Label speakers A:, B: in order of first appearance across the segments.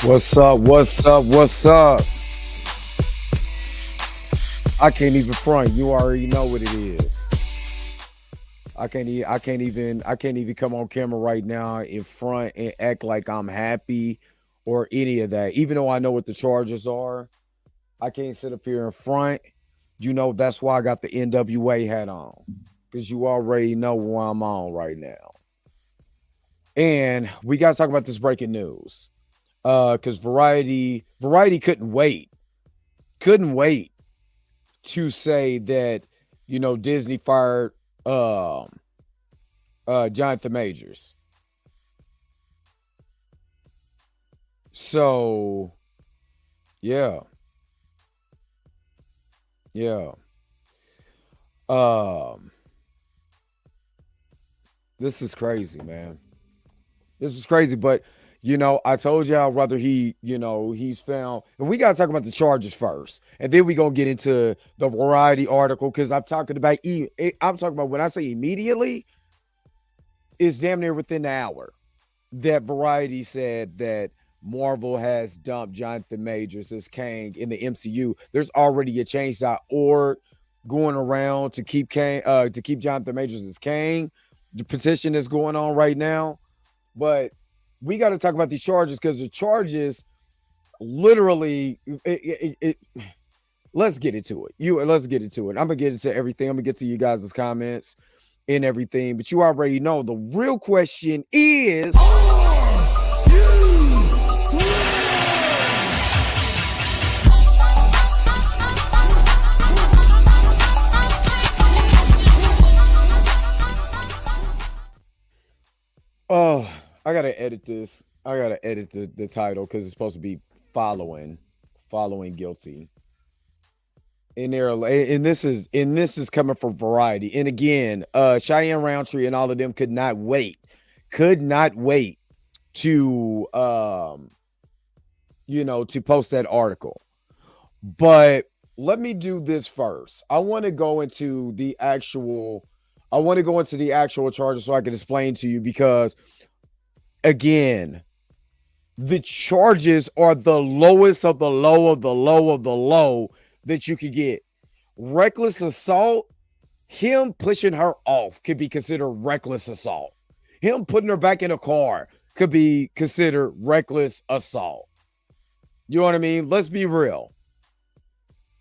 A: What's up? What's up? What's up? I can't even front. You already know what it is. I can't even come on camera right now in front and act like I'm happy or any of that. Even though I know what the charges are, I can't sit up here in front. You know, that's why I got the NWA hat on. Because you already know where I'm on right now. And we got to talk about this breaking news. Because Variety couldn't wait to say that, you know, Disney fired Jonathan Majors. So yeah. This is crazy, man. This is crazy, but you know, I told y'all whether he's found, and we got to talk about the charges first, and then we gonna get into the Variety article because I'm talking about when I say immediately, it's damn near within the hour that Variety said that Marvel has dumped Jonathan Majors as Kang in the MCU. There's already a change.org going around to keep Jonathan Majors as Kang. The petition is going on right now, but we got to talk about these charges because the charges literally let's get into it. Let's get into it. I'm gonna get into everything. I'm gonna get to you guys' comments and everything, but you already know the real question is oh, I gotta edit this. I gotta edit the title because it's supposed to be following guilty. And this is coming from Variety. And again, Cheyenne Roundtree and all of them could not wait to to post that article. But let me do this first. I want to go into the actual charges so I can explain to you, because again, the charges are the lowest of the low of the low of the low that you could get. Reckless assault, him pushing her off could be considered reckless assault. Him putting her back in a car could be considered reckless assault. You know what I mean? Let's be real.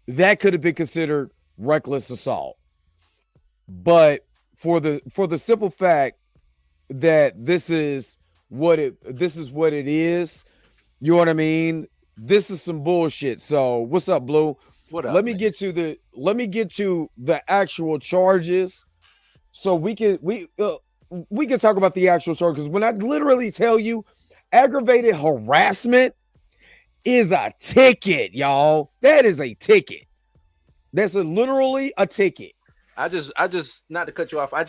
A: That could have been considered reckless assault. But for the simple fact that this is what it is, you know what I mean? This is some bullshit. So what's up, Blue?
B: What up?
A: Let me get to the actual charges, so we can talk about the actual charges. When I literally tell you, aggravated harassment is a ticket, y'all. That is a ticket. That's literally a ticket.
B: I just not to cut you off. I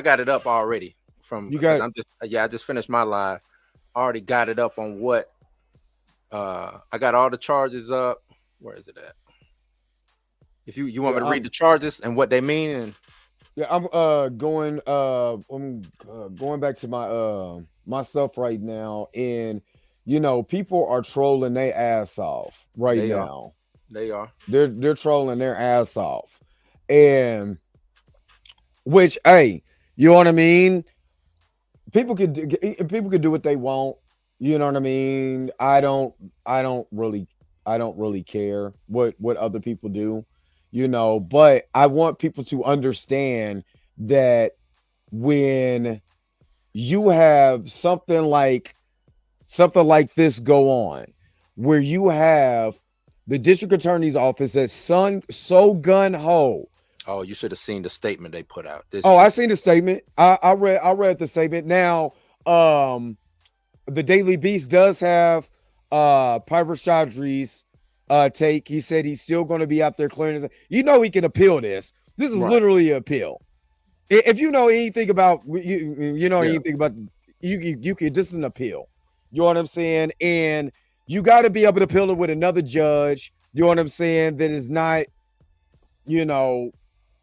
B: got it up already from
A: you got.
B: I just finished my live. Already got it up on what. I got all the charges up. Where is it at? If you want me to read the charges and what they mean, and
A: I'm going back to my stuff right now, and you know, people are trolling their ass off right now.
B: They are.
A: They're trolling their ass off, and which, hey, you know what I mean? People could do what they want. You know what I mean? I don't really care what other people do, you know, but I want people to understand that when you have something like this go on, where you have the district attorney's office that's so gun ho.
B: Oh, you should have seen the statement they put out.
A: I seen the statement. I read the statement. Now, the Daily Beast does have Piper Chaudhry's take. He said he's still going to be out there clearing. You know, he can appeal this. This is literally an appeal. If you know anything about anything about you can. This is an appeal. You know what I'm saying? And you got to be able to appeal it with another judge. You know what I'm saying? That is not, you know,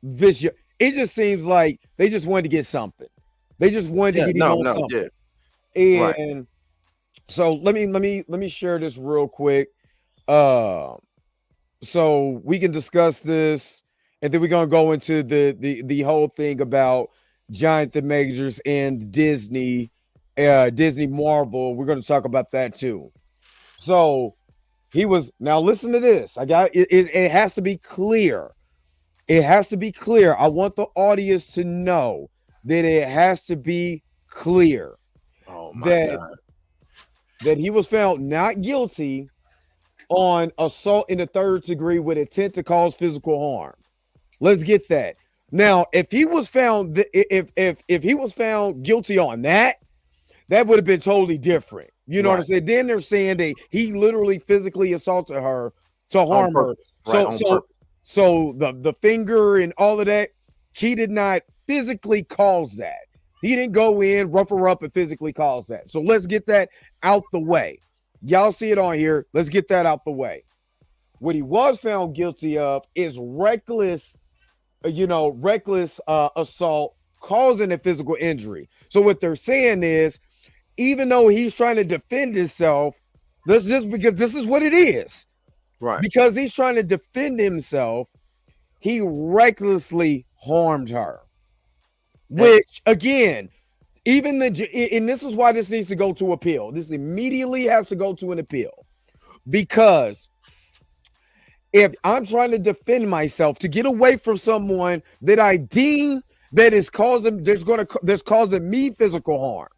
A: this. It just seems like they just wanted to get something. They just wanted to get something.
B: Yeah.
A: And So let me share this real quick. Uh, so we can discuss this, and then we're gonna go into the whole thing about Jonathan Majors and Disney, Disney Marvel. We're gonna talk about that too. So he was now listen to this. I got it, it has to be clear. It has to be clear. I want the audience to know that it has to be clear
B: Oh my God.
A: that he was found not guilty on assault in the third degree with intent to cause physical harm. Let's get that. Now, if he was found if he was found guilty on that, that would have been totally different. You know what I'm saying? Then they're saying that he literally physically assaulted her to harm her. So the finger and all of that, he did not physically cause that. He didn't go in, rough her up, and physically cause that. So let's get that out the way. Y'all see it on here. Let's get that out the way. What he was found guilty of is reckless assault causing a physical injury. So what they're saying is, even though he's trying to defend himself, this is because this is what it is.
B: Right.
A: Because he's trying to defend himself, he recklessly harmed her. Which, again, and this is why this needs to go to appeal. This immediately has to go to an appeal. Because if I'm trying to defend myself to get away from someone that I deem that is causing me physical harm.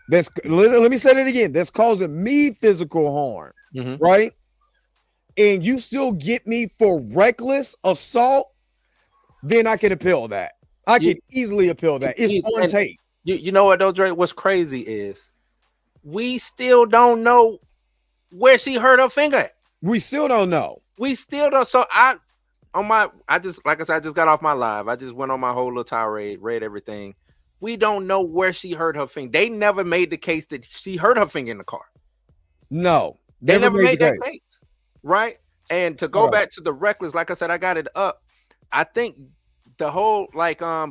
A: Let me say that again. That's causing me physical harm, right? And you still get me for reckless assault, then I can appeal that. I can easily appeal that. It's on tape.
B: You know what though, Dre? What's crazy is we still don't know where she hurt her finger at.
A: We still don't know.
B: We still don't. So I just got off my live. I just went on my whole little tirade, read everything. We don't know where she hurt her finger. They never made the case that she hurt her finger in the car.
A: No,
B: they never made that case. Right? And to go back to the reckless, like I said, I got it up. I think the whole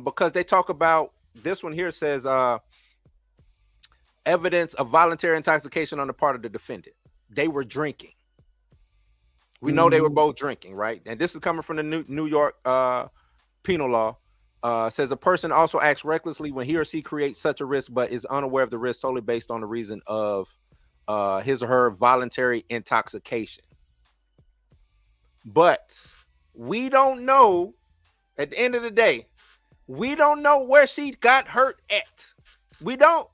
B: because they talk about this one here says evidence of voluntary intoxication on the part of the defendant. They were drinking. We know they were both drinking, right? And this is coming from the New York penal law. Says a person also acts recklessly when he or she creates such a risk, but is unaware of the risk solely based on the reason of his or her voluntary intoxication. But we don't know, at the end of the day, we don't know where she got hurt at. We don't.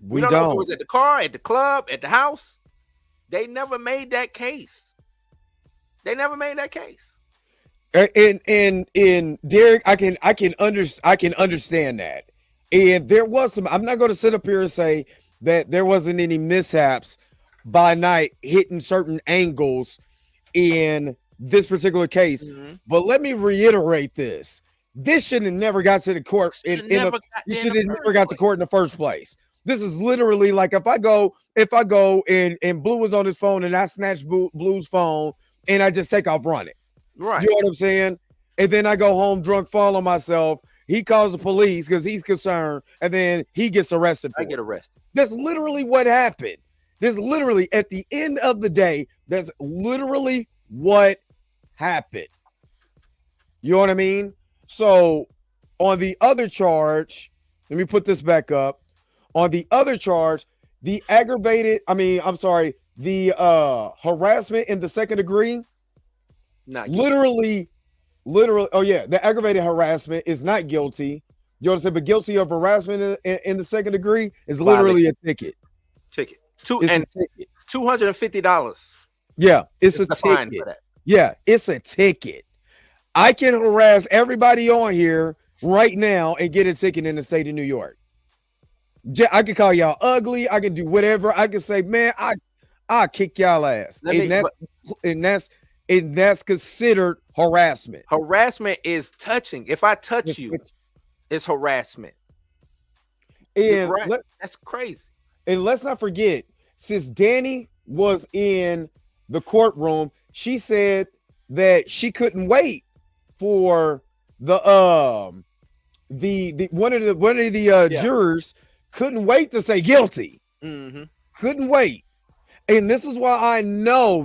B: We don't know if it was at the car, at the club, at the house. They never made that case. And
A: Derek, I can understand that. And there was some. I'm not going to sit up here and say that there wasn't any mishaps by night hitting certain angles in this particular case. But let me reiterate this. This should have never got to the court. You should have never got to court in the first place. This is literally like if I go and Blue was on his phone and I snatch Blue's phone and I just take off running.
B: Right.
A: You know what I'm saying? And then I go home drunk, fall on myself. He calls the police because he's concerned, and then he gets arrested.
B: I get arrested.
A: That's literally what happened. This literally, at the end of the day, that's literally what happened. You know what I mean? So on the other charge, let me put this back up. On the other charge, the harassment in the second degree, literally, the aggravated harassment is not guilty. You understand? But guilty of harassment in the second degree is literally a ticket.
B: $250.
A: Yeah, it's a ticket. For that. Yeah, it's a ticket. I can harass everybody on here right now and get a ticket in the state of New York. I can call y'all ugly. I can do whatever. I can say, man, I'll kick y'all ass. And that's considered harassment.
B: Harassment is touching. If I touch you, it's harassment.
A: And
B: that's crazy.
A: And let's not forget, since Danny was in the courtroom, she said that she couldn't wait for one of the jurors couldn't wait to say guilty. couldn't wait. And this is why I know,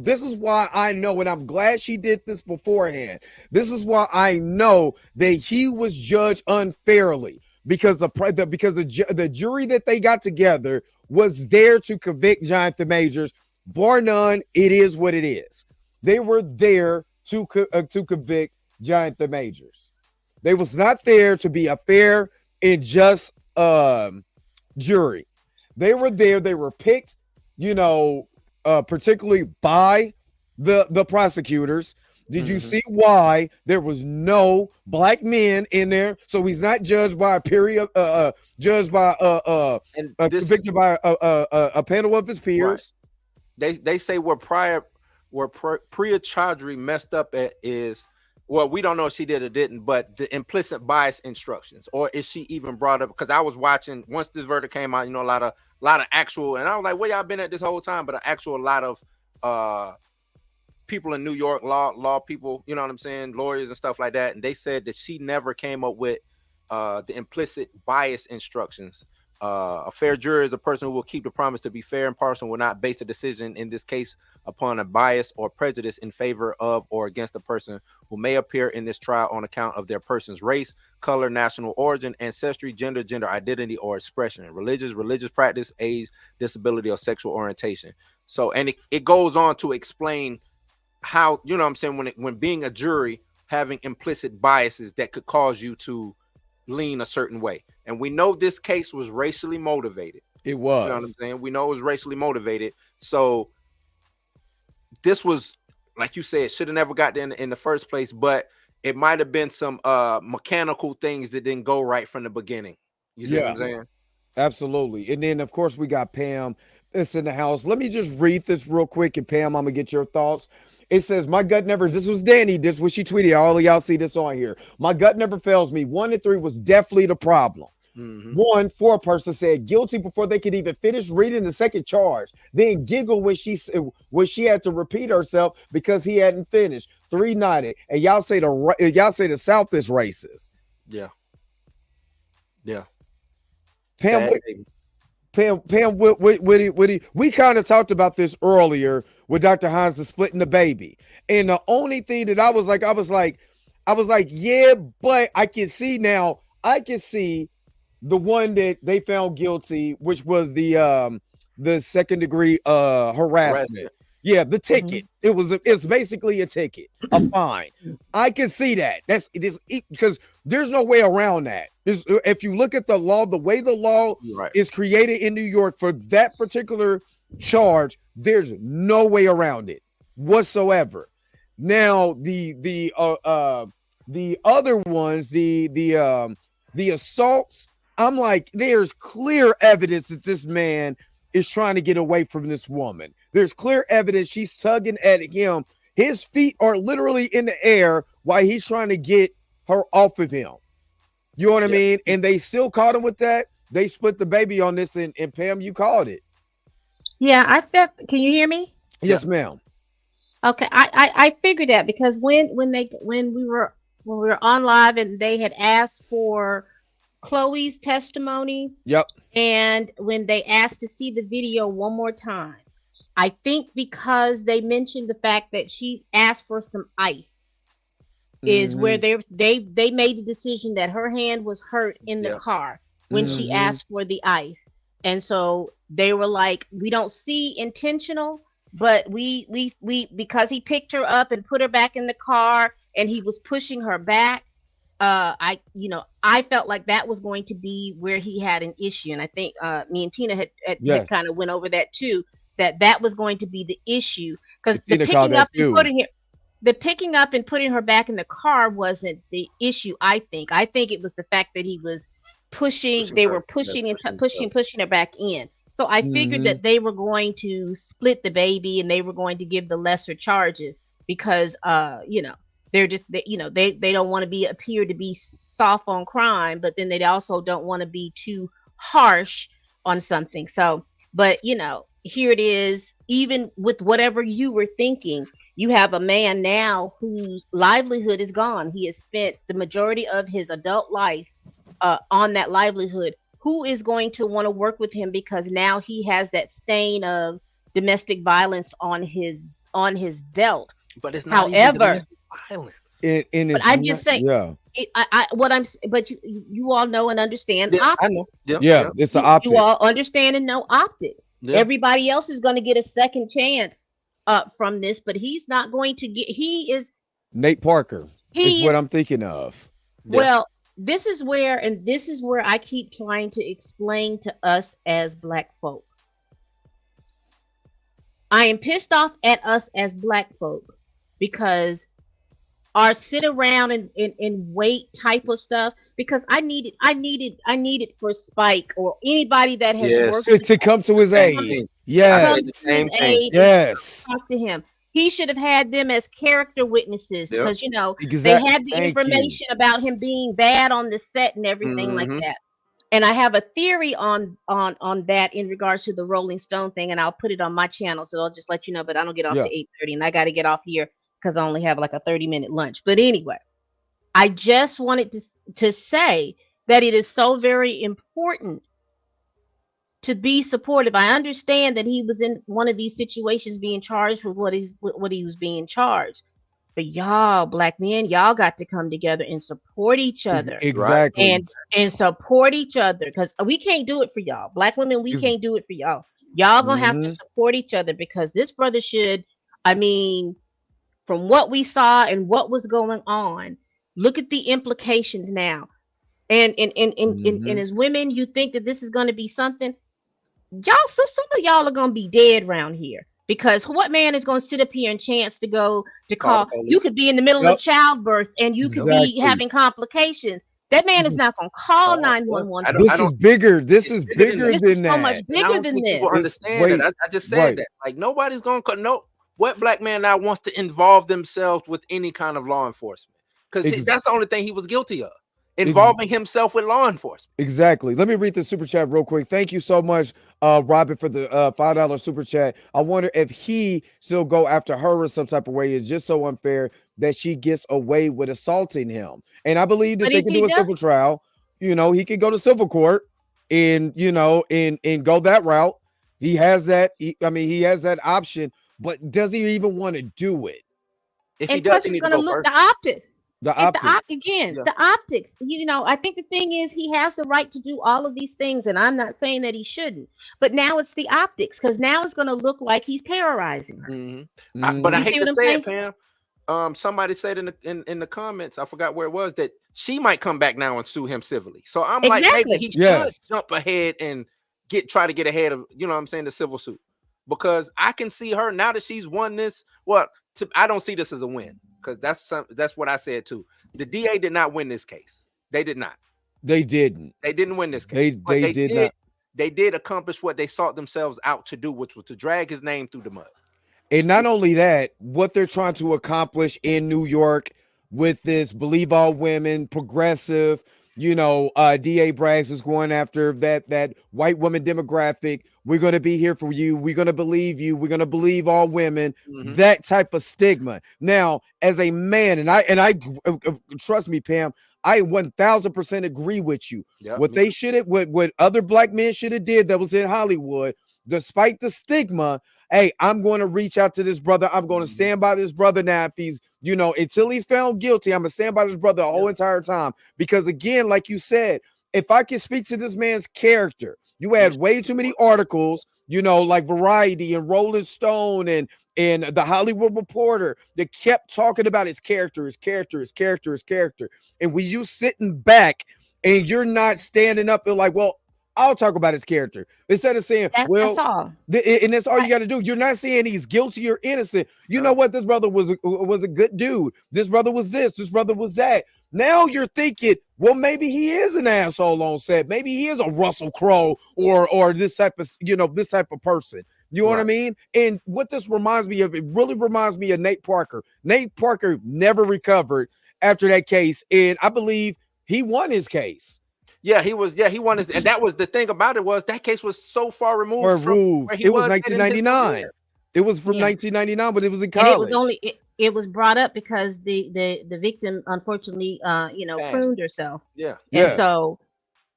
A: and I'm glad she did this beforehand. This is why I know that he was judged unfairly because the jury that they got together was there to convict Jonathan Majors. Bar none, it is what it is. They were there to convict Jonathan Majors. They was not there to be a fair and just jury. They were there. They were picked, particularly by the prosecutors. Did you see why there was no black men in there? So he's not judged by a convicted by a panel of his peers.
B: Right. They say where Priya Chaudhry messed up at is, well, we don't know if she did or didn't, but the implicit bias instructions, or if she even brought up, because I was watching once this verdict came out, a lot of actual, and I was like, where y'all been at this whole time? But a lot of people in New York, law people, you know what I'm saying, lawyers and stuff like that, and they said that she never came up with the implicit bias instructions. A fair juror is a person who will keep the promise to be fair and impartial, will not base a decision in this case upon a bias or prejudice in favor of or against a person who may appear in this trial on account of their person's race, color, national origin, ancestry, gender identity, or expression, religious practice, age, disability, or sexual orientation. So, and it goes on to explain how, you know what I'm saying, when being a jury, having implicit biases that could cause you to lean a certain way. And we know this case was racially motivated.
A: It was.
B: You know what I'm saying? We know it was racially motivated. So this was, like you said, should have never got in the first place, but it might have been some mechanical things that didn't go right from the beginning. You see what I'm saying?
A: Absolutely. And then, of course, we got Pam that's in the house. Let me just read this real quick, and Pam, I'm going to get your thoughts. It says, my gut never, this was Danny, this was she tweeted, all of y'all see this on here. My gut never fails me. 1 and 3 was definitely the problem. 1, 4 person said guilty before they could even finish reading the second charge. Then giggle when she had to repeat herself because he hadn't finished. 3 nodded. And y'all say the South is racist.
B: Yeah.
A: Pam, we kind of talked about this earlier with Dr. Hines splitting the baby. And the only thing that I was like, yeah, but I can see the one that they found guilty, which was the second degree harassment. Yeah, the ticket. It's basically a ticket, a fine. I can see that. It is because there's no way around that. If you look at the law, the way the law is created in New York for that particular charge, there's no way around it whatsoever. Now the other ones, the assaults, I'm like, there's clear evidence that this man is trying to get away from this woman. There's clear evidence she's tugging at him. His feet are literally in the air while he's trying to get her off of him. You know what I mean? And they still caught him with that. They split the baby on this, and Pam, you called it.
C: Yeah, I felt. Can you hear me?
A: Yes, ma'am.
C: Okay, I figured that because when we were on live and they had asked for Chloe's testimony.
A: Yep.
C: And when they asked to see the video one more time, I think because they mentioned the fact that she asked for some ice, is where they made the decision that her hand was hurt in the car when she asked for the ice. And so they were like, we don't see intentional, but we because he picked her up and put her back in the car and he was pushing her back. I felt like that was going to be where he had an issue. And I think me and Tina had kind of went over that too, that was going to be the issue, because the picking up and putting her back in the car wasn't the issue. I think it was the fact that he was pushing her back in. So I figured that they were going to split the baby and they were going to give the lesser charges because they're just they don't want to appear to be soft on crime, but then they also don't want to be too harsh on something. So, but here it is. Even with whatever you were thinking, you have a man now whose livelihood is gone. He has spent the majority of his adult life on that livelihood, who is going to want to work with him because now he has that stain of domestic violence on his belt.
B: But it's not even
C: However,
B: domestic violence.
A: And
C: but
A: it's
C: I'm just saying,
A: yeah.
C: but you all know and understand
B: Yeah, I
C: optics.
B: know. Yeah,
A: Yeah, it's the
C: You
A: optic.
C: all understand and know optics.
B: yeah.
C: Everybody else is going to get a second chance from this, but he's not going to get.
A: Nate Parker is
C: He
A: what
C: is
A: I'm thinking of.
B: Yeah.
C: well. This is where I keep trying to explain to us as Black folk. I am pissed off at us as Black folk because our sit around and wait type of stuff, because I need it for Spike or anybody that has
B: Yes.
C: worked
A: To come to his
B: Same
A: aid.
B: thing. I
C: come
A: Yes.
B: said the
C: to
B: same
C: his
B: thing.
C: aid and
A: Yes.
C: talk to him. He should have had them as character witnesses
B: Yep.
C: because they
A: Exactly.
C: had the
A: Thank you.
C: information about him being bad on the set and everything like
B: Mhm.
C: that. And I have a theory on that in regards to the Rolling Stone thing, and I'll put it on my channel, so I'll just let you know. But I don't get off
A: Yeah.
C: to 8:30, and I got to get off here because I only have like a 30-minute lunch. But anyway, I just wanted to say that it is so very important to be supportive. I understand that he was in one of these situations being charged with what he was being charged. But y'all, Black men, y'all got to come together and support each other.
A: Exactly.
C: And support each other, because we can't do it for y'all. Black women, we can't do it for y'all. Y'all gonna have to support each other, because this brother should, I mean, from what we saw and what was going on, look at the implications now. And as women, you think that this is going to be something, y'all, so some of y'all are going to be dead around here, because what man is going to sit up here and chance to go to
B: Call the
C: call? You
B: police.
C: could be in the middle
A: Yep.
C: of childbirth and you could be
A: Exactly.
C: having complications. That man
A: This
C: is
A: is
C: not going to call
B: Oh,
C: 911.
B: I
A: this
B: don't.
A: is bigger. This
B: It's
A: is
B: bigger than
A: bigger
C: This
A: than
C: is so much
A: that.
B: And I
C: bigger
B: don't
C: than
B: think
C: this.
B: people
A: It's
B: understand that.
A: wait,
B: I just said
A: right.
B: that. Like, nobody's going to no. What Black man now wants to involve themselves with any kind of law enforcement? Because
A: Ex-
B: that's the only thing he was guilty of,
A: ex-
B: involving himself with law enforcement.
A: Exactly. Let me read the super chat real quick. Thank you so much, Robin, for the $5 super chat. I wonder if he still go after her in some type of way. It's just so unfair that she gets away with assaulting him. And I believe that
C: But
A: they
C: if
A: can
C: he
A: do a
C: does,
A: civil trial. He can go to civil court and and go that route. He has that. He has that option. But does he even want to do it?
B: If he
C: and
B: does,
C: plus
B: he
C: it's
B: need to
C: going to
B: go
C: look
B: first.
C: the optic.
A: The
C: It's the
A: optic.
C: again,
B: Yeah.
C: the optics. I think the thing is he has the right to do all of these things, and I'm not saying that he shouldn't. But now it's the optics, because now it's going to look like he's terrorizing her.
B: But I
C: You see
B: hate
C: what
B: to
C: I'm
B: say
C: saying?
B: it, Pam. Somebody said in the comments, I forgot where it was, that she might come back now and sue him civilly. So I'm like, maybe
C: Exactly.
B: he
A: Yes.
B: should jump ahead and try to get ahead of, what I'm saying, the civil suit, because I can see her now that she's won this. Well, I don't see this as a win, because that's what I said too. The DA did not win this case. They did not.
A: They didn't.
B: They didn't win this case.
A: They did not.
B: They did accomplish what they sought themselves out to do, which was to drag his name through the mud.
A: And not only that, what they're trying to accomplish in New York with this believe all women, progressive, DA Braggs is going after that white woman demographic. We're going to be here for you. We're going to believe you. We're going to believe all women. That type of stigma. Now, as a man, and I trust me, Pam, I 1000% agree with you.
B: Yep,
A: What they should have, what other Black men should have did that was in Hollywood, despite the stigma. Hey, I'm going to reach out to this brother. I'm going to stand by this brother now. If he's, until he's found guilty, I'm going to stand by this brother the whole entire time. Because again, like you said, if I can speak to this man's character, you had way too many articles, like Variety and Rolling Stone and the Hollywood Reporter that kept talking about his character. And when you sitting back and you're not standing up and like, well, I'll talk about his character instead of saying,
C: That's all.
A: And that's all you got to do. You're not saying he's guilty or innocent. You know what? This brother was a good dude. This brother was this. This brother was that. Now you're thinking, well, maybe he is an asshole on set. Maybe he is a Russell Crowe or this type of this type of person. You know what I mean? And what this reminds me of, it really reminds me of Nate Parker. Nate Parker never recovered after that case, and I believe he won his case.
B: Yeah, he won his, and that was the thing about it, was that case was so far removed from where he
A: was 1999. It was from 1999, but it was in college.
C: And it was brought up because the victim unfortunately crooned herself.
B: Yeah.
C: And so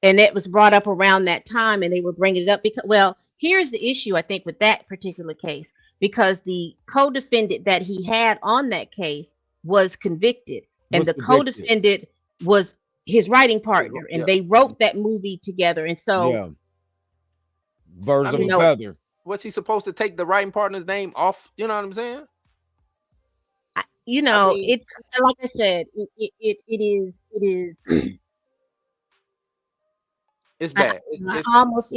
C: And it was brought up around that time, and they were bringing it up because, well, here's the issue, I think, with that particular case, because the co-defendant that he had on that case was convicted, and
A: Was
C: the
A: convicted.
C: co-defendant was his writing partner, and they wrote that movie together. And so,
A: Yeah, birds of
C: you
A: a
C: know,
A: feather.
B: Was he supposed to take the writing partner's name off? You know what I'm saying?
C: you know,
B: mean-
C: it's like I said, it is
B: It's bad.
C: I almost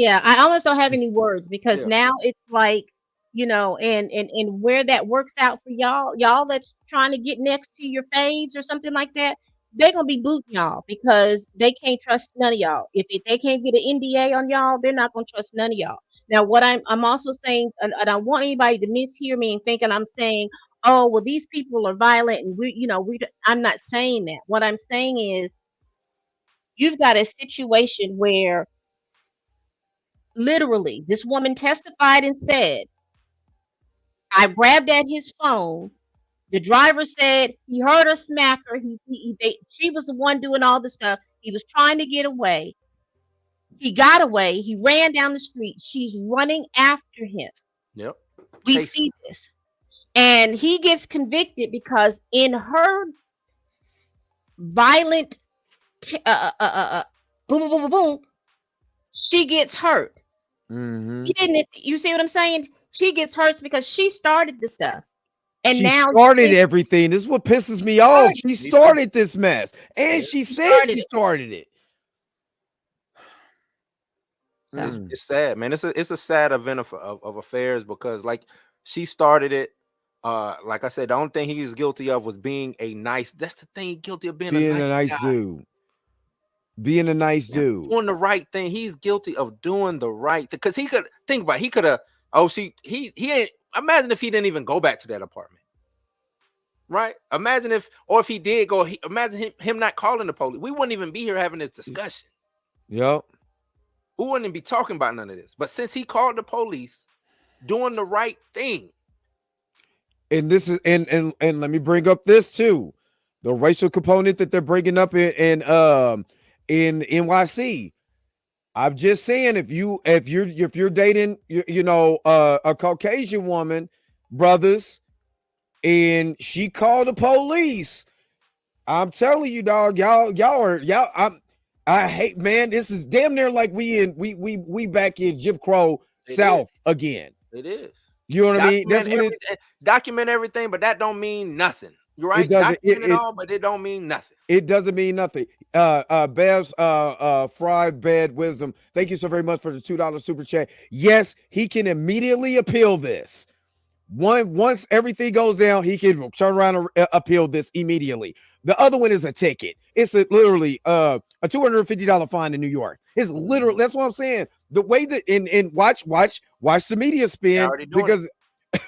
C: don't have any words, because
B: Yeah.
C: now it's like, you know, and where that works out for y'all that's trying to get next to your faves or something like that, they're gonna be booting y'all because they can't trust none of y'all. If they can't get an NDA on y'all, they're not gonna trust none of y'all. Now, what I'm also saying, and I don't want anybody to mishear me and thinking I'm saying, oh, well, these people are violent, and I'm not saying that. What I'm saying is, you've got a situation where literally this woman testified and said, I grabbed at his phone. The driver said he heard her smack her. She was the one doing all the stuff. He was trying to get away. He got away. He ran down the street. She's running after him.
B: Yep.
C: We see this. And he gets convicted because in her violent boom, boom, boom, boom, boom, she gets hurt.
A: Mm-hmm.
C: You see what I'm saying? She gets hurt because she started the stuff. And
A: she
C: now
A: started everything. This is what pisses me off. She started this mess. And she said she started it.
B: It's sad, man. It's a sad event of affairs, because like she started it. Like I said, the only thing he was guilty of was being a nice. That's the thing, he's guilty of being a nice
A: dude. Being a nice dude.
B: Doing the right thing. He's guilty of doing the right thing. Because he could think about it, he could have. Oh, he ain't. Imagine if he didn't even go back to that apartment. Right? Imagine if he did go. Imagine him not calling the police. We wouldn't even be here having this discussion.
A: Yep.
B: We wouldn't be talking about none of this. But since he called the police, doing the right thing.
A: And this is and let me bring up this too, the racial component that they're bringing up in NYC. I'm just saying, if you're dating a Caucasian woman, brothers, and she called the police, I'm telling you, dog, I hate, man. This is damn near like we back in Jim Crow South again.
B: It is.
A: You know what I mean? That's what
B: document everything, but that don't mean nothing. You're right.
A: It doesn't.
B: Document it all, but it don't mean nothing.
A: It doesn't mean nothing. Bev's fried bad wisdom. Thank you so very much for the $2 super chat. Yes, he can immediately appeal this. Once everything goes down, he can turn around and appeal this immediately. The other one is a ticket. It's literally a $250 fine in New York. It's literally, that's what I'm saying. The way that and watch the media spin,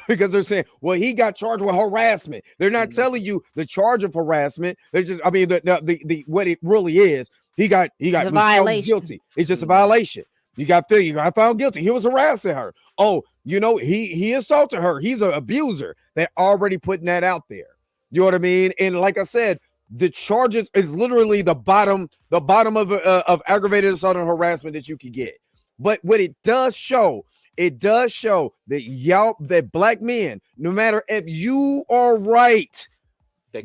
A: because they're saying, well, he got charged with harassment. They're not telling you the charge of harassment. They're just, I mean, the what it really is. He got found guilty. It's just a violation. You got found guilty. He was harassing her. Oh, he assaulted her. He's an abuser. They're already putting that out there. You know what I mean? And like I said, the charges is literally the bottom of aggravated assault and harassment that you can get. But what it does show that that black men, no matter if you are right,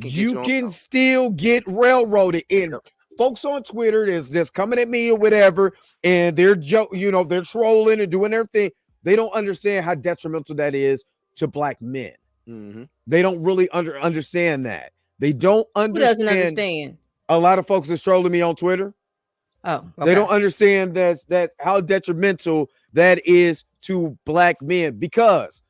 A: you can still get railroaded. And folks on Twitter that's coming at me or whatever, and they're they're trolling and doing their thing. They don't understand how detrimental that is to black men.
B: Mm-hmm.
A: They don't really understand that. They don't understand.
C: Who doesn't understand?
A: A lot of folks are trolling me on Twitter.
C: Oh, okay.
A: They don't understand that how detrimental that is to black men, because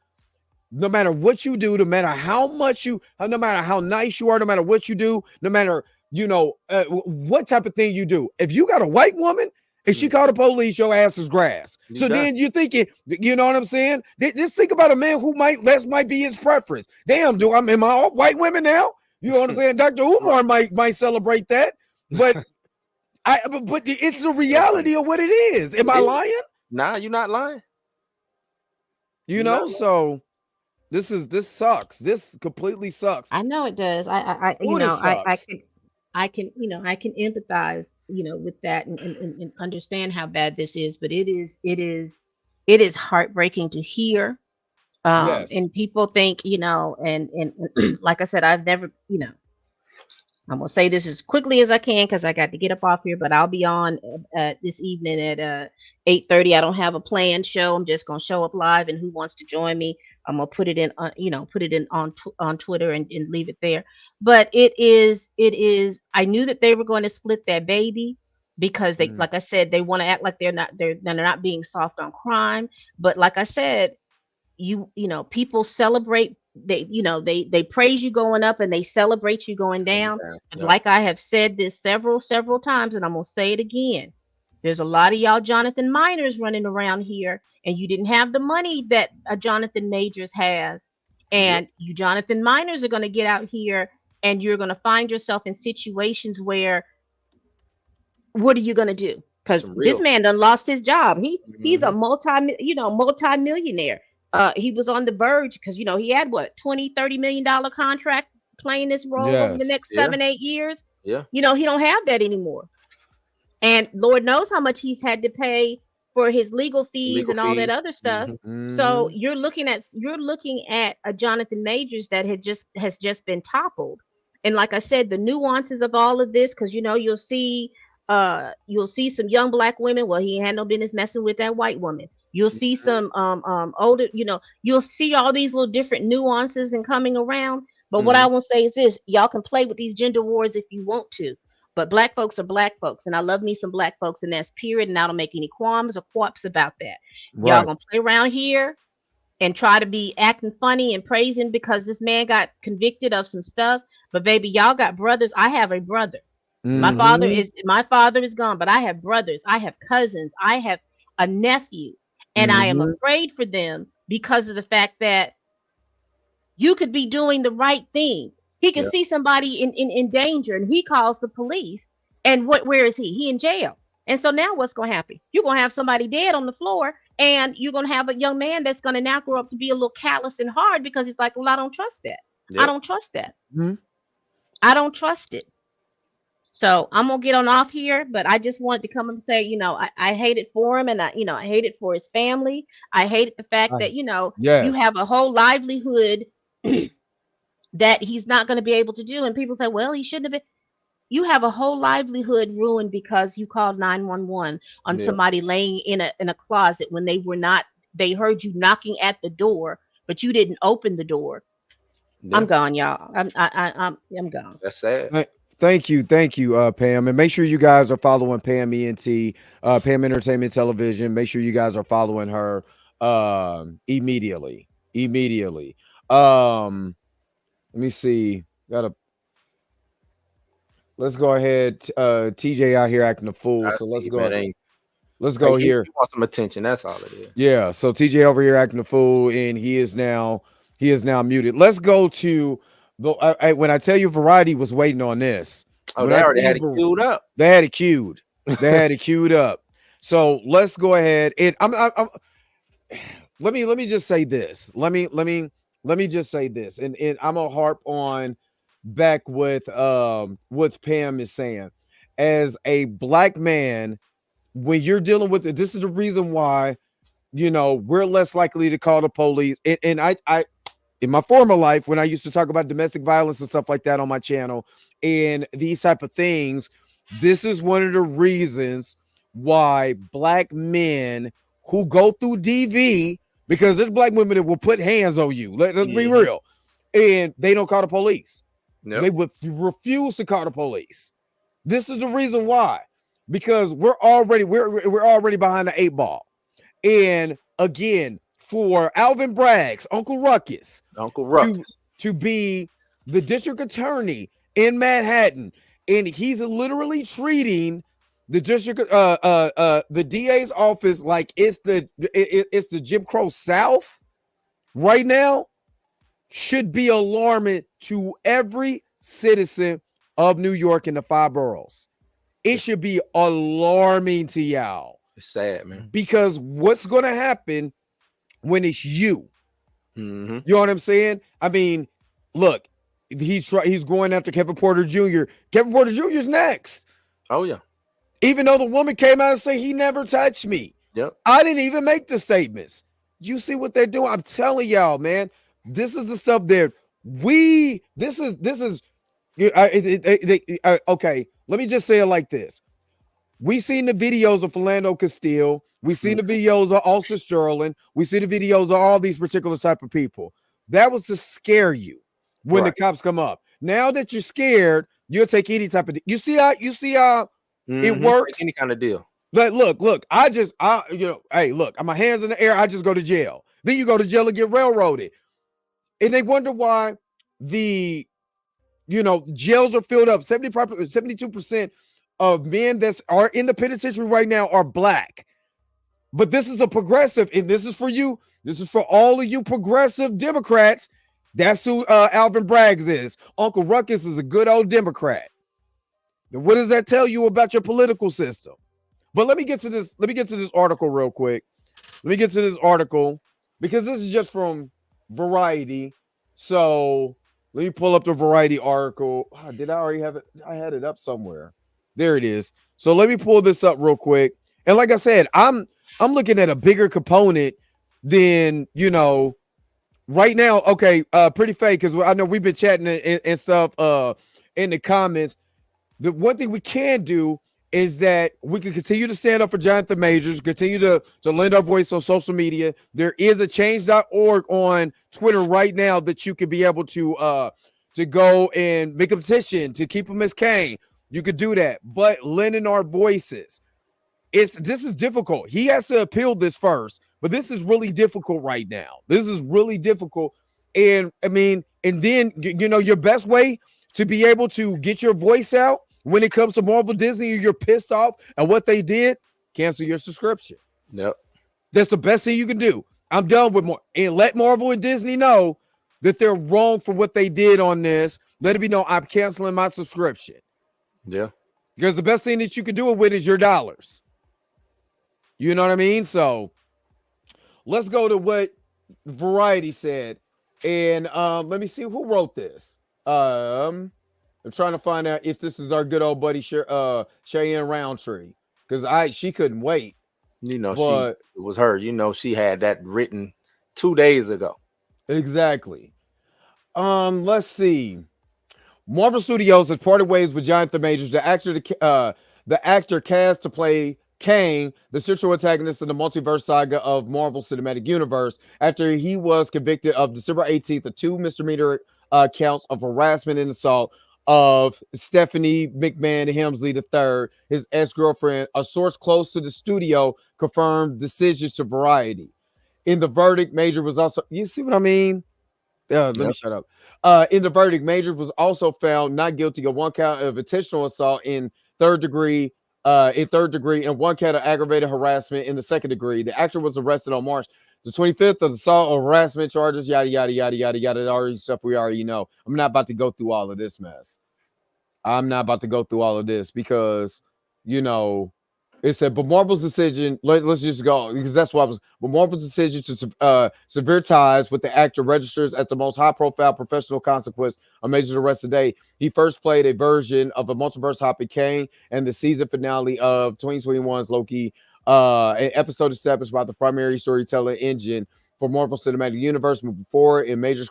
A: no matter what you do, no matter how nice you are, no matter what you do, no matter what type of thing you do, if you got a white woman and she called the police, your ass is grass. Then you're thinking, you know what I'm saying? Just think about a man who might be his preference. Damn, am I all white women now? You know what I'm saying? Dr. Umar might celebrate that, but but it's the reality of what it is. Am I lying?
B: Nah, you're not lying.
A: So this sucks. This completely sucks.
C: I know it does. I I can, I can empathize, with that and understand how bad this is, but it is heartbreaking to hear.
A: Yes.
C: And people think, and like I said, I've never, I'm gonna say this as quickly as I can because I got to get up off here, but I'll be on this evening at 8:30. I don't have a planned show. I'm just gonna show up live, and who wants to join me, I'm gonna put it in, put it in on Twitter and leave it there. But it is. I knew that they were going to split that baby because they,
A: Mm.
C: like I said, they want to act like they're not being soft on crime. But like I said, people celebrate, they praise you going up and they celebrate you going down. But
B: Yep.
C: like I have said this several times, and I'm gonna say it again, there's a lot of y'all Jonathan Minors running around here, and you didn't have the money that a Jonathan Majors has.
B: Yep.
C: And you Jonathan Minors are going to get out here, and you're going to find yourself in situations where, what are you going to do? Because
B: Some
C: this
B: real.
C: man done lost his job. He's a
B: Mhm.
C: multi-millionaire. He was on the verge because he had what, 20-30 million dollar contract playing this role over the
A: Yes.
C: next
B: Yeah.
C: 7-8 years.
B: Yeah.
C: He don't have that anymore. And Lord knows how much he's had to pay for his legal fees
B: Legal
C: and all that
B: fees.
C: other stuff.
B: Mhm.
C: So
A: Mhm.
C: you're looking at a Jonathan Majors that has just been toppled. And like I said, the nuances of all of this, because you'll see some young black women. Well, he had no business messing with that white woman. You'll see some older, you'll see all these little different nuances and coming around. But what I
B: Mhm.
C: will say is this: y'all can play with these gender wars if you want to, but black folks are black folks, and I love me some black folks, and that's period. And I don't make any qualms or quarps about that. Y'all
A: Right.
C: gonna play around here and try to be acting funny and praising because this man got convicted of some stuff. But baby, y'all got brothers. I have a brother. My father
A: Mhm.
C: is my father is gone, but I have brothers. I have cousins. I have a nephew, and I am
A: Mhm.
C: afraid for them because of the fact that you could be doing the right thing. He could
B: Yep.
C: see somebody in danger and he calls the police. And where is he? He in jail. And so now what's going to happen? You're going to have somebody dead on the floor, and you're going to have a young man that's going to now grow up to be a little callous and hard because he's like, well, I don't trust that. I
B: Yep.
C: don't trust that.
A: Mhm.
C: I don't trust it. So I'm gonna get on off here, but I just wanted to come and say, I hate it for him, and I hate it for his family. I hated the fact
A: Uh,
C: that you
A: yes.
C: have a whole livelihood that he's not going to be able to do. And people say, well, he shouldn't have been. You have a whole livelihood ruined because you called 911 on
B: Yeah.
C: somebody laying in a closet when they were not. They heard you knocking at the door, but you didn't open the door. I'm
B: Yeah.
C: gone, y'all. I'm gone.
B: That's sad.
A: Th- Thank you, Pam, and make sure you guys are following Pam ENT, Pam Entertainment Television. Make sure you guys are following her immediately. Immediately. Let me see. Let's go ahead. TJ out here acting a fool,
B: I
A: so let's
B: see, man.
A: go.
B: Ain't
A: Let's
B: like
A: go
B: he
A: here.
B: wants some attention. That's all it is.
A: Yeah, so TJ over here acting a fool, and he is now muted. Let's go to the when I tell you Variety was waiting on this.
B: Oh,
A: When
B: they
A: I tell
B: already
A: you
B: had it queued up.
A: they had it queued. They had it queued up. So let's go ahead. And let me just say this. Let me just say this. And I'm gonna harp on back with what Pam is saying. As a black man, when you're dealing with it, this is the reason why we're less likely to call the police. And I in my former life, when I used to talk about domestic violence and stuff like that on my channel and these type of things, this is one of the reasons why black men who go through DV, because there's black women that will put hands on you. Let's be
B: Mhm.
A: real. And they don't call the police.
B: Yep.
A: They would refuse to call the police. This is the reason why. Because we're already behind the 8 ball. And again, for Alvin Bragg's Uncle Ruckus
B: Uncle
A: to
B: Ruckus.
A: to be the district attorney in Manhattan, and he's literally treating the district the DA's office like it's the Jim Crow South right now, should be alarming to every citizen of New York and the 5 boroughs. It should be alarming to y'all.
B: It's sad, man.
A: Because what's going to happen when it's you?
B: Mm-hmm.
A: You know what I'm saying? I mean, look, he's going after Kevin Porter Jr. Kevin Porter Jr. is next.
B: Oh yeah.
A: Even though the woman came out and said he never touched me.
B: Yep.
A: I didn't even make the statements. You see what they're doing? I'm telling y'all, man. This is the stuff that okay. Let me just say it like this. We seen the videos of Philando Castile. We seen the videos of Ulster Sterling. We see the videos of all these particular type of people. That was to scare you when the cops come up. Now that you're scared, you'll take any type of. You see how it works.
B: Any kind of deal.
A: But look, hey, look, I'm my hands in the air. I just go to jail. Then you go to jail and get railroaded, and they wonder why jails are filled up. 72% of men that are in the penitentiary right now are black. But this is a progressive, and this is for you. This is for all of you progressive Democrats. That's who Alvin Braggs is. Uncle Ruckus is a good old Democrat. Now, what does that tell you about your political system? But let me get to this. Let me get to this article real quick. Let me get to this article because this is just from Variety. So let me pull up the Variety article. Oh, did I already have it? I had it up somewhere. There it is. So let me pull this up real quick. And like I said, I'm looking at a bigger component than right now. Okay, pretty fake because I know we've been chatting and stuff in the comments. The one thing we can do is that we can continue to stand up for Jonathan Majors, continue to lend our voice on social media. There is a change.org on Twitter right now that you could be able to go and make a petition to keep him as Kang. You could do that, but lending our voices. This is difficult. He has to appeal this first, but this is really difficult right now. This is really difficult. And I mean, and then, your best way to be able to get your voice out when it comes to Marvel Disney, you're pissed off at what they did, cancel your subscription.
B: Yep.
A: That's the best thing you can do. I'm done with more. And let Marvel and Disney know that they're wrong for what they did on this. Let it be known I'm canceling my subscription.
B: Yeah.
A: Because the best thing that you can do it with is your dollars. You know what I mean? So let's go to what Variety said. And let me see who wrote this. I'm trying to find out if this is our good old buddy Cheyenne Roundtree. Because she couldn't wait.
B: It was her. She had that written 2 days ago.
A: Exactly. Let's see. Marvel Studios has parted ways with Jonathan Majors, the actor cast to play Kang, the central antagonist in the multiverse saga of Marvel Cinematic Universe, after he was convicted of December 18th of 2 misdemeanor counts of harassment and assault of Stephanie McMahon Hemsley III, his ex-girlfriend. A source close to the studio confirmed decisions to Variety. In the verdict, Major was also, you see what I mean? Let me shut up. In the verdict, Major was also found not guilty of one count of intentional assault in third degree, and one count of aggravated harassment in the second degree. The actor was arrested on March the 25th of assault or harassment charges, yada, yada, yada, yada, yada, already stuff we already know. I'm not about to go through all of this mess. I'm not about to go through all of this because, it said, but Marvel's decision, let's just go, because that's what I was, but Marvel's decision to sever ties with the actor registers as the most high-profile professional consequence of Major's arrest today. He first played a version of a multiverse hopping Kang and the season finale of 2021's Loki, an episode established by the primary storytelling engine for Marvel Cinematic Universe, moving forward in Major's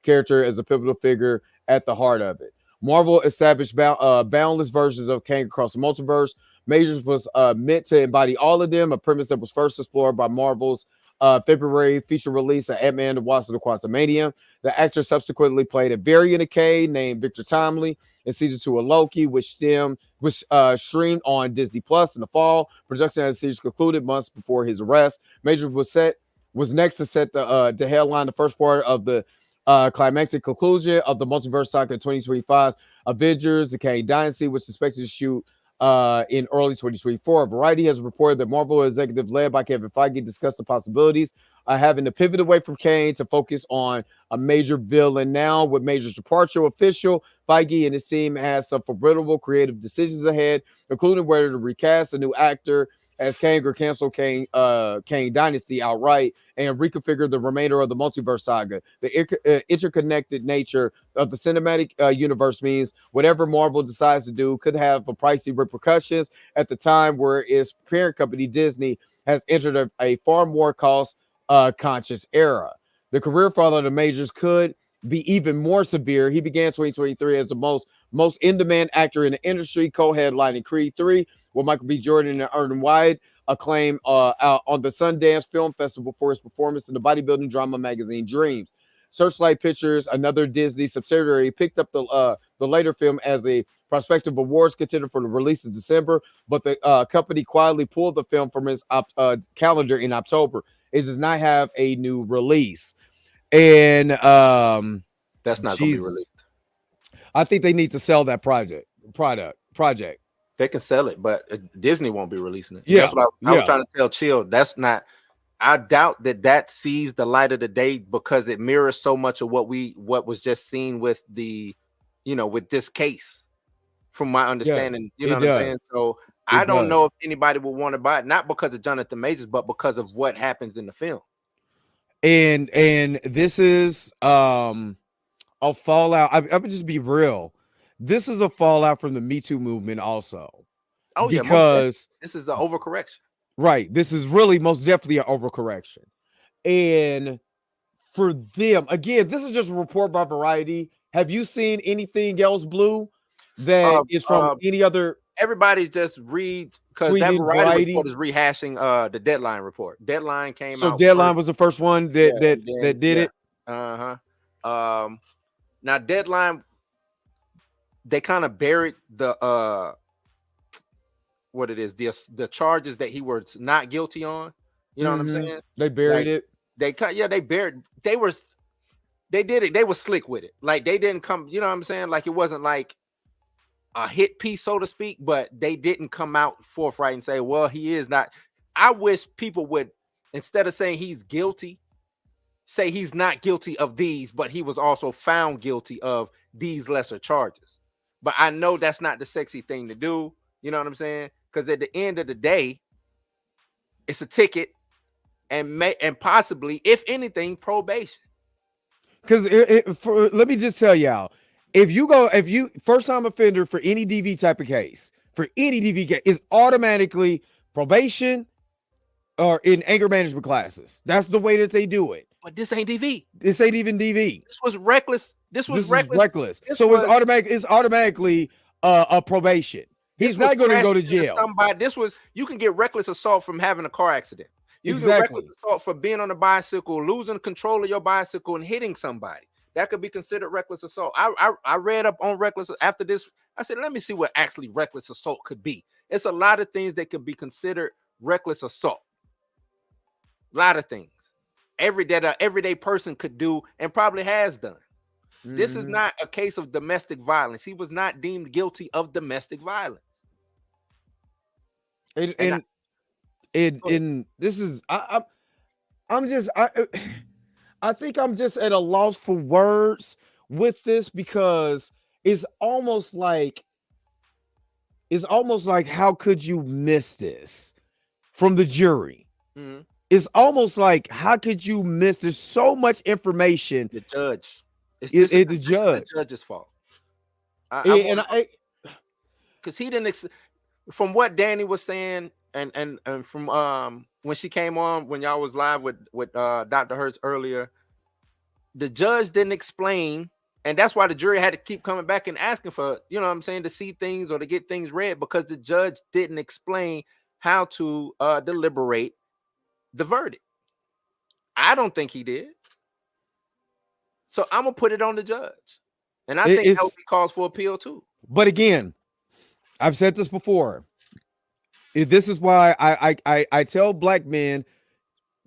A: character as a pivotal figure at the heart of it. Marvel established boundless versions of Kang across the multiverse. Majors was meant to embody all of them, a premise that was first explored by Marvel's February feature release of Ant-Man and the Wasp of the Quantumania. The actor subsequently played a variant of Kang named Victor Timely in season 2 of Loki, which streamed on Disney Plus in the fall. Production of the series concluded months before his arrest. Majors was next to set the headline the first part of the climactic conclusion of the multiverse saga in 2025's Avengers: The Kang Dynasty, which is expected to shoot in early 2024. Variety has reported that Marvel executive led by Kevin Feige discussed the possibilities of having to pivot away from Kang to focus on a major villain. Now, with Major's departure official, Feige and his team has some formidable creative decisions ahead, including whether to recast a new actor as Kang or cancel Kang Dynasty outright and reconfigure the remainder of the multiverse saga. The interconnected nature of the cinematic universe means whatever Marvel decides to do could have a pricey repercussions at the time where its parent company Disney has entered a far more cost conscious era. The career fall of the majors could be even more severe. He began 2023 as the most in-demand actor in the industry, co-headlining Creed 3 with Michael B. Jordan and earned wide acclaim out on the Sundance Film Festival for his performance in the bodybuilding drama magazine Dreams. Searchlight Pictures, another Disney subsidiary, picked up the later film as a prospective awards contender for the release in December, but the company quietly pulled the film from its calendar in October. It does not have a new release. And
B: that's not going to be released.
A: I think they need to sell that project.
B: They can sell it, but Disney won't be releasing it.
A: Yeah,
B: that's what I was trying to tell Chill. That's not. I doubt that sees the light of the day because it mirrors so much of what was just seen with the, with this case. From my understanding, you know what I'm saying. So I don't know if anybody will want to buy it, not because of Jonathan Majors, but because of what happens in the film.
A: And this is a fallout. I would just be real. This is a fallout from the Me Too movement also.
B: Oh,
A: because
B: this is an overcorrection.
A: Right. This is really most definitely an overcorrection. And for them, again, this is just a report by Variety. Have you seen anything else, Blue, that is from any other?
B: Everybody just read because that Variety report is rehashing the Deadline report. Deadline came out.
A: So Deadline was the first one that did it.
B: Now Deadline, they kind of buried the what it is, the charges that he was not guilty on. You know what I'm saying?
A: They buried it.
B: They buried. They did it. They were slick with it. Like they didn't come. You know what I'm saying? Like it wasn't like a hit piece, so to speak. But they didn't come out forthright and say, "Well, he is not." I wish people would, instead of saying he's guilty, say he's not guilty of these, but he was also found guilty of these lesser charges. But I know that's not the sexy thing to do. You know what I'm saying? Because at the end of the day, it's a ticket and possibly, if anything, probation.
A: Because let me just tell y'all, if you first time offender for any DV type of case, is automatically probation or in anger management classes. That's the way that they do it.
B: But this ain't DV.
A: This ain't even DV.
B: This was reckless. This was reckless.
A: So it's automatic. It's automatically a probation. He's not going to go to jail.
B: You can get reckless assault from having a car accident. You can get reckless assault for being on a bicycle, losing control of your bicycle and hitting somebody. That could be considered reckless assault. I read up on reckless after this. I said, let me see what actually reckless assault could be. It's a lot of things that could be considered reckless assault. A lot of things. That an everyday person could do and probably has done. This is not a case of domestic violence. He was not deemed guilty of domestic violence.
A: And this is I think I'm just at a loss for words with this because it's almost like how could you miss this from the jury? It's almost like how could you miss? There's so much information.
B: The judge.
A: It's the
B: judge's fault. Because he didn't. From what Danny was saying, and from when she came on, when y'all was live with Dr. Hertz earlier, the judge didn't explain, and that's why the jury had to keep coming back and asking for, you know what I'm saying, to see things or to get things read, because the judge didn't explain how to deliberate the verdict. I don't think he did. So I'm gonna put it on the judge, and I think that would be cause for appeal too.
A: But again, I've said this before. This is why I tell black men,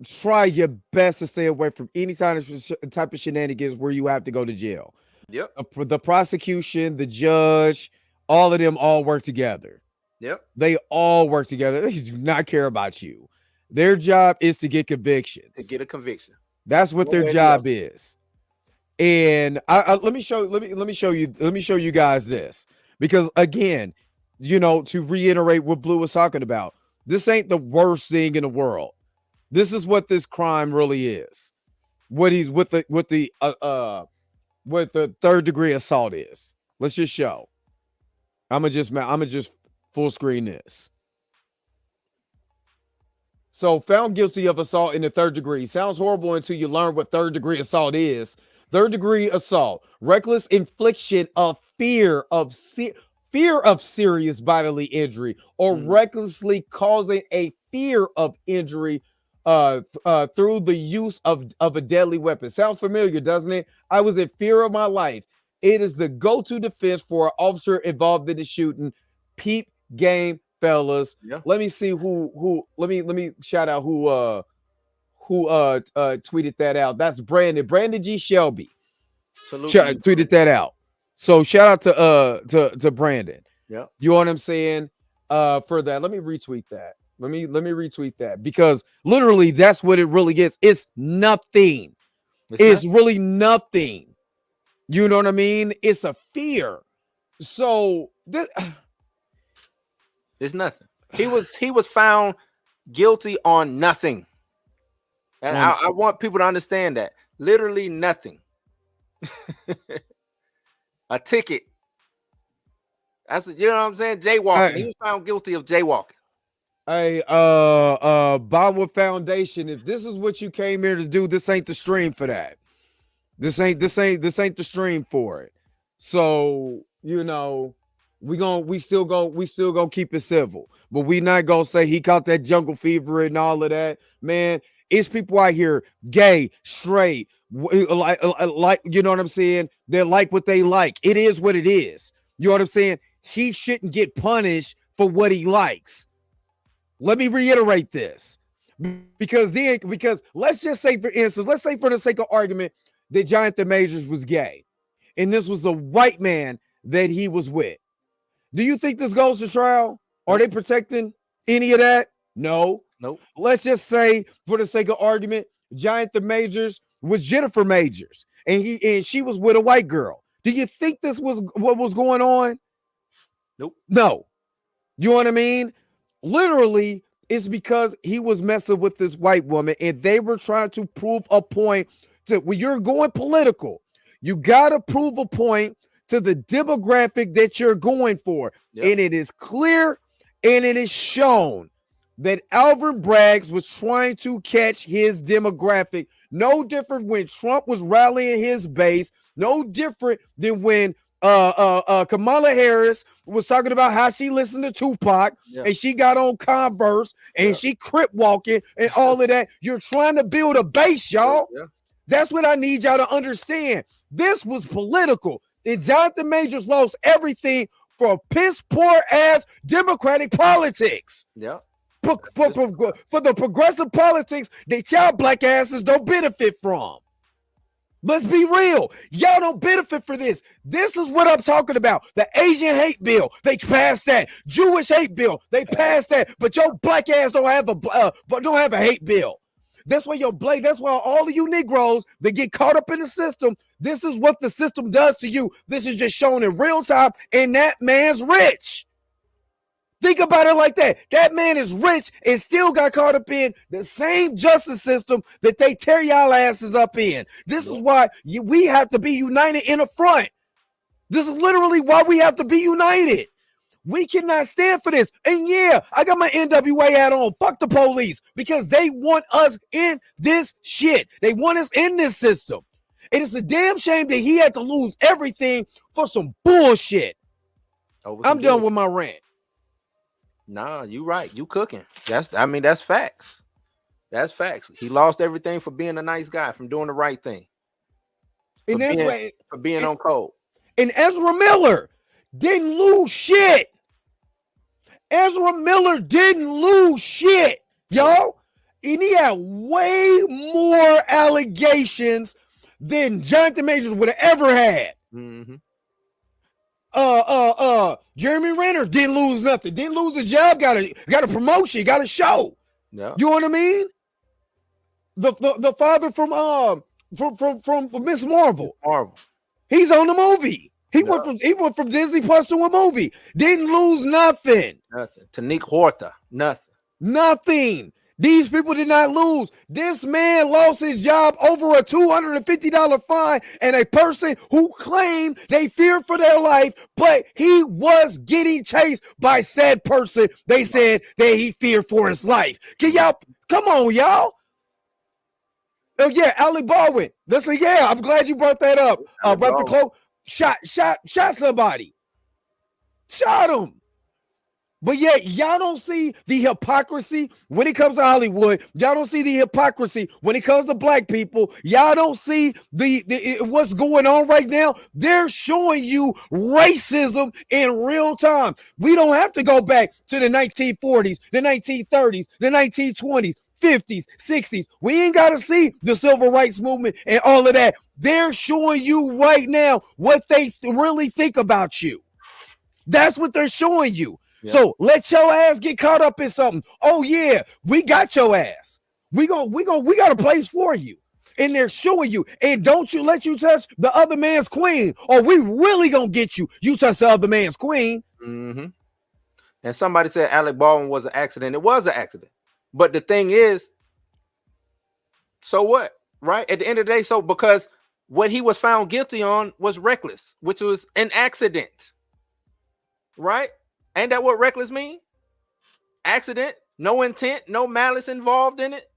A: try your best to stay away from any type of shenanigans where you have to go to jail.
B: Yep.
A: The prosecution, the judge, all of them all work together.
B: Yep.
A: They all work together. They do not care about you. Their job is to get convictions.
B: To get a conviction.
A: That's what their job is. And let me show you guys this, because again, to reiterate what Blue was talking about, This ain't the worst thing in the world. This is what this crime really is. What he's with the third degree assault is. Let's just show. I'm gonna just full screen this. So found guilty of assault in the third degree. Sounds horrible until you learn what third degree assault is. Third degree assault, reckless infliction of fear of serious bodily injury, or recklessly causing a fear of injury through the use of a deadly weapon. Sounds familiar, doesn't it? I was in fear of my life. It is the go-to defense for an officer involved in the shooting. Peep game, fellas.
B: Yeah.
A: Let me see who let me shout out who tweeted that out. That's Brandon G. Shelby. Tweeted that out. So shout out to Brandon.
B: Yeah.
A: You know what I'm saying? For that. Let me retweet that. Let me retweet that, because literally that's what it really is. It's nothing. It's really nothing. You know what I mean? It's a fear. So
B: it's nothing. He was found guilty on nothing. And I want people to understand that. Literally nothing. A ticket. That's what, you know what I'm saying? Jaywalking. He was found guilty of jaywalking.
A: Hey, Bondwood Foundation, if this is what you came here to do, this ain't the stream for that. This ain't the stream for it. So, you know, we still gonna keep it civil, but we not gonna say he caught that jungle fever and all of that. Man, it's people out here, gay, straight, like you know what I'm saying? They like what they like. It is what it is. You know what I'm saying? He shouldn't get punished for what he likes. Let me reiterate this, because let's just say, for instance, let's say for the sake of argument that Jonathan Majors was gay and this was a white man that he was with. Do you think this goes to trial? Are they protecting any of that? No.
B: Nope.
A: Let's just say, for the sake of argument, Jonathan Majors was Jennifer Majors and she was with a white girl. Do you think this was what was going on?
B: Nope.
A: No. You know what I mean? Literally, it's because he was messing with this white woman and they were trying to prove a point to, when you're going political, you got to prove a point to the demographic that you're going for. Yep. And it is clear and it is shown that Alvin Braggs was trying to catch his demographic. No different when Trump was rallying his base. No different than when Kamala Harris was talking about how she listened to Tupac and she got on Converse and she crip walking and all of that. You're trying to build a base, y'all. That's what I need y'all to understand. This was political. And Jonathan Majors lost everything for piss poor ass Democratic politics. For the progressive politics that y'all black asses don't benefit from. Let's be real. Y'all don't benefit for this. This is what I'm talking about. The Asian hate bill, they passed that. Jewish hate bill, they passed that. But your black ass don't have a hate bill. That's why that's why all of you Negroes that get caught up in the system, this is what the system does to you. This is just shown in real time, and that man's rich. Think about it like that. That man is rich and still got caught up in the same justice system that they tear y'all asses up in. This is why we have to be united in a front. This is literally why we have to be united. We cannot stand for this. And yeah, I got my NWA hat on. Fuck the police, because they want us in this shit. They want us in this system. And it's a damn shame that he had to lose everything for some bullshit. I'm done with my rant.
B: Nah, you right. You cooking. That's facts. That's facts. He lost everything for being a nice guy, from doing the right thing.
A: And
B: for being on code.
A: And Ezra Miller didn't lose shit. Ezra Miller didn't lose shit, y'all. And he had way more allegations than Jonathan Majors would have ever had.
B: Mm-hmm.
A: Jeremy Renner didn't lose nothing. Didn't lose a job. Got a promotion. Got a show.
B: Yeah.
A: You know what I mean? The father from Miss Marvel. He's on the movie. He went from Disney Plus to a movie. Didn't lose nothing.
B: Nothing. Tanique Horta. Nothing.
A: Nothing. These people did not lose. This man lost his job over a $250 fine, and a person who claimed they feared for their life, but he was getting chased by said person. They said that he feared for his life. Can y'all come on, y'all? Oh yeah, Alec Baldwin. Listen, yeah, I'm glad you brought that up. Raptor Cloak shot somebody. Shot him. But yet, y'all don't see the hypocrisy when it comes to Hollywood. Y'all don't see the hypocrisy when it comes to black people. Y'all don't see the what's going on right now. They're showing you racism in real time. We don't have to go back to the 1940s, the 1930s, the 1920s, 50s, 60s. We ain't got to see the civil rights movement and all of that. They're showing you right now what they really think about you. That's what they're showing you. Yeah. So let your ass get caught up in something. Oh yeah, we got your ass. We got a place for you. And they're showing you. And don't you let you touch the other man's queen, or we really gonna get you. You touch the other man's queen.
B: Mm-hmm. And somebody said Alec Baldwin was an accident. It was an accident. But the thing is, so what? Right? At the end of the day, so because what he was found guilty on was reckless, which was an accident. Right? Ain't that what reckless mean? Accident, no intent, no malice involved in it.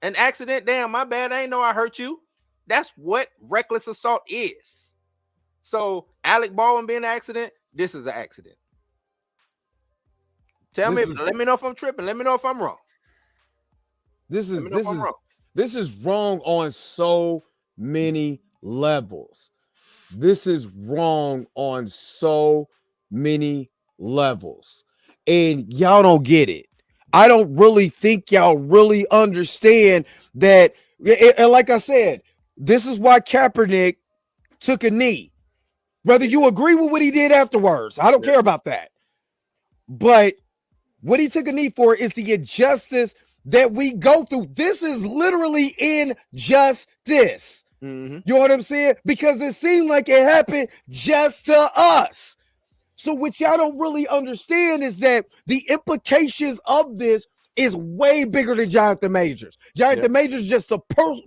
B: An accident, damn, my bad, I ain't know I hurt you. That's what reckless assault is. So Alec Baldwin being an accident, this is an accident. Let me know if I'm tripping. Let me know if I'm wrong.
A: This is wrong on so many levels. This is wrong on so many levels, and y'all don't get it. I don't really think y'all really understand that. And like I said, this is why Kaepernick took a knee. Whether you agree with what he did afterwards, I don't care about that. But what he took a knee for is the injustice that we go through. This is literally injustice. Mm-hmm. You know what I'm saying? Because it seemed like it happened just to us. So what y'all don't really understand is that the implications of this is way bigger than Jonathan Majors. Jonathan Majors is just a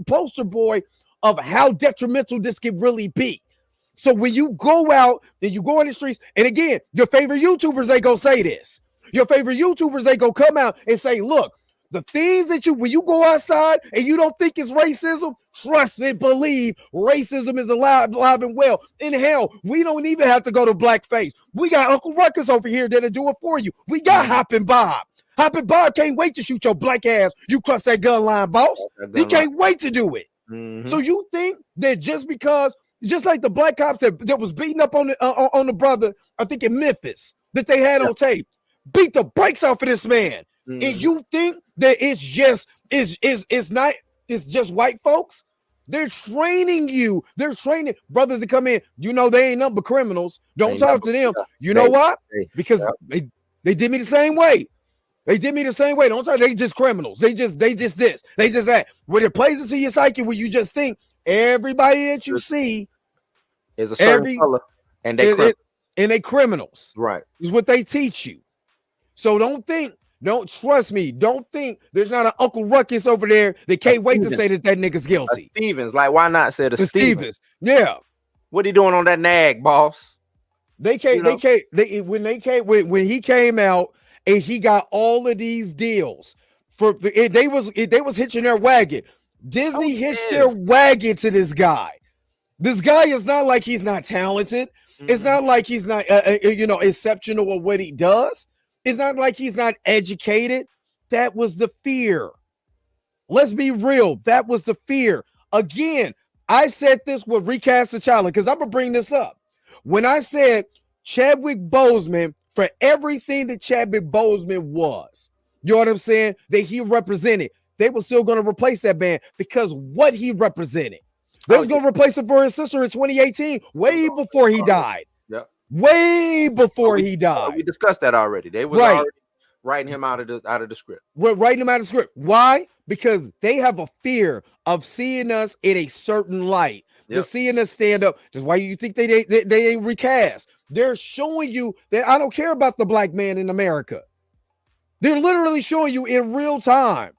A: poster boy of how detrimental this can really be. So when you go out and you go on the streets, and again, your favorite YouTubers, they go say this. Your favorite YouTubers, they go come out and say, look, the things that when you go outside and you don't think it's racism, trust and believe racism is alive and well. In hell, we don't even have to go to blackface. We got Uncle Ruckus over here that'll do it for you. We got Hoppin' Bob. Hoppin' Bob can't wait to shoot your black ass. You cross that gun line, boss. He can't wait to do it. Mm-hmm. So you think that just because, just like the black cops that was beating up on the brother, I think in Memphis, that they had on tape, beat the brakes off of this man. Mm-hmm. And you think that it's just white folks? They're training you. They're training brothers to come in. You know they ain't nothing but criminals. Don't talk to them. You know why? Because they did me the same way. They did me the same way. Don't talk. They just criminals. They just this. They just that. When it plays into your psyche, where you just think everybody that you see
B: is a certain color, and they
A: criminals.
B: Right.
A: Is what they teach you. So don't trust me. Don't think there's not an Uncle Ruckus over there that can't wait to say that nigga's guilty.
B: Stevens, like why not say the Stevens?
A: Yeah.
B: What he doing on that nag, boss?
A: When he came out and he got all of these deals they was hitching their wagon. Disney hitched their wagon to this guy. This guy is not like he's not talented. Mm-hmm. It's not like he's not exceptional at what he does. It's not like he's not educated. That was the fear. Let's be real. That was the fear. Again, I said this with Recasting because I'm going to bring this up. When I said Chadwick Boseman, for everything that Chadwick Boseman was, you know what I'm saying, that he represented, they were still going to replace that man because what he represented. They was going to replace him for his sister in 2018, way before he died. Way before he died.
B: We discussed that already. They were already writing him out of the script.
A: We're writing him out of the script. Why? Because they have a fear of seeing us in a certain light. They're seeing us stand up. That's why you think they ain't recast. They're showing you that I don't care about the black man in America. They're literally showing you in real time.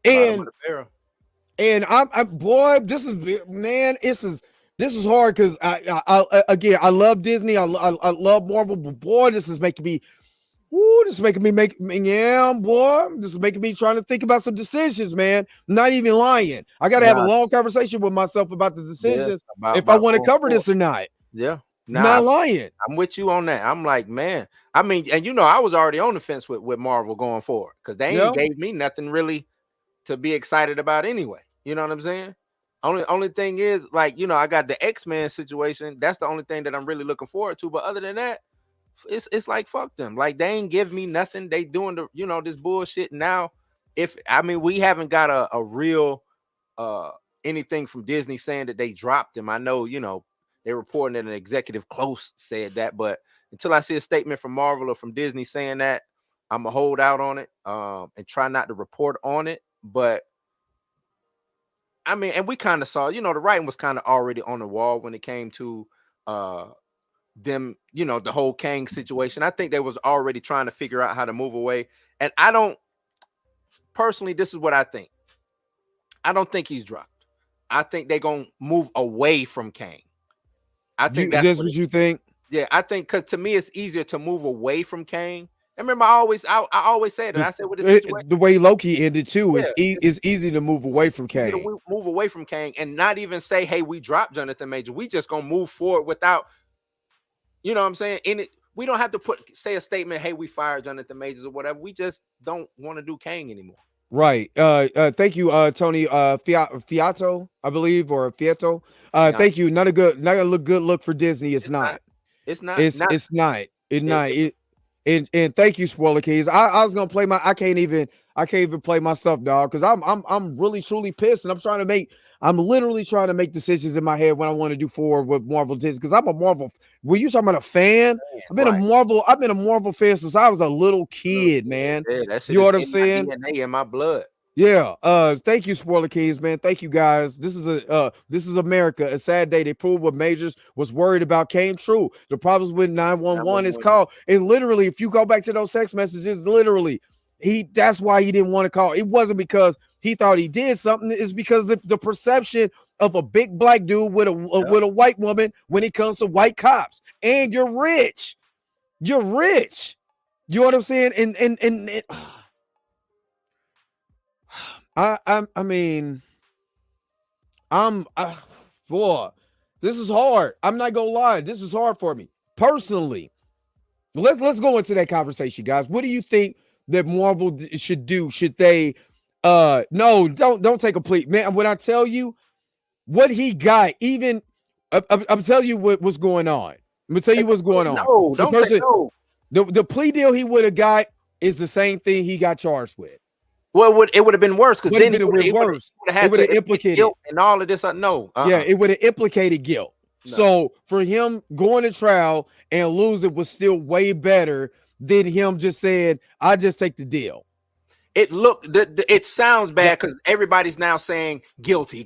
A: And I'm boy, this is hard because I love Disney. I love Marvel, but boy, this is making me. This is making me boy. This is making me trying to think about some decisions, man. I'm not even lying. I got to have a long conversation with myself about the decisions if I want to cover this or not.
B: Yeah.
A: Not lying.
B: I'm with you on that. I'm like, man. I mean, and I was already on the fence with Marvel going forward because they ain't gave me nothing really to be excited about anyway. You know what I'm saying? Only thing is, like, I got the X-Men situation. That's the only thing that I'm really looking forward to. But other than that, it's like, fuck them. Like, they ain't give me nothing. They doing this bullshit now. We haven't got a real anything from Disney saying that they dropped him. I know, they're reporting that an executive close said that, but until I see a statement from Marvel or from Disney saying that, I'm gonna hold out on it and try not to report on it. But I mean, and we kind of saw, the writing was kind of already on the wall when it came to them, the whole Kang situation. I think they was already trying to figure out how to move away. And I don't personally, this is what I think. I don't think he's dropped. I think they're gonna move away from Kang. I think
A: that's what you think.
B: Yeah, I think because to me it's easier to move away from Kang. I remember I always say that. I said with
A: the way Loki ended too, it's easy to move away from Kang.
B: Move away from Kang and not even say, hey, we dropped Jonathan Major. We just gonna move forward without, you know what I'm saying? We don't have to say a statement, hey, we fired Jonathan Majors or whatever. We just don't want to do Kang anymore.
A: Right. Thank you, Tony Fiato, I believe, or Fiato. Thank you. Not a good look for Disney. It's not.
B: It's not.
A: And thank you, Spoiler Keys. I was gonna play I can't even play myself, dog, because I'm really truly pissed, and I'm literally trying to make decisions in my head when I want to do forward with Marvel Disney, because I'm a Marvel. Were you talking about a fan? I've been a Marvel fan since I was a little kid, man. You know what I'm saying?
B: DNA in my blood.
A: Yeah. Thank you, Spoiler Keys, man. Thank you, guys. This is America. A sad day. They proved what Majors was worried about came true. The problems with 911 is called. And literally, if you go back to those text messages, literally, that's why he didn't want to call. It wasn't because he thought he did something. It's because the perception of a big black dude with a white woman when it comes to white cops. And you're rich. You're rich. You know what I'm saying? And this is hard. I'm not gonna lie. This is hard for me personally. Let's go into that conversation, guys. What do you think that Marvel should do? Should they? No, don't take a plea, man. When I tell you what he got, even I'm telling you what's going on. I'm gonna tell you what's going on.
B: No, don't say no.
A: The plea deal he would have got is the same thing he got charged with.
B: Well, it would have been worse because then it would have
A: implicated
B: guilt and all of this. No,
A: yeah, it would have implicated guilt. No. So for him going to trial and lose it was still way better than him just saying, "I just take the deal."
B: It sounds bad because everybody's now saying guilty.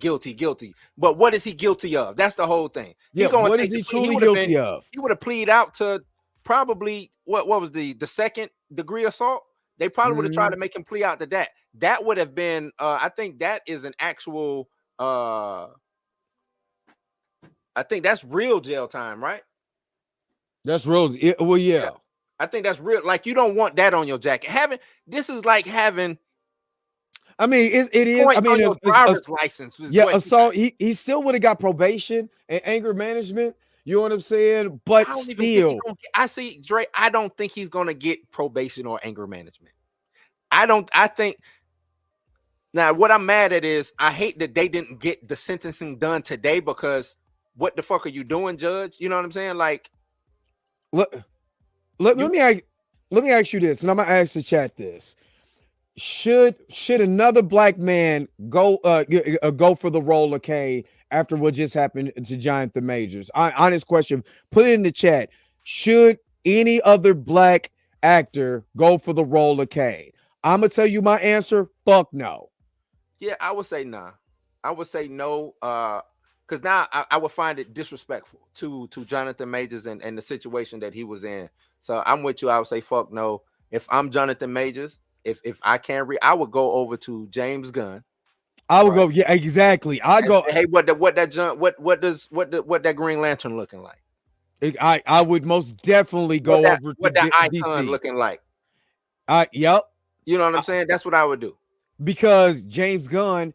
B: But what is he guilty of? That's the whole thing.
A: Yeah, what is he truly guilty of?
B: He would have pleaded out to probably what was the second degree assault. They probably would have tried to make him plea out to that. That would have been, I think that is an actual, I think that's real jail time, right?
A: That's real. Well, yeah.
B: I think that's real. Like, you don't want that on your jacket. This is like having.
A: I mean, it is. I mean,
B: your driver's license.
A: Yeah, assault. He still would have got probation and anger management. You know what I'm saying? But still,
B: I see Dre. I don't think he's gonna get probation or anger management. I think now what I'm mad at is I hate that they didn't get the sentencing done today, because what the fuck are you doing, Judge? You know what I'm saying? Like,
A: let me ask you this, and I'm gonna ask the chat this: Should another black man go for the role of Kang after what just happened to Jonathan Majors? Honest question. Put it in the chat. Should any other black actor go for the role of Kang? I'm gonna tell you my answer. Fuck no.
B: Yeah, I would say nah. I would say no. Because now I would find it disrespectful to Jonathan Majors and the situation that he was in. So I'm with you. I would say fuck no. if I'm Jonathan Majors, if I can't read, I would go over to James Gunn.
A: I would go, yeah, exactly. I go,
B: say, hey, what that Green Lantern looking like?
A: I would most definitely go over to
B: that icon
A: DC.
B: looking like.
A: Yep.
B: You know what I'm saying? That's what I would do.
A: Because James Gunn,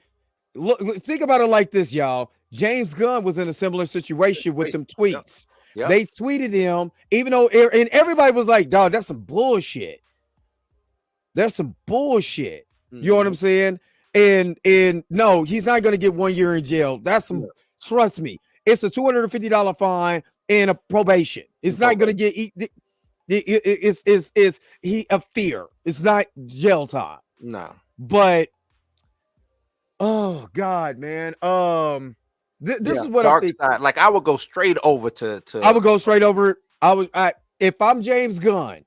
A: look, think about it like this, y'all. James Gunn was in a similar situation with them tweets.
B: Yep.
A: They tweeted him, even though, and everybody was like, dog, that's some bullshit. That's some bullshit. You know what I'm saying? And no, he's not going to get 1 year in jail. That's some, trust me, it's a $250 fine and a probation. It's not going to get, it's a fear. It's not jail time.
B: No.
A: But, oh God, man. This is what
B: dark
A: I think.
B: Side. Like I would go straight over to
A: I would go straight over. If I'm James Gunn,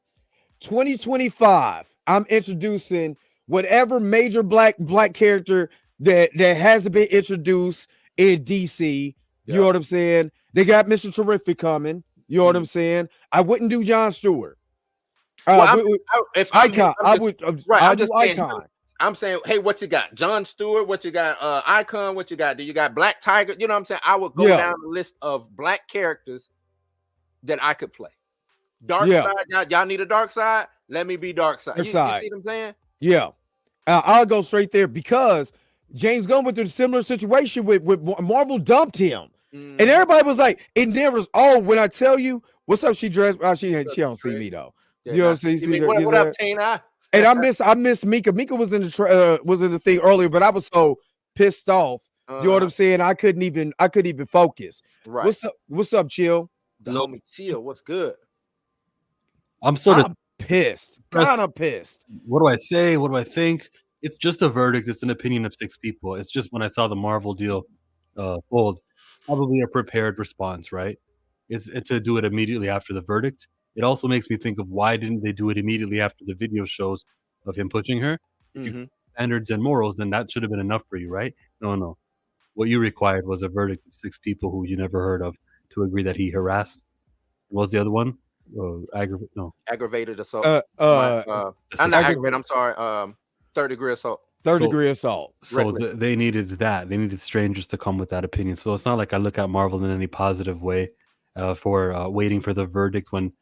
A: 2025, I'm introducing whatever major black character that hasn't been introduced in DC. You know what I'm saying? They got Mr. Terrific coming. You know what I'm saying? I wouldn't do Jon Stewart. If Icon, I would. I'm just Icon.
B: I'm saying, hey, what you got? Jon Stewart, what you got? Icon, what you got? Do you got Black Tiger? You know what I'm saying? I would go down the list of black characters that I could play. Dark side, y'all need a dark side? Let me be dark side. You see what I'm saying?
A: Yeah. I'll go straight there because James Gunn went through a similar situation with Marvel dumped him. And everybody was like, it never was, when I tell you, what's up? She dressed, she don't see me though. You know what I'm saying?
B: What up, Tina?
A: And I miss Mika. Mika was in the thing earlier, but I was so pissed off. You know what I'm saying? I couldn't even focus.
B: Right.
A: What's up, Chill?
B: The homie Chill. What's good?
D: I'm sort of
A: pissed. Kind of pissed.
D: What do I say? What do I think? It's just a verdict. It's an opinion of 6 people. It's just when I saw the Marvel deal fold, probably a prepared response, right? It's to do it immediately after the verdict. It also makes me think of why didn't they do it immediately after the video shows of him pushing her? If you standards and morals, then that should have been enough for you, right? No. What you required was a verdict of 6 people who you never heard of to agree that he harassed. What was the other one?
B: Aggravated assault.
D: I'm
B: not aggravated. I'm sorry. 3rd-degree assault.
A: Third-degree assault.
D: So they needed that. They needed strangers to come with that opinion. So it's not like I look at Marvel in any positive way for waiting for the verdict when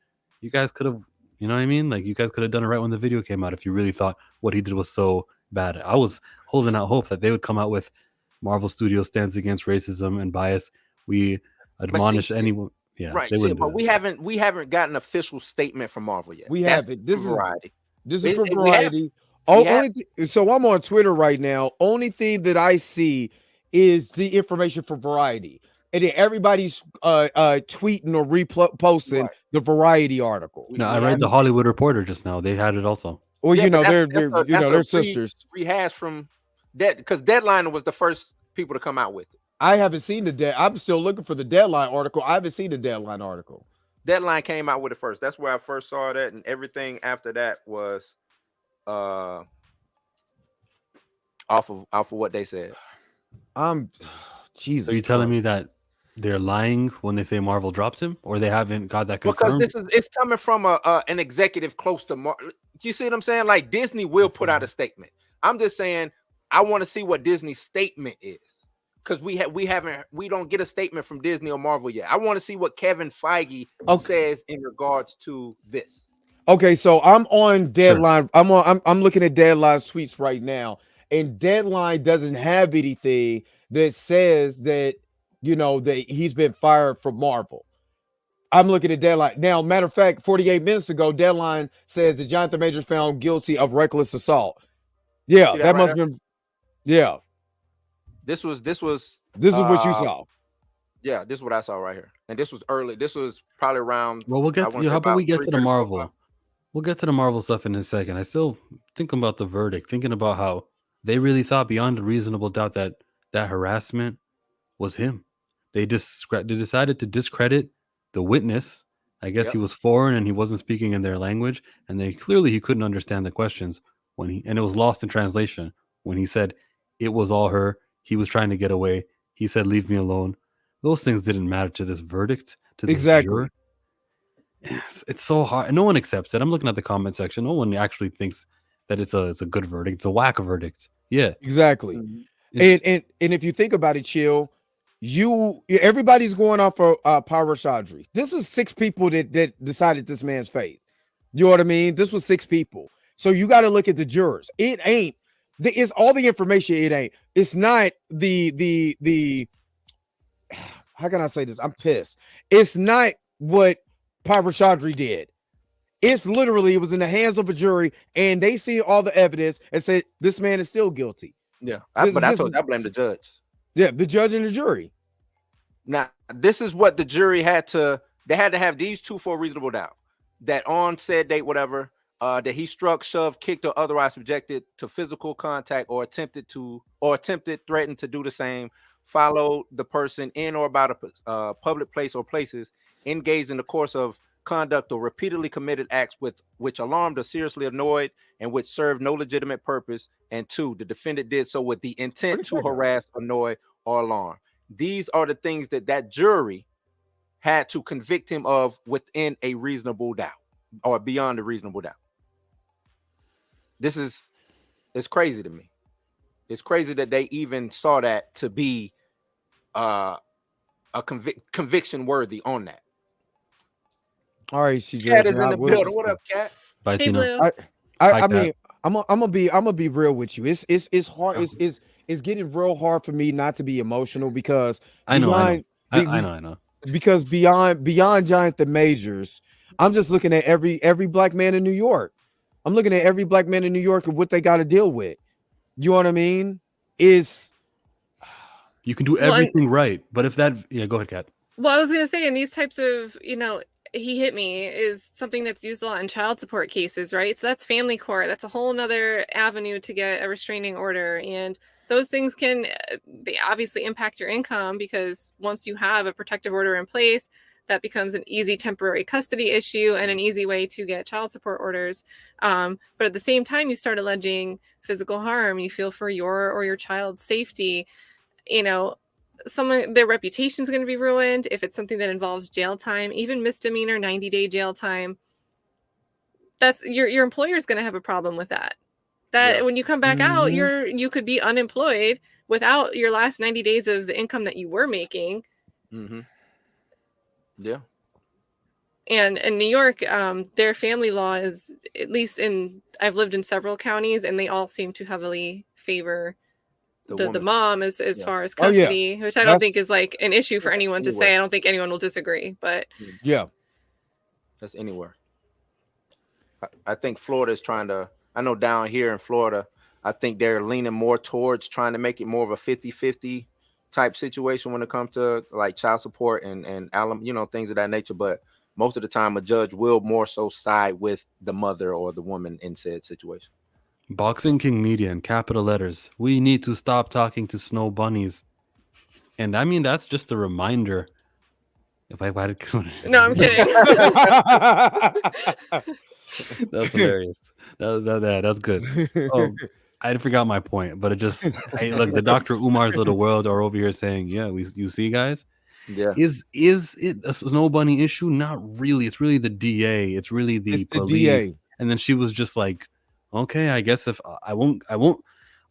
D: you guys could have, you know what I mean? Like you guys could have done it right when the video came out if you really thought what he did was so bad. I was holding out hope that they would come out with Marvel Studios stands against racism and bias. We admonish anyone. Yeah,
B: right. But we haven't got an official statement from Marvel yet.
A: We haven't. This is Variety. This is for Variety. So I'm on Twitter right now. Only thing that I see is the information for Variety. And then everybody's tweeting or reposting the Variety article.
D: No, I read the Hollywood Reporter just now. They had it also.
A: Well, they're sisters.
B: Rehash from that because Deadline was the first people to come out with it.
A: I haven't seen I'm still looking for the Deadline article. I haven't seen the Deadline article.
B: Deadline came out with it first. That's where I first saw that, and everything after that was off of what they said.
A: Jesus.
D: Are you telling me that they're lying when they say Marvel dropped him, or they haven't got that confirmed?
B: Because it's coming from an executive close to Marvel. You see what I'm saying? Like Disney will put out a statement. I'm just saying I want to see what Disney's statement is. Because we don't get a statement from Disney or Marvel yet. I want to see what Kevin Feige says in regards to this.
A: Okay, so I'm on Deadline. Sure. I'm looking at Deadline tweets right now, and Deadline doesn't have anything that says that that he's been fired from Marvel. I'm looking at Deadline now. Matter of fact, 48 minutes ago, Deadline says that Jonathan Majors found guilty of reckless assault. Yeah, that must have been. Yeah.
B: This is
D: what you
A: saw.
B: Yeah, this is what I saw right here. And this was early. This was probably around.
D: Well, we'll get to how about we get to the Marvel? We'll get to the Marvel stuff in a second. I still thinking about the verdict, thinking about how they really thought beyond a reasonable doubt that harassment was him. They decided to discredit the witness. I guess he was foreign and he wasn't speaking in their language, and he couldn't understand the questions and it was lost in translation when he said it was all her. He was trying to get away. He said, "Leave me alone." Those things didn't matter to this verdict, to this juror. Yes, it's so hard. No one accepts it. I'm looking at the comment section. No one actually thinks that it's a good verdict. It's a whack verdict. Yeah.
A: Exactly.
D: It's,
A: And if you think about it, chill, everybody's going off for Power Chaudhry. This is 6 people that decided this man's fate. You know what I mean? This was 6 people. So you got to look at the jurors. It ain't. It's all the information. It ain't. It's not the. How can I say this? I'm pissed. It's not what Power Chaudhry did. It's literally, it was in the hands of a jury, and they see all the evidence and said this man is still guilty.
B: Yeah, I blame the judge.
A: Yeah, the judge and the jury.
B: Now, this is what the jury had to have these 2 for a reasonable doubt. That on said date, whatever, that he struck, shoved, kicked, or otherwise subjected to physical contact or attempted, threatened to do the same, followed the person in or about a public place or places, engaged in the course of conduct or repeatedly committed acts which alarmed or seriously annoyed and which served no legitimate purpose. And 2, the defendant did so with the intent to harass, annoy, or alarm. These are the things that jury had to convict him of within a reasonable doubt or beyond a reasonable doubt. It's crazy to me. It's crazy that they even saw that to be a conviction worthy on that.
A: All right, CJ.
B: Cat is in the building. What up, Cat?
D: Bye,
C: Hey,
D: Tino.
C: Blue.
A: I mean, I'm gonna be real with you. It's hard. It's getting real hard for me not to be emotional because
D: I know.
A: Because beyond Jonathan Majors, I'm just looking at every black man in New York. I'm looking at every black man in New York and what they got to deal with. You know what I mean?
D: You can do everything right, but if that, go ahead, Kat.
E: Well, I was gonna say in these types of, he hit me is something that's used a lot in child support cases, right? So that's family court. That's a whole nother avenue to get a restraining order. And those things they obviously impact your income because once you have a protective order in place, that becomes an easy temporary custody issue and an easy way to get child support orders. But at the same time, you start alleging physical harm. You feel for your or your child's safety, their reputation is going to be ruined if it's something that involves jail time, even misdemeanor 90-day jail time. That's your employer is going to have a problem with that. When you come back out, you could be unemployed without your last 90 days of the income that you were making.
B: Mm-hmm. Yeah.
E: And in New York, their family law is, at least I've lived in several counties, and they all seem to heavily favor the mom as far as custody, which I don't think is like an issue for anyone to say. I don't think anyone will disagree, but
A: yeah,
B: that's anywhere. I think Florida is trying to, I know down here in Florida, I think they're leaning more towards trying to make it more of a 50-50 type situation when it comes to like child support and things of that nature. But most of the time a judge will more so side with the mother or the woman in said situation.
D: Boxing King Media in capital letters. We need to stop talking to snow bunnies. And I mean, that's just a reminder. No,
E: I'm kidding.
D: That's hilarious. That's good. I forgot my point, but look, the Dr. Umar's of the world are over here saying, you see, guys?
B: Yeah.
D: Is it a snow bunny issue? Not really. It's really the DA. It's really the police. DA. And then she was just like, okay, I guess if I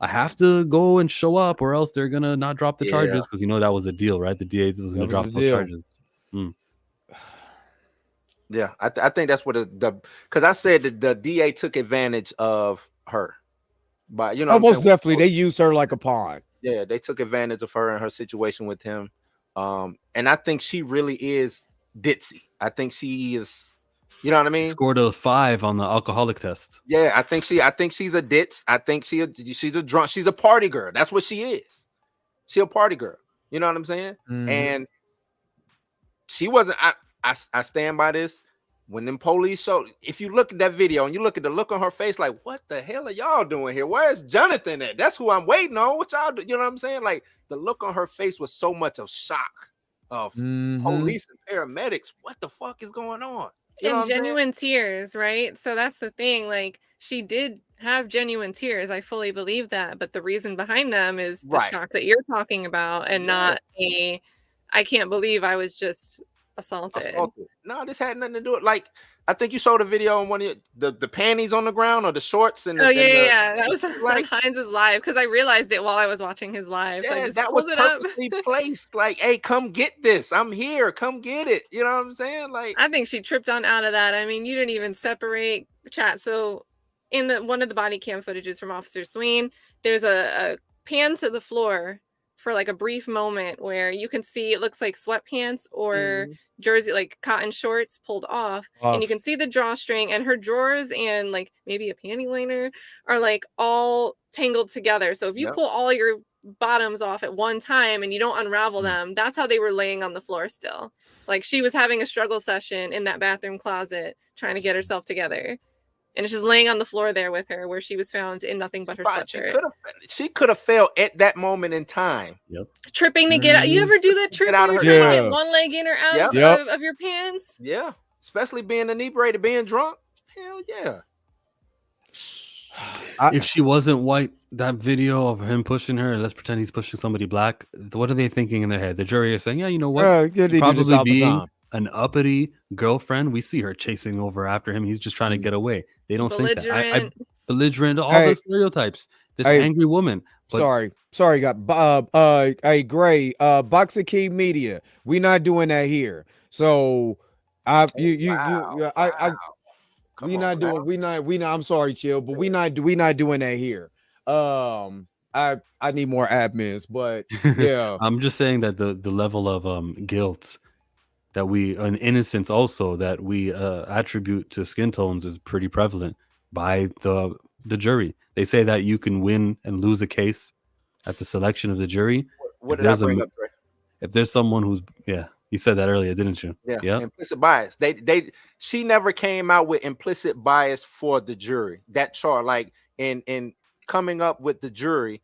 D: have to go and show up or else they're going to not drop the charges. Because that was the deal, right? The DA was going to drop those charges.
B: Yeah, I think that's what because I said that the DA took advantage of her. But
A: most definitely they used her like a pawn.
B: Yeah, they took advantage of her and her situation with him. And I think she really is ditzy. I think she is, you know what I mean?
D: Scored a 5 on the alcoholic test.
B: Yeah, I think she's a ditz. I think she's a drunk. She's a party girl. That's what she is. She a party girl. You know what I'm saying? Mm-hmm. And she wasn't. I stand by this. When them police if you look at that video and you look at the look on her face, like, what the hell are y'all doing here? Where's Jonathan at? That's who I'm waiting on. What y'all do? You know what I'm saying? Like, the look on her face was so much of shock of police and paramedics. What the fuck is going on?
E: And genuine tears, right? So that's the thing. Like, she did have genuine tears. I fully believe that. But the reason behind them is the shock that you're talking about, and not I can't believe I was just assaulted.
B: No, this had nothing to do with, like, I think you saw the video on one of the panties on the ground or the shorts and
E: that was like Hines' live, because I realized it while I was watching his live. So I just
B: that was
E: pulled it up.
B: purposely placed. Like, hey, come get this. I'm here. Come get it. You know what I'm saying? Like,
E: I think she tripped on out of that. I mean, you didn't even separate chat. So in one of the body cam footages from Officer Swain, there's a pan to the floor for like a brief moment where you can see it looks like sweatpants or jersey, like cotton shorts pulled off, and you can see the drawstring, and her drawers and like maybe a panty liner are like all tangled together. So if you pull all your bottoms off at one time and you don't unravel them, that's how they were laying on the floor still. Like she was having a struggle session in that bathroom closet trying to get herself together. And it's just laying on the floor there with her, where she was found in nothing but her sweatshirt.
B: She could have fell at that moment in time.
E: Tripping to get out. You ever do that trip where you're trying to get one leg in or out of your pants?
B: Yeah. Especially being inebriated, being drunk. Hell yeah.
D: If she wasn't white, that video of him pushing her, let's pretend he's pushing somebody black. What are they thinking in their head? The jury is saying, yeah, you know what? Probably being an uppity girlfriend. We see her chasing over after him. He's just trying to get away. They don't think that. Belligerent, all the stereotypes. This angry woman.
A: Sorry, got hey, Gray, Boxer Key Media. We not doing that here. So we not doing I'm sorry, Chill, but we not doing that here. I need more admins, but yeah.
D: I'm just saying that the level of guilt that and innocence also that we attribute to skin tones is pretty prevalent by the jury. They say that you can win and lose a case at the selection of the jury.
B: What did I bring up, Trey?
D: If there's someone who's you said that earlier, didn't you?
B: Yeah. Implicit bias. She never came out with implicit bias for the jury. That chart, like in coming up with the jury,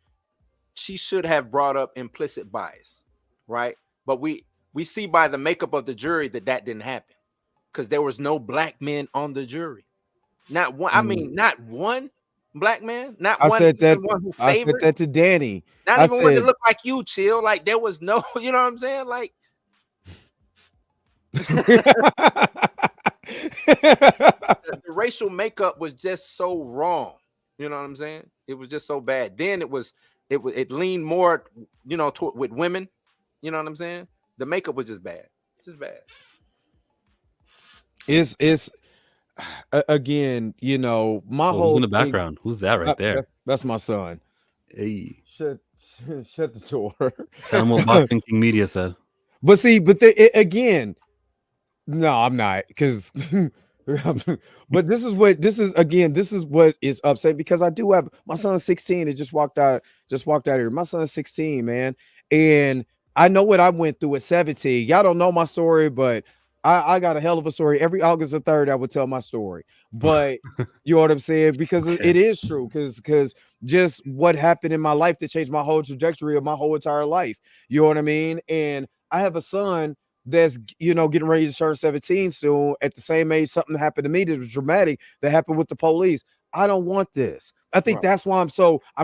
B: she should have brought up implicit bias, right? But we see by the makeup of the jury that didn't happen, because there was no black men on the jury. Not one. I mean, not one black man. Not one.
A: Said that.
B: One who
A: I said that to Danny.
B: Not even one that looked like you, Chill. Like there was no. You know what I'm saying? Like the racial makeup was just so wrong. You know what I'm saying? It was just so bad. Then it leaned more, with women. You know what I'm saying? The makeup was just bad. Just bad.
A: It's again, my whole
D: who's in the background? Who's that right there?
A: That's my son.
D: Hey,
A: shut the door.
D: Tell him what Boxing King Media said.
A: But see, again, no, I'm not, because but this is what is upsetting, because I do have my son is 16. It just walked out here. My son is 16, man, and I know what I went through at 17. Y'all don't know my story, but I got a hell of a story. Every August the 3rd, I would tell my story. But you know what I'm saying? Because it is true. Because just what happened in my life that changed my whole trajectory of my whole entire life. You know what I mean? And I have a son that's, getting ready to turn 17 soon. At the same age, something happened to me that was dramatic that happened with the police. I don't want this. I think that's why I'm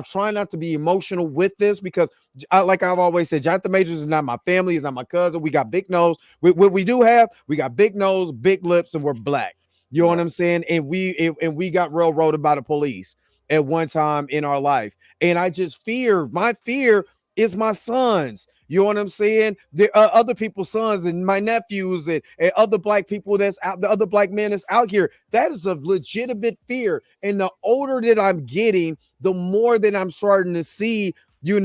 A: trying not to be emotional with this, because like I've always said, Jonathan Majors is not my family, he's not my cousin. We got big nose. What we do have, we got big nose, big lips, and we're black. You know what I'm saying? And we got railroaded by the police at one time in our life. And I just my fear is my sons. You know what I'm saying? There are other people's sons and my nephews and other black people that's out, the other black men that's out here. That is a legitimate fear. And the older that I'm getting, the more that I'm starting to see, I've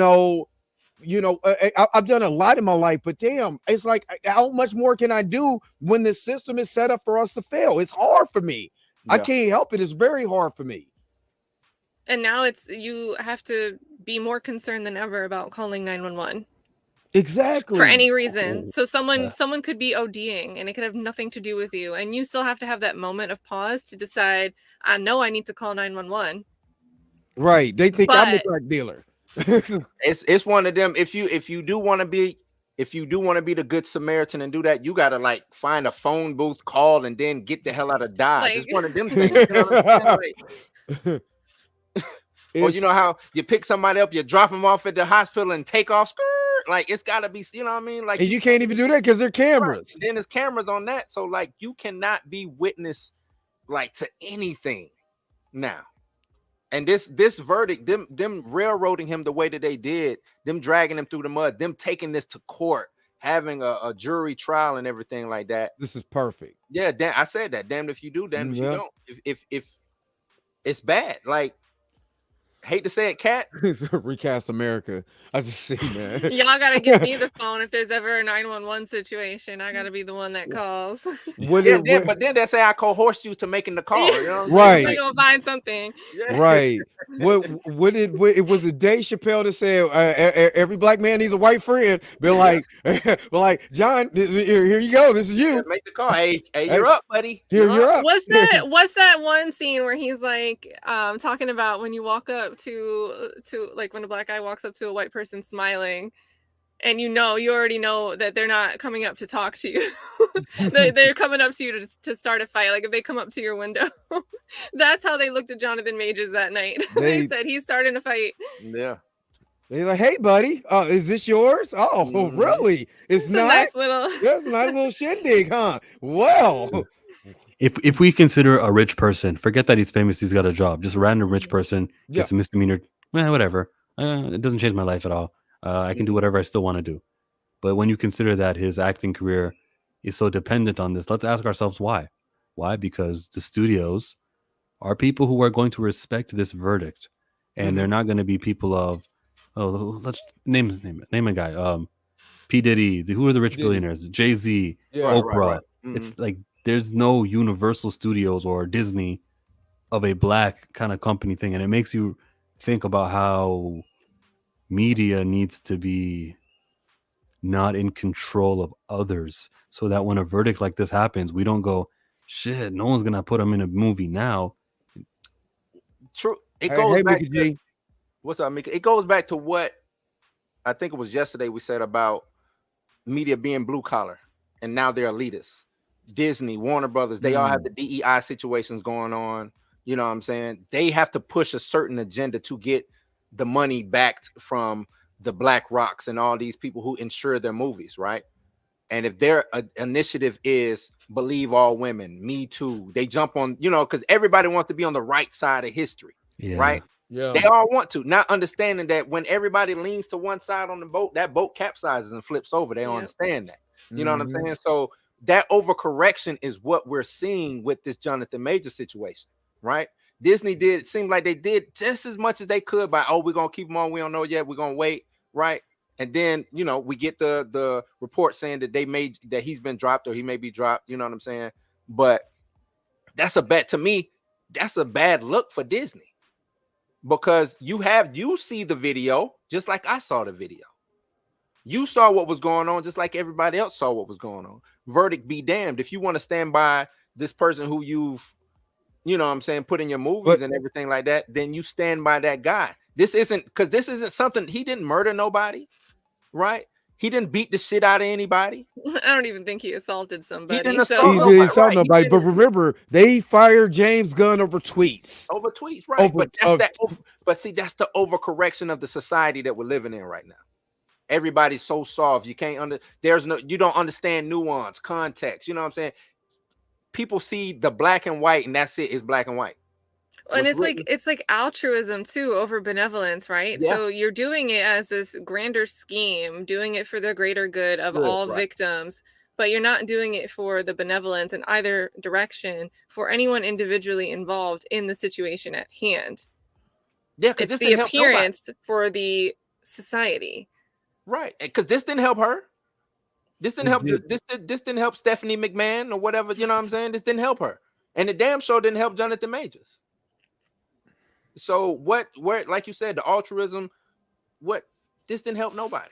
A: done a lot in my life, but damn, it's like, how much more can I do when the system is set up for us to fail? It's hard for me. Yeah. I can't help it. It's very hard for me.
E: And now you have to be more concerned than ever about calling 911.
A: Exactly.
E: For any reason. So someone could be ODing and it could have nothing to do with you. And you still have to have that moment of pause to decide, I know I need to call 911.
A: Right. They think I'm a drug dealer.
B: It's one of them. If you do want to be the good Samaritan and do that, you gotta like find a phone booth, call, and then get the hell out of Dodge. It's one of them things. You know what I'm saying? Or you know how you pick somebody up, you drop them off at the hospital and take off, Like it's got to be, you know what I mean? Like
A: And you can't even do that because they're cameras.
B: Right. Then there's cameras on that, so like you cannot be witness like to anything now. And this verdict, them railroading him the way that they did, them dragging him through the mud, them taking this to court, having a jury trial and everything like that.
A: This is perfect.
B: Yeah, I said that. Damned if you do, damned if you don't. If it's bad, like hate to say it, Cat.
A: Recast America. I just see that.
E: Y'all gotta give me the phone if there's ever a 911 situation. I gotta be the one that calls.
B: But then they say I coerced you to making the call. You know,
A: right?
E: We gonna find something.
B: Yeah.
A: Right. It was a Dave Chappelle that said every black man needs a white friend. Be like, John, here you go. This is you.
B: Yeah, make the call. Hey, you're up, buddy.
A: You're up.
E: What's that one scene where he's like talking about when you walk up to like when a black guy walks up to a white person smiling, and you already know that they're not coming up to talk to you. they're coming up to you to start a fight. Like if they come up to your window. That's how they looked at Jonathan Majors that night. They said he's starting a fight.
B: Yeah.
A: They're like, hey, buddy, is this yours? Oh, really? It's not.
E: Nice little...
A: That's a nice little shindig, huh? Well.
D: If we consider a rich person, forget that he's famous, he's got a job. Just a random rich person gets a misdemeanor. Whatever. It doesn't change my life at all. I can do whatever I still want to do. But when you consider that his acting career is so dependent on this, let's ask ourselves why. Why? Because the studios are people who are going to respect this verdict, and they're not going to be people of, let's name a guy. P. Diddy. Who are the rich billionaires? Jay-Z, Oprah.
B: Right.
D: It's like there's no Universal Studios or Disney of a black kind of company thing, and it makes you think about how media needs to be not in control of others, so that when a verdict like this happens, we don't go, shit, no one's gonna put him in a movie now.
B: True. It goes back
A: to,
B: what's up, Mika? It goes back to what I think it was yesterday we said about media being blue collar, and now they're elitists. Disney, Warner Brothers, they all have the DEI situations going on. You know what I'm saying? They have to push a certain agenda to get the money backed from the Black Rocks and all these people who insure their movies, right? And if their initiative is believe all women, Me Too, they jump on, because everybody wants to be on the right side of history, right? Yeah. They all want to, not understanding that when everybody leans to one side on the boat, that boat capsizes and flips over. They don't understand that. You know what I'm saying? So that overcorrection is what we're seeing with this Jonathan Major situation, right? Disney did, it seemed like they did just as much as they could by, we're going to keep him on. We don't know yet. We're going to wait, right? And then, we get the report saying that he's been dropped or he may be dropped. You know what I'm saying? But that's a bet to me. That's a bad look for Disney, because you see the video just like I saw the video. You saw what was going on just like everybody else saw what was going on. Verdict be damned. If you want to stand by this person who you've, put in your movies and everything like that, then you stand by that guy. This isn't something, he didn't murder nobody, right? He didn't beat the shit out of anybody.
E: I don't even think he assaulted somebody.
A: He didn't assault nobody. But remember, they fired James Gunn over tweets.
B: Over tweets, right? But see, that's the overcorrection of the society that we're living in right now. Everybody's so soft. You can't you don't understand nuance, context. You know what I'm saying? People see the black and white, and that's it. It's black and white.
E: And it's like altruism too over benevolence, right? Yeah. So you're doing it as this grander scheme, doing it for the greater good of all victims, but you're not doing it for the benevolence in either direction for anyone individually involved in the situation at hand. Yeah, it's the appearance for the society,
B: right? Because this didn't help her. This didn't help. This didn't help Stephanie McMahon or whatever. You know what I'm saying? This didn't help her, and the damn show didn't help Jonathan Majors. So where, like you said, the altruism, this didn't help nobody.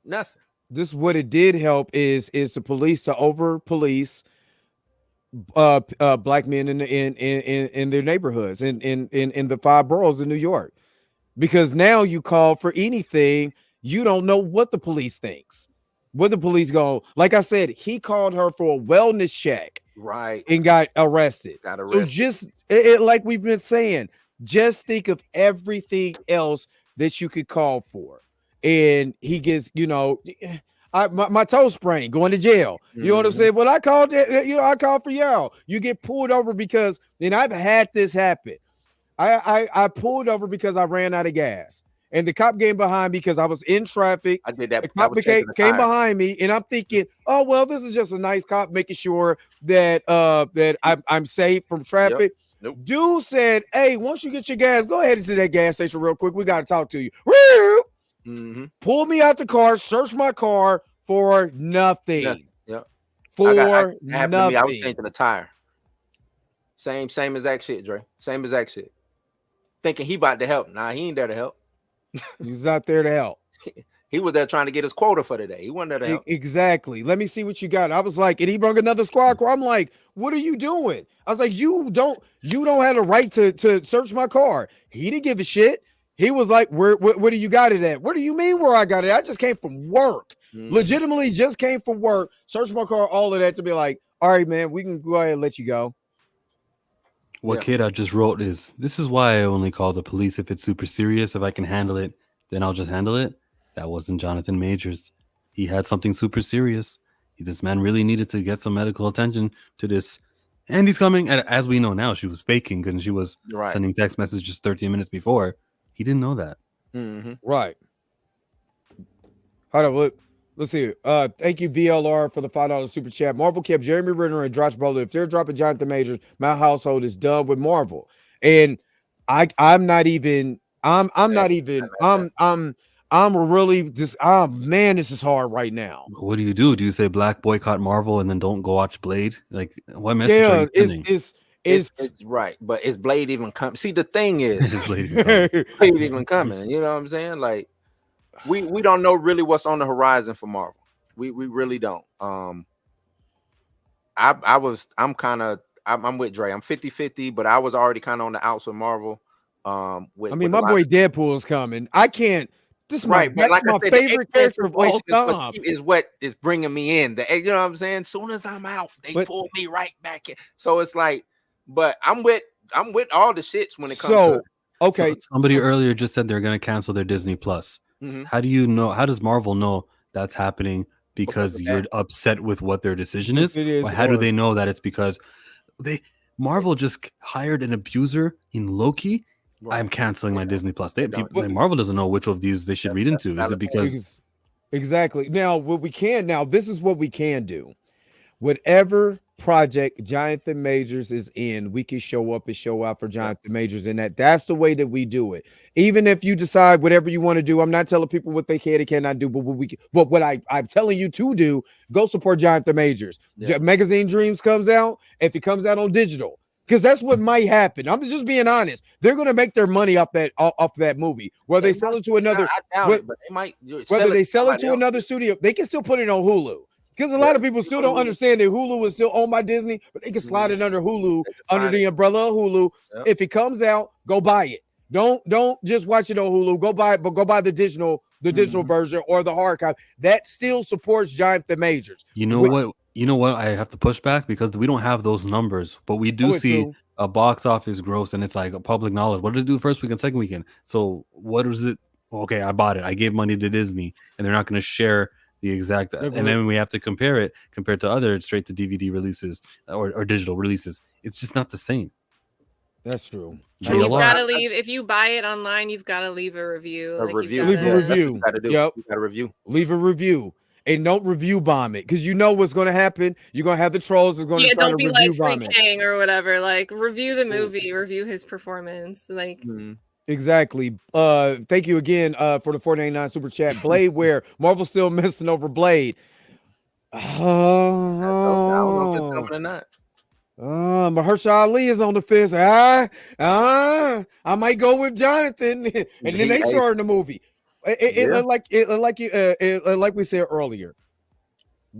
B: Nothing.
A: This what it did help is the police to over police black men in their neighborhoods in the 5 boroughs in New York. Because now you call for anything, you don't know what the police thinks. What the police go, like I said, he called her for a wellness check,
B: right,
A: and got arrested. So just like we've been saying, just think of everything else that you could call for. and he gets, my toe sprained, going to jail. You know what I'm saying? Well, I called I called for y'all. You get pulled over because, and I've had this happen. I pulled over because I ran out of gas. And the cop came behind me because I was in traffic.
B: I did that.
A: The cop came behind me, and I'm thinking, oh well, this is just a nice cop making sure that I'm safe from traffic.
B: Yep. Nope.
A: Dude said, "Hey, once you get your gas, go ahead into that gas station real quick. We got to talk to you." Pull me out the car, search my car for nothing.
B: Yeah.
A: For
B: nothing. I was changing the tire. Same exact shit, Dre. Same exact shit. Thinking he about to help. Nah, he ain't there to help.
A: He's not there to help.
B: He was there trying to get his quota for the day. He wasn't there to help.
A: Exactly. Let me see what you got. I was like, and he brought another squad car. I'm like, what are you doing? I was like, you don't have a right to search my car. He didn't give a shit. He was like, where do you got it at? What do you mean where I got it? I just came from work. Legitimately just came from work, search my car, all of that, to be like, all right, man, we can go ahead and let you go.
D: What kid I just wrote is, this is why I only call the police if it's super serious. If I can handle it, then I'll just handle it. That wasn't Jonathan Majors. He had something super serious. This man really needed to get some medical attention to this. And he's coming. And as we know now, she was faking because she was sending text messages 13 minutes before. He didn't know that.
A: Right. Hold on. Let's see. Thank you, VLR, for the $5 super chat. Marvel kept Jeremy Renner and Josh Brolin. If they're dropping Jonathan Majors, my household is done with Marvel. And I'm really just, man, this is hard right now.
D: What do? Do you say black boycott Marvel and then don't go watch Blade? Like, what message are you sending?
A: It's
B: right, but is Blade even coming? See, the thing is, Blade even coming. You know what I'm saying? Like, we don't know really what's on the horizon for Marvel. We really don't. I'm with Dre. I'm 50-50, but I was already kind of on the outs with Marvel.
A: My boy Deadpool's coming. I can't. This is my favorite character of all time.
B: Is what is bringing me in. You know what I'm saying? As soon as I'm out, they pull me right back in. So it's like, but I'm with all the shits when it comes to.
A: Okay.
D: So somebody earlier just said they're going to cancel their Disney Plus. How do you know? How does Marvel know that's happening? Because you're upset with what their decision is? Or how do they know that it's because Marvel just hired an abuser in Loki? Right. I'm canceling my Disney Plus. Marvel doesn't know which of these they should read into. Is it because
A: exactly? Now, this is what we can do. Whatever project Jonathan Majors is in, we can show up and show out for Jonathan Majors in that's the way that we do it. Even if you decide whatever you want to do, I'm not telling people what they can and cannot do, but what I'm telling you to do, go support Jonathan Majors. Magazine Dreams comes out, if it comes out on digital, because that's what might happen. I'm just being honest. They're going to make their money off that movie. Whether they sell it to another, but they might. Whether they sell it to another studio, they can still put it on Hulu. Because a lot of people still don't understand that Hulu is still owned by Disney, but they can slide it under Hulu, under the umbrella of Hulu. If it comes out, go buy it. Don't just watch it on Hulu. Go buy it, but go buy the digital version or the hard copy. That still supports Jonathan Majors.
D: You know what? I have to push back because we don't have those numbers, but we do see a box office gross, and it's like a public knowledge. What did it do first weekend, second weekend? So what was it? Okay, I bought it. I gave money to Disney, and they're not going to share the exact, and then we have to compare it compared to other straight to DVD releases or digital releases. It's just not the same.
A: That's true.
E: You've got to leave. If you buy it online, you've got to leave a review.
A: Leave a review.
B: You got to review.
A: Leave a review. And don't review bomb it, because you know what's going to happen. You're going to have the trolls that's going to try to review bomb it.
E: Don't be like Kang or whatever. Like, review the movie, review his performance. Like.
A: Exactly. Thank you again for the $4.99 super chat. Blade, where Marvel's still messing over Blade.
B: I don't know if it's coming or not.
A: Mahershala Ali is on the fence. I might go with Jonathan, and then they start the movie. Like we said earlier,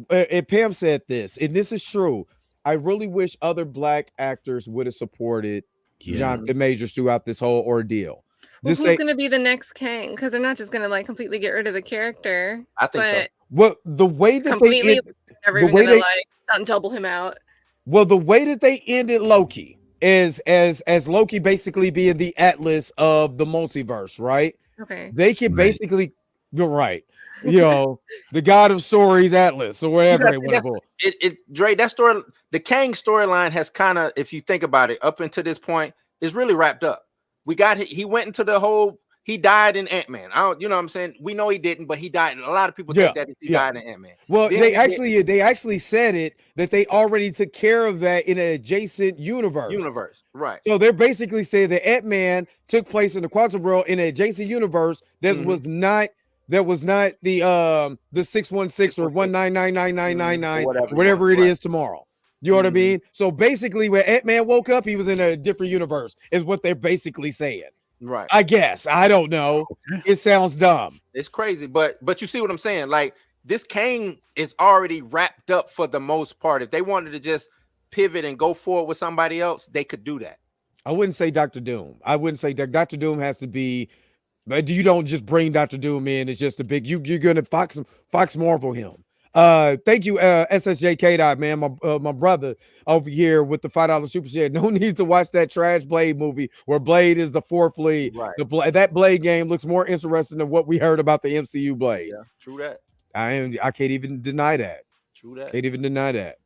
A: and Pam said this, and this is true. I really wish other black actors would have supported Jonathan Majors throughout this whole ordeal.
E: Who's going to be the next Kang? Because they're not just going to like completely get rid of the character.
B: I think so.
A: Well, the way that
E: completely never even going to not double him out.
A: Well, the way that they ended Loki is as Loki basically being the Atlas of the multiverse, right?
E: Okay.
A: They can basically You're right. You know, the God of Stories Atlas or whatever they want to call
B: it. Dre, that story, the Kang storyline has kind of, if you think about it, up until this point, is really wrapped up. We got he went into the whole. He died in Ant-Man. I don't, you know what I'm saying? We know he didn't, but he died. A lot of people think that he died in Ant-Man.
A: Well, they actually said it that they already took care of that in an adjacent universe.
B: Right.
A: So they're basically saying that Ant-Man took place in the quantum world in an adjacent universe that was not the 616 or 1999999 whatever it is tomorrow. You know what I mean? So basically, when Ant-Man woke up, he was in a different universe, is what they're basically saying.
B: Right.
A: I guess. I don't know. It sounds dumb.
B: It's crazy, but you see what I'm saying? Like, this Kang is already wrapped up for the most part. If they wanted to just pivot and go forward with somebody else, they could do that.
A: I wouldn't say Dr. Doom. I wouldn't say that Dr. Doom has to be, but you don't just bring Dr. Doom in. It's just a big, you're gonna Fox Marvel him. Thank you, SSJK. Man, my brother over here with the $5 super chat. No need to watch that trash Blade movie where Blade is the fourth lead.
B: Right.
A: That Blade game looks more interesting than what we heard about the MCU Blade.
B: Yeah, true that.
A: I can't even deny that.
B: True that.
A: Can't even deny that.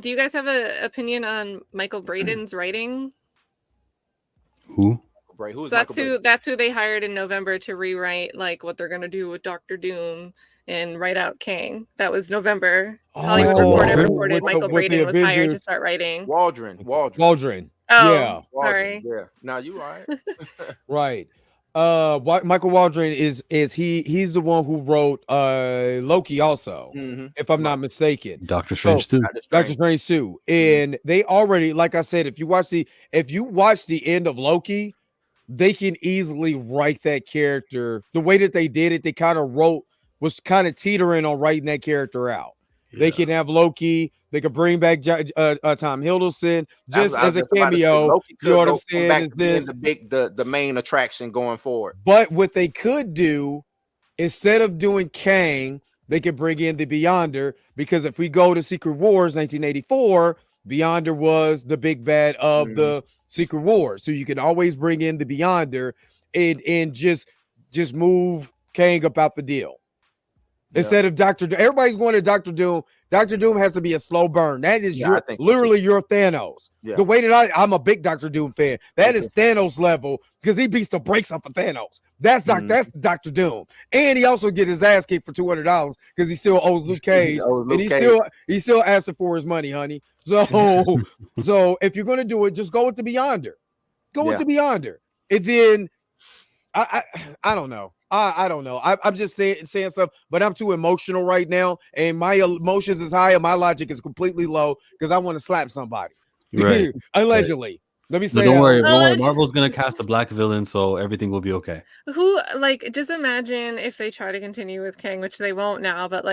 E: Do you guys have an opinion on Michael Braden's writing?
D: Who?
E: So that's who they hired in November to rewrite like what they're gonna do with Dr. Doom and write out Kang. That was November. Hollywood Reporter reported Michael Braden was hired to start writing.
B: Waldron.
E: Oh,
A: Yeah.
E: Sorry.
B: Yeah. Now you all
A: Right.
B: right.
A: Michael Waldron is he's the one who wrote Loki also, if I'm not mistaken.
D: Doctor Strange too.
A: Doctor Strange too. And they already, like I said, if you watch the end of Loki, they can easily write that character the way that they did it. They was kind of teetering on writing that character out. Yeah. They can have Loki. They could bring back Tom Hiddleston just as a cameo. You know what I'm saying? Is
B: the main attraction going forward?
A: But what they could do, instead of doing Kang, they could bring in the Beyonder, because if we go to Secret Wars 1984, Beyonder was the big bad of the Secret Wars. So you can always bring in the Beyonder and just move Kang about the deal. Yeah. Instead of Dr. Doom, everybody's going to Dr. Doom. Dr. Doom has to be a slow burn. That is literally your Thanos. Yeah. The way that I'm a big Dr. Doom fan. That is Thanos level, because he beats the brakes off of Thanos. That's Dr. Doom. And he also get his ass kicked for $200 because he still owes Luke Cage. He still asking for his money, honey. So if you're gonna do it, just go with the Beyonder. With the Beyonder. And then I don't know. I don't know. I'm just saying stuff, but I'm too emotional right now, and my emotions is high and my logic is completely low because I want to slap somebody.
D: Right.
A: Allegedly.
D: Right.
A: Let me say
D: don't worry. Marvel's gonna cast a black villain, so everything will be okay.
E: Just imagine if they try to continue with Kang, which they won't now, but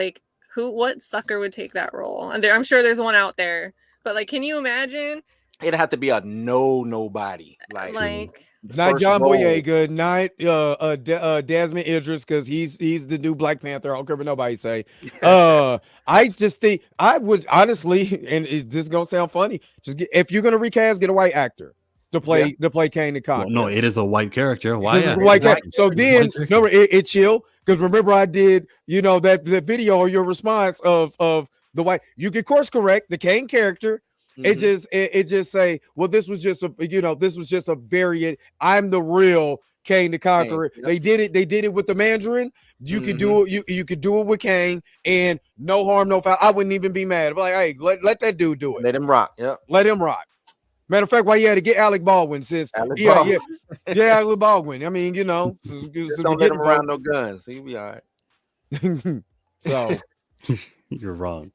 E: what sucker would take that role? And I'm sure there's one out there, but can you imagine?
B: It'd have to be a nobody.
A: Not John Boyega, not Desmond Idris, because he's the new Black Panther. I don't care what nobody say. I just think I would honestly, and it's just gonna sound funny, if you're gonna recast, get a white actor to play Kang the Conqueror.
D: No, it is a white character. Why?
A: So then, remember, it chill, because remember I did that video or your response of the white. You can course correct the Kang character. It just say, well, this was just a variant. I'm the real Kang the Conqueror. They did it with the Mandarin. You could do it. You could do it with Kang, and no harm, no foul. I wouldn't even be mad. But hey, let that dude do it.
B: Let him rock. Yeah.
A: Let him rock. Matter of fact, why you had to get Alec Baldwin Alec Baldwin. I mean,
B: just don't let him around no guns. He'll be all right.
A: So
D: you're wrong.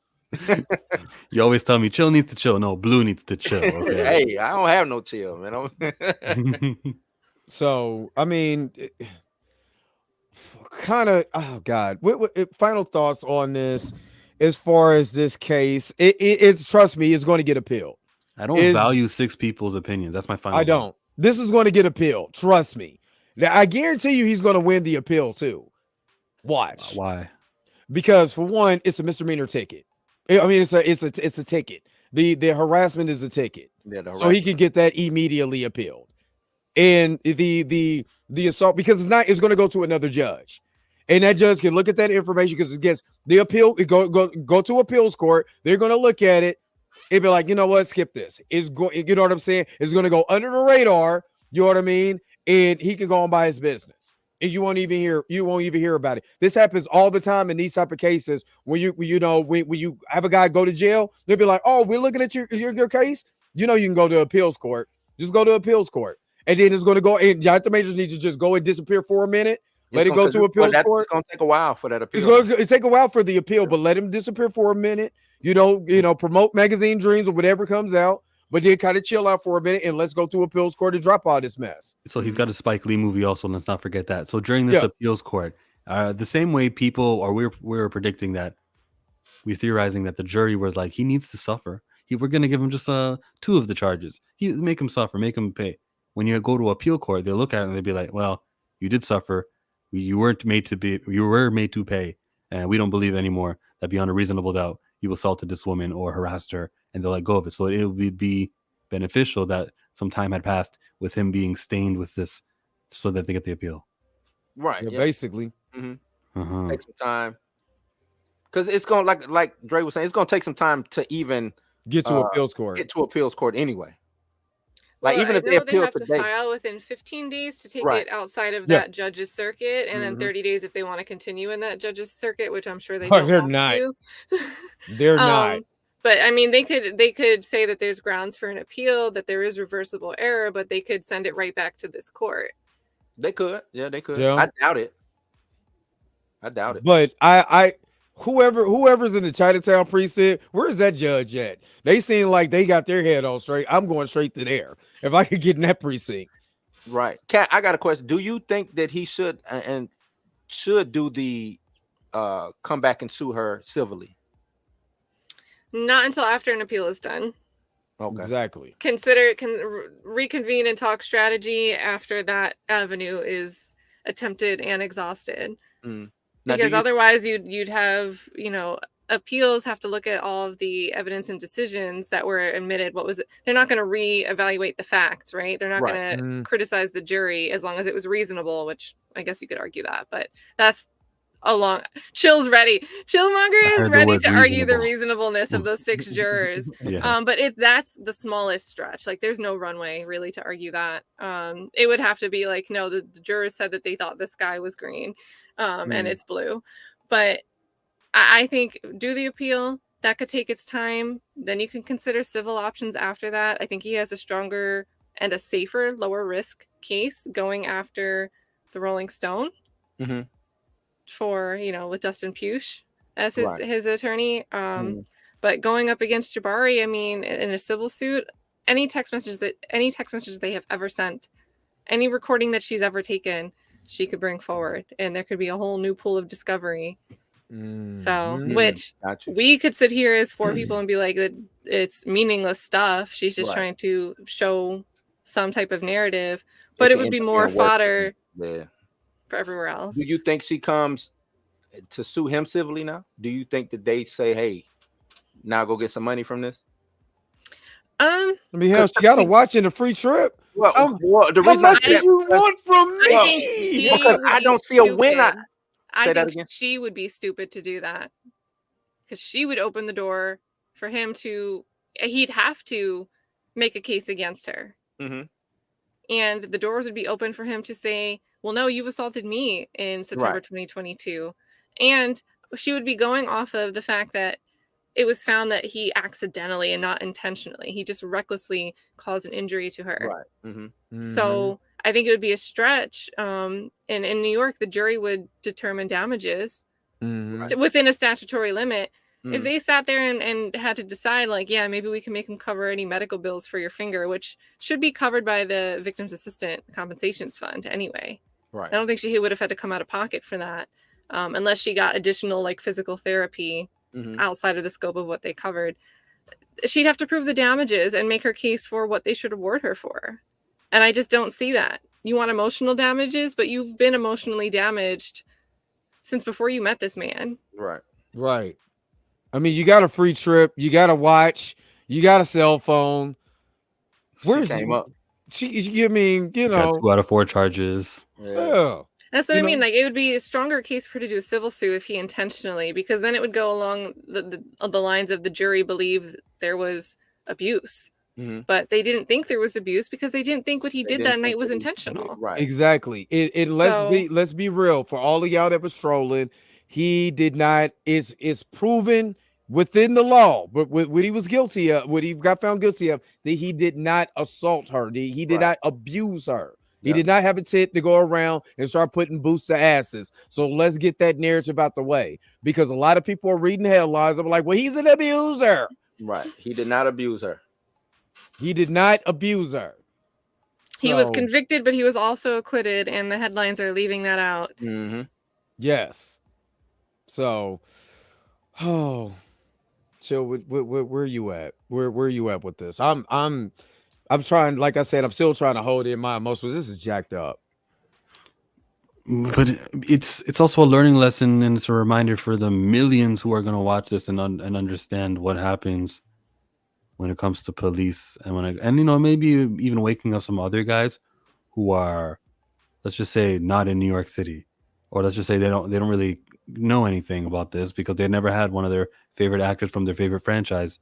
D: You always tell me chill needs to chill. No, blue needs to chill. Okay?
B: Hey, I don't have no chill, man.
A: So I mean, kind of. Oh God, what final thoughts on this? As far as this case, it's trust me, it's going to get appealed.
D: I don't value 6 people's opinions. That's my final.
A: I don't. This is going to get appealed. Trust me. Now, I guarantee you, he's going to win the appeal too. Watch.
D: Why?
A: Because for one, it's a misdemeanor ticket. I mean, it's a ticket. The harassment is a ticket, so he can get that immediately appealed. And the assault, because it's going to go to another judge, And that judge can look at that information because it gets the appeal. It go to appeals court. They're going to look at it. It'd be like, you know what? Skip this. It's going. You know what I'm saying? It's going to go under the radar. You know what I mean? And he can go on by his business. And you won't even hear about it. This happens all the time in these type of cases. When you have a guy go to jail, they'll be like, "Oh, we're looking at your case." You know, you can go to appeals court. Just go to appeals court, and then it's going to go. And Jonathan Majors needs to just go and disappear for a minute. Let it go to appeals court.
B: It's going to take a while for that appeal.
A: It's going to take a while for the appeal, but let him disappear for a minute. You know, promote magazine dreams or whatever comes out. But then kind of chill out for a minute and let's go to appeals court to drop all this mess.
D: So he's got a Spike Lee movie also. Let's not forget that. So during this appeals court, the same way people, or we were predicting that, we're theorizing that the jury was like, he needs to suffer. We're going to give him just 2 of the charges. Make him suffer, make him pay. When you go to appeal court, they look at it and they'll be like, well, you did suffer. You were made to pay. And we don't believe anymore that beyond a reasonable doubt, you assaulted this woman or harassed her, and they'll let go of it. So it would be beneficial that some time had passed with him being stained with this so that they get the appeal.
B: Right.
A: Yeah, basically.
B: Mm-hmm. Take some time. Because it's going to, like Dre was saying, it's going to take some time to even
A: get to appeals court.
B: Get to appeals court anyway.
E: Like,
B: even if they appeal
E: have
B: today,
E: to file within 15 days to take it outside of that judge's circuit, and then 30 days if they want to continue in that judge's circuit, which I'm sure they don't.
A: They're not. They're not.
E: But I mean, they could say that there's grounds for an appeal, that there is reversible error, but they could send it right back to this court.
B: They could, they could.
A: Yeah.
B: I doubt it.
A: But whoever's in the Chinatown precinct, where's that judge at? They seem like they got their head on straight. I'm going straight to there if I could get in that precinct.
B: Right, Kat. I got a question. Do you think that he should do the come back and sue her civilly?
E: Not until after an appeal is done.
A: Okay. Exactly.
E: Reconvene and talk strategy after that avenue is attempted and exhausted. Because otherwise you'd have, appeals have to look at all of the evidence and decisions that were admitted. They're not going to reevaluate the facts, right? They're not going to criticize the jury as long as it was reasonable, which I guess you could argue that, but that's Chillmonger is ready to argue the reasonableness of those 6 jurors. But that's the smallest stretch. Like, there's no runway really to argue that. It would have to be like, no, the jurors said that they thought the sky was green, and it's blue. But I think do the appeal. That could take its time. Then you can consider civil options after that. I think he has a stronger and a safer, lower risk case going after the Rolling Stone. For with Dustin Puech as his attorney, but going up against Jabari, I mean, in a civil suit, any text message they have ever sent, any recording that she's ever taken, she could bring forward, and there could be a whole new pool of discovery. Which we could sit here as 4 people and be like, that it's meaningless stuff. She's just trying to show some type of narrative, but it would be more fodder. For everywhere else.
B: Do you think she comes to sue him civilly now? Do you think that they say, hey, now go get some money from this?
A: I mean, hell, she got to watch in a free trip.
B: Well, the reason
A: how much do you want from me?
B: Because I don't see a win.
E: I think she would be stupid to do that, because she would open the door for him to. He'd have to make a case against her, and the doors would be open for him to say, well, no, you assaulted me in September 2022. And she would be going off of the fact that it was found that he accidentally and not intentionally, he just recklessly caused an injury to her. So I think it would be a stretch. And in New York, the jury would determine damages within a statutory limit. If they sat there and had to decide, like, yeah, maybe we can make him cover any medical bills for your finger, which should be covered by the Victim's Assistant Compensations Fund anyway. I don't think she would have had to come out of pocket for that, unless she got additional physical therapy outside of the scope of what they covered. She'd have to prove the damages and make her case for what they should award her for. And I just don't see that. You want emotional damages, but you've been emotionally damaged since before you met this man.
A: Right. I mean, you got a free trip, you got a watch, you got a cell phone.
B: Where's she came up?
A: I mean,
D: 2 out of 4 charges.
A: Yeah.
E: That's what
A: You
E: I mean.
A: know?
E: Like, it would be a stronger case for her to do a civil suit if he intentionally, because then it would go along the lines of the jury believed there was abuse.
B: Mhm.
E: But they didn't think there was abuse because they didn't think what he
B: They
E: did
B: didn't
E: that night
B: think
E: was
B: that he-
E: intentional.
B: Right.
A: Exactly. It let's be real for all of y'all that was trolling. He did not. It's proven within the law, but what he was guilty of, what he got found guilty of, that he did not assault her. He did
B: Right.
A: not abuse her. He
B: Yep.
A: did not have intent to go around and start putting boots to asses. So let's get that narrative out the way, because a lot of people are reading headlines. I'm like, well, he's an abuser.
B: Right. He did not abuse her.
A: He did not abuse her.
E: He was
A: So,
E: convicted, but he was also acquitted, and the headlines are leaving that out.
B: Mm-hmm.
A: yes. So, oh, chill. Where you at? Where you at with this? I'm trying. Like I said, I'm still trying to hold in my emotions. This is jacked up.
D: But it's also a learning lesson, and it's a reminder for the millions who are going to watch this and understand what happens when it comes to police, and you know, maybe even waking up some other guys who are, let's just say, not in New York City, or let's just say they don't really know anything about this because they never had one of their favorite actors from their favorite franchise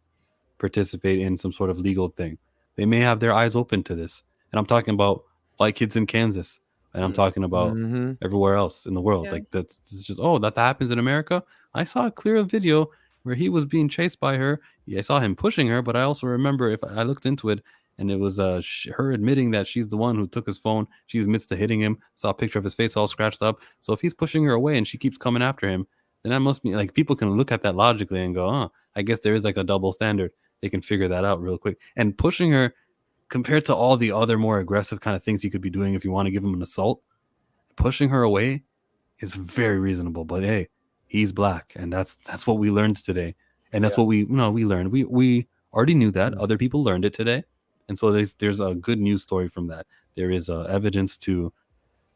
D: participate in some sort of legal thing. They may have their eyes open to this, and I'm talking about white kids in Kansas, and I'm talking about
A: Mhm.
D: everywhere else in the world.
E: Yeah.
D: Like that's just, oh, that happens in America. I saw a clear video where he was being chased by her. Yeah, I saw him pushing her, but I also remember, if I looked into it, and it was her admitting that she's the one who took his phone. She admits to hitting him. Saw a picture of his face all scratched up. So if he's pushing her away and she keeps coming after him, then that must be like, people can look at that logically and go, oh, I guess there is like a double standard. They can figure that out real quick. And pushing her, compared to all the other more aggressive kind of things you could be doing if you want to give him an assault, pushing her away is very reasonable. But hey, he's black, and that's what we learned today, and that's what we learned. We already knew that. Other people learned it today, and so there's a good news story from that. There is evidence to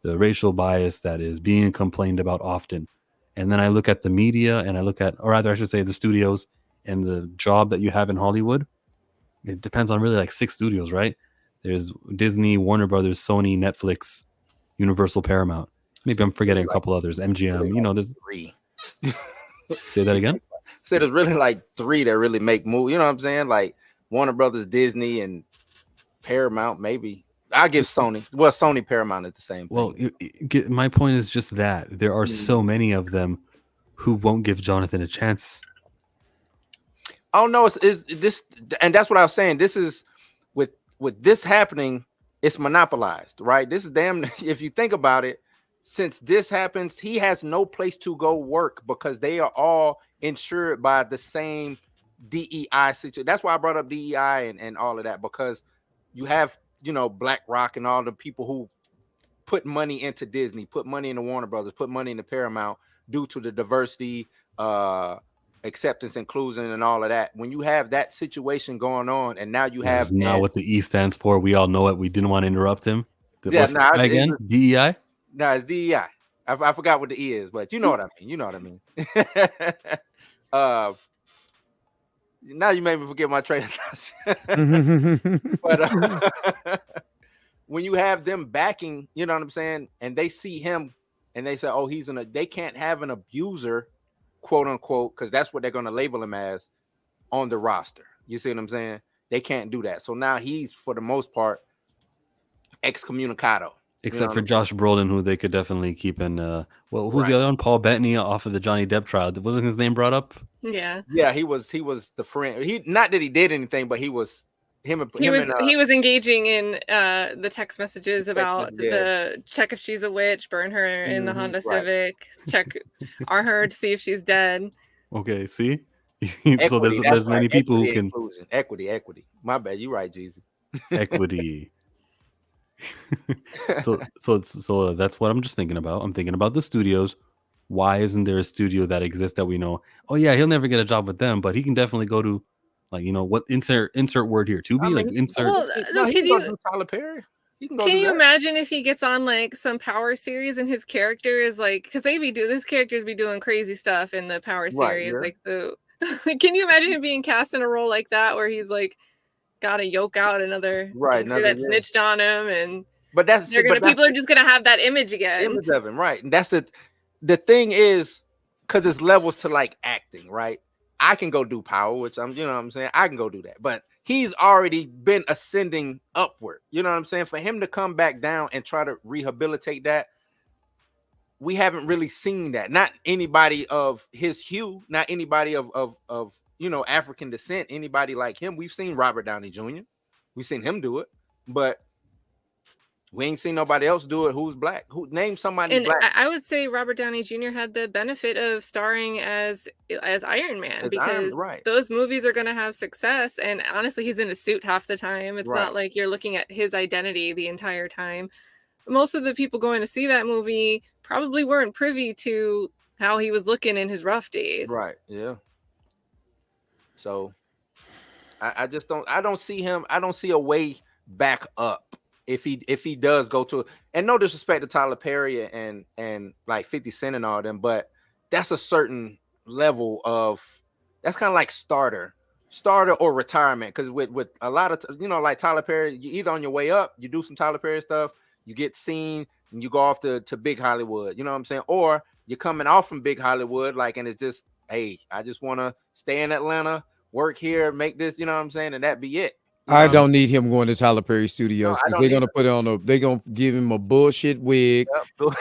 D: the racial bias that is being complained about often. And then I look at the media, and I look at, or rather I should say, the studios and the job that you have in Hollywood. It depends on really like 6 studios, right? There's Disney, Warner Brothers, Sony, Netflix, Universal, Paramount. Maybe I'm forgetting a couple others. MGM, you know, there's
B: 3.
D: Say that again?
B: So there's really like 3 that really make moves. You know what I'm saying? Like Warner Brothers, Disney, and Paramount. Maybe I give Sony. Well, Sony, Paramount is the same thing.
D: Well, my point is just that there are so many of them who won't give Jonathan a chance.
B: Oh no, it's this, and that's what I was saying. This is with this happening, it's monopolized, right? This is damn. If you think about it, since this happens, he has no place to go work because they are all insured by the same DEI situation. That's why I brought up DEI and all of that, because you have, you know, BlackRock and all the people who put money into Disney, put money into Warner Brothers, put money into Paramount due to the diversity, acceptance, inclusion, and all of that. When you have that situation going on, and now you have
D: now what the E stands for. We all know it. We didn't want to interrupt him.
B: Again,
D: DEI.
B: No, it's DEI. I forgot what the E is, but you know what I mean. You know what I mean. Now you made me forget my train of thought. But when you have them backing, you know what I'm saying, and they see him and they say, oh, they can't have an abuser, quote unquote, because that's what they're going to label him as on the roster. You see what I'm saying? They can't do that. So now he's, for the most part, excommunicado.
D: Except for Josh Brolin, who they could definitely keep in. Who's the other one? Paul Bettany off of the Johnny Depp trial. Wasn't his name brought up?
E: Yeah.
B: Yeah, he was the friend. He, not that he did anything, but he was he
E: was engaging in the text messages about the check if she's a witch, burn her in the Honda Civic, check her to see if she's dead.
D: Okay, see?
B: Equity,
D: so there's many people who can
B: equity. My bad, you're right, Jeezy.
D: Equity. so that's what I'm just thinking about. I'm thinking about the studios. Why isn't there a studio that exists that we know? Oh yeah, he'll never get a job with them, but he can definitely go to, like, you know, what insert word here to be insert.
E: Well, no,
B: can you Tyler Perry?
E: Can you imagine if he gets on like some Power series and his character is like, because his characters be doing crazy stuff in the Power series, like the. Can you imagine him being cast in a role like that where he's like got to yoke out another that snitched on him, and
B: But that's
E: people are just gonna have that image again.
B: Image of him, right? And that's the thing is, because it's levels to like acting, right? I can go do power, which I'm, you know what I'm saying? I can go do that. But he's already been ascending upward. You know what I'm saying? For him to come back down and try to rehabilitate that, we haven't really seen that. Not anybody of his hue, not anybody of you know, African descent, anybody like him. We've seen Robert Downey Jr. We've seen him do it, but we ain't seen nobody else do it who's black. Who name somebody
E: and
B: black?
E: I would say Robert Downey Jr. had the benefit of starring as Iron Man, because those movies are going to have success. And honestly, he's in a suit half the time. It's not like you're looking at his identity the entire time. Most of the people going to see that movie probably weren't privy to how he was looking in his rough days.
B: Right. Yeah. So I just don't see him. I don't see a way back up if he does go to, and no disrespect to Tyler Perry and like 50 Cent and all them, but that's a certain level of, that's kind of like starter or retirement. Because with a lot of, you know, like Tyler Perry, you either on your way up, you do some Tyler Perry stuff, you get seen, and you go off to big Hollywood, you know what I'm saying? Or you're coming off from big Hollywood, like, and it's just, hey, I just want to stay in Atlanta, work here, make this, you know what I'm saying? And that be it.
A: I don't need him going to Tyler Perry Studios, because they're gonna put on they're gonna give him a bullshit wig,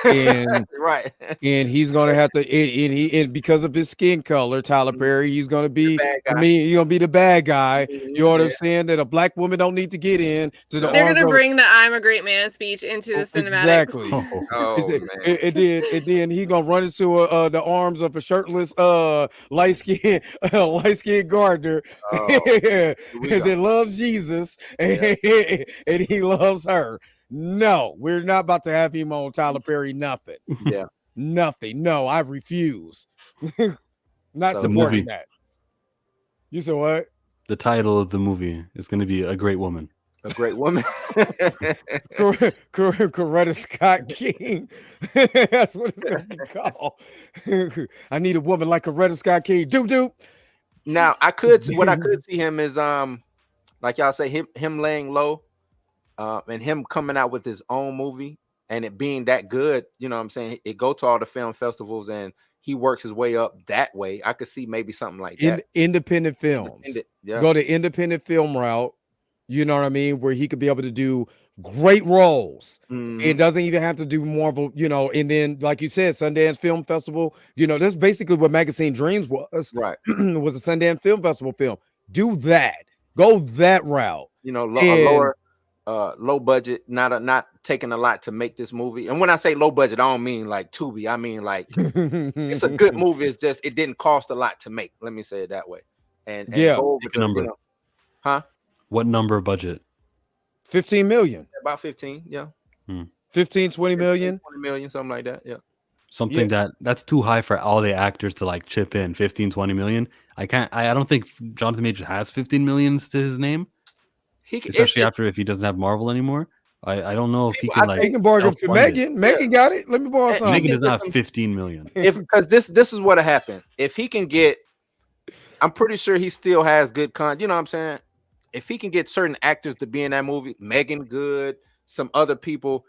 A: and
B: right,
A: and he's gonna have to, and because of his skin color, Tyler Perry, he's gonna be, he's gonna be the bad guy. You know what I'm saying? That a black woman don't need to get in to the.
E: They're gonna bring the "I'm a great man" speech into the cinematic.
A: Exactly.
B: Man.
A: And then he gonna run into the arms of a shirtless light skinned gardener that loves Jesus, and he loves her. No, we're not about to have him on Tyler Perry. Nothing.
B: Yeah.
A: Nothing. No, I refuse. Not supporting that. You said what?
D: The title of the movie is going to be A Great Woman.
B: A Great Woman.
A: Coretta Scott King. That's what it's going to be called. I need a woman like Coretta Scott King. Doop.
B: Now, what I could see him is like y'all say, him laying low, and him coming out with his own movie and it being that good, you know what I'm saying? It go to all the film festivals and he works his way up that way. I could see maybe something like that.
A: Independent films. Go the independent film route, you know what I mean? Where he could be able to do great roles. It doesn't even have to do Marvel, you know, and then like you said, Sundance Film Festival, you know, that's basically what Magazine Dreams was.
B: Right.
A: Was a Sundance Film Festival film. Do that. Go that route.
B: You know, lower low budget, not taking a lot to make this movie. And when I say low budget, I don't mean like Tubi. I mean like it's a good movie. It's just it didn't cost a lot to make. Let me say it that way. And
A: yeah,
B: go over
D: number.
B: You know, huh?
D: What number budget?
A: 15 million.
B: About 15, yeah.
A: 15, 20 million.
B: 20 million, something like that. Yeah.
D: Something that's too high for all the actors to like chip in 15, 20 million. I don't think Jonathan Majors has 15 millions to his name. Especially after if he doesn't have Marvel anymore. I don't know if he can like.
A: He can borrow for Megan. Megan got it. Let me borrow something.
D: Megan does not have 15 million.
B: Because this is what happened. If he can get, I'm pretty sure he still has good you know what I'm saying? If he can get certain actors to be in that movie, Megan Good, some other people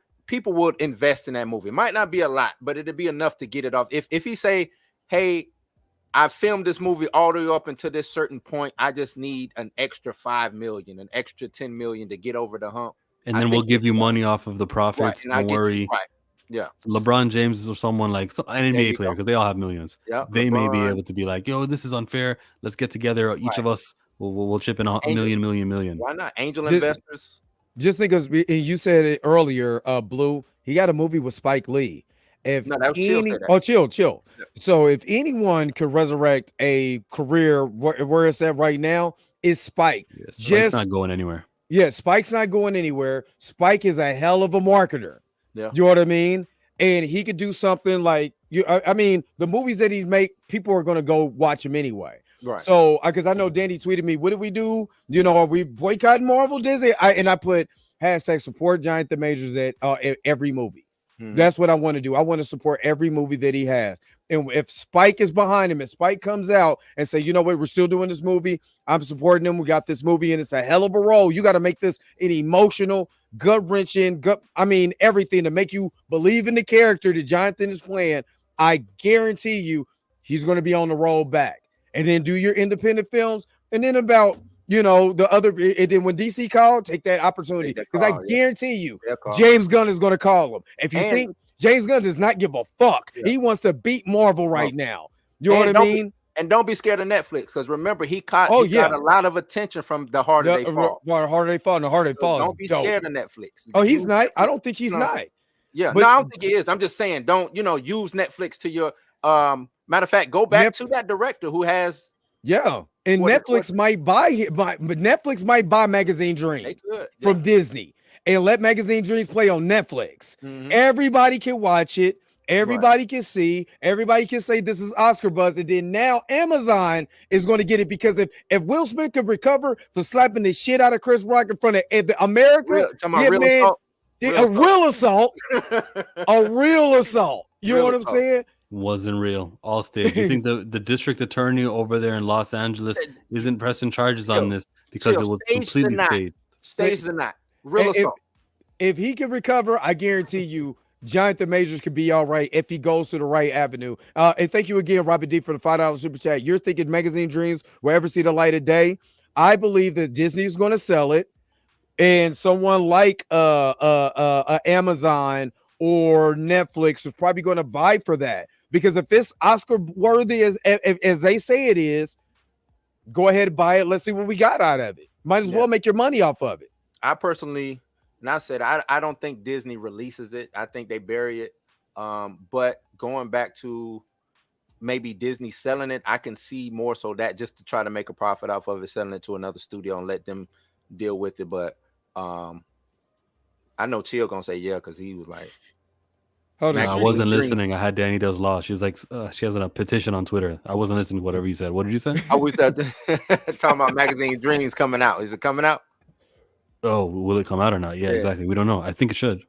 B: would invest in that movie. It might not be a lot, but it'd be enough to get it off. If he say, hey, I filmed this movie all the way up until this certain point, I just need an extra 5 million, an extra 10 million to get over the hump.
D: And then we'll give you money off of the profits. Don't worry.
B: Yeah.
D: LeBron James or someone like an NBA player, because they all have millions.
B: Yeah.
D: They may be able to be like, yo, this is unfair. Let's get together. Each of us will chip in a million.
B: Why not? Angel investors.
A: Just because you said it earlier, Blue, he got a movie with Spike Lee. If Chill. Yeah. So if anyone could resurrect a career where it's at right now, it's Spike.
D: Yes, Spike's not going anywhere.
A: Yeah, Spike's not going anywhere. Spike is a hell of a marketer.
B: Yeah.
A: You know what I mean? And he could do something like I mean, the movies that he make, people are going to go watch him anyway.
B: Right.
A: So, because I know Danny tweeted me, what did we do? You know, are we boycotting Marvel, Disney? I put #support Jonathan Majors at every movie. That's what I want to do. I want to support every movie that he has. And if Spike is behind him, if Spike comes out and say, you know what, we're still doing this movie, I'm supporting him. We got this movie and it's a hell of a role. You got to make this an emotional, gut-wrenching, everything to make you believe in the character that Jonathan is playing. I guarantee you he's going to be on the road back. And then do your independent films. And then about, the other, and then when DC called, take that opportunity. Because I guarantee you, James Gunn is going to call him. If you think James Gunn does not give a fuck, he wants to beat Marvel right now. You know what I mean?
B: And don't be scared of Netflix, because remember, he got a lot of attention from The Harder They Fall.
A: The Harder They Fall, and The Harder They Fall.
B: Don't be scared of Netflix.
A: Oh, he's not. I don't think he's not.
B: Yeah, but, no, I don't think he is. I'm just saying, don't use Netflix to your matter of fact, go back to that director who has
A: and Netflix might buy but Netflix might buy Magazine Dreams from Disney and let Magazine Dreams play on Netflix. Everybody can watch it. Everybody can see, everybody can say this is Oscar buzz, and then now Amazon is going to get it, because if Will Smith could recover for slapping the shit out of Chris Rock in front of America, a real assault. You know what I'm saying?
D: Wasn't real. All staged. You think the district attorney over there in Los Angeles isn't pressing charges on this because it was completely staged?
B: Staged the night. Real assault.
A: If he can recover, I guarantee you Jonathan Majors could be all right if he goes to the right avenue. And thank you again, Robert D, for the $5 super chat. You're thinking Magazine Dreams will ever see the light of day? I believe that Disney is going to sell it, and someone like Amazon or Netflix is probably going to buy for that. Because if it's Oscar worthy as they say it is, go ahead and buy it. Let's see what we got out of it. Might as well make your money off of it.
B: I personally. And I said, I don't think Disney releases it. I think they bury it. But going back to maybe Disney selling it, I can see more so that just to try to make a profit off of it, selling it to another studio and let them deal with it. But I know Chill going to say, because he was like.
D: Hold on. I wasn't listening. I had Danny Does Law. She was like, she has a petition on Twitter. I wasn't listening to whatever you said. What did you say?
B: I was talking about Magazine Dreams coming out. Is it coming out?
D: Oh, will it come out or not? Yeah, exactly. We don't know. I think it should.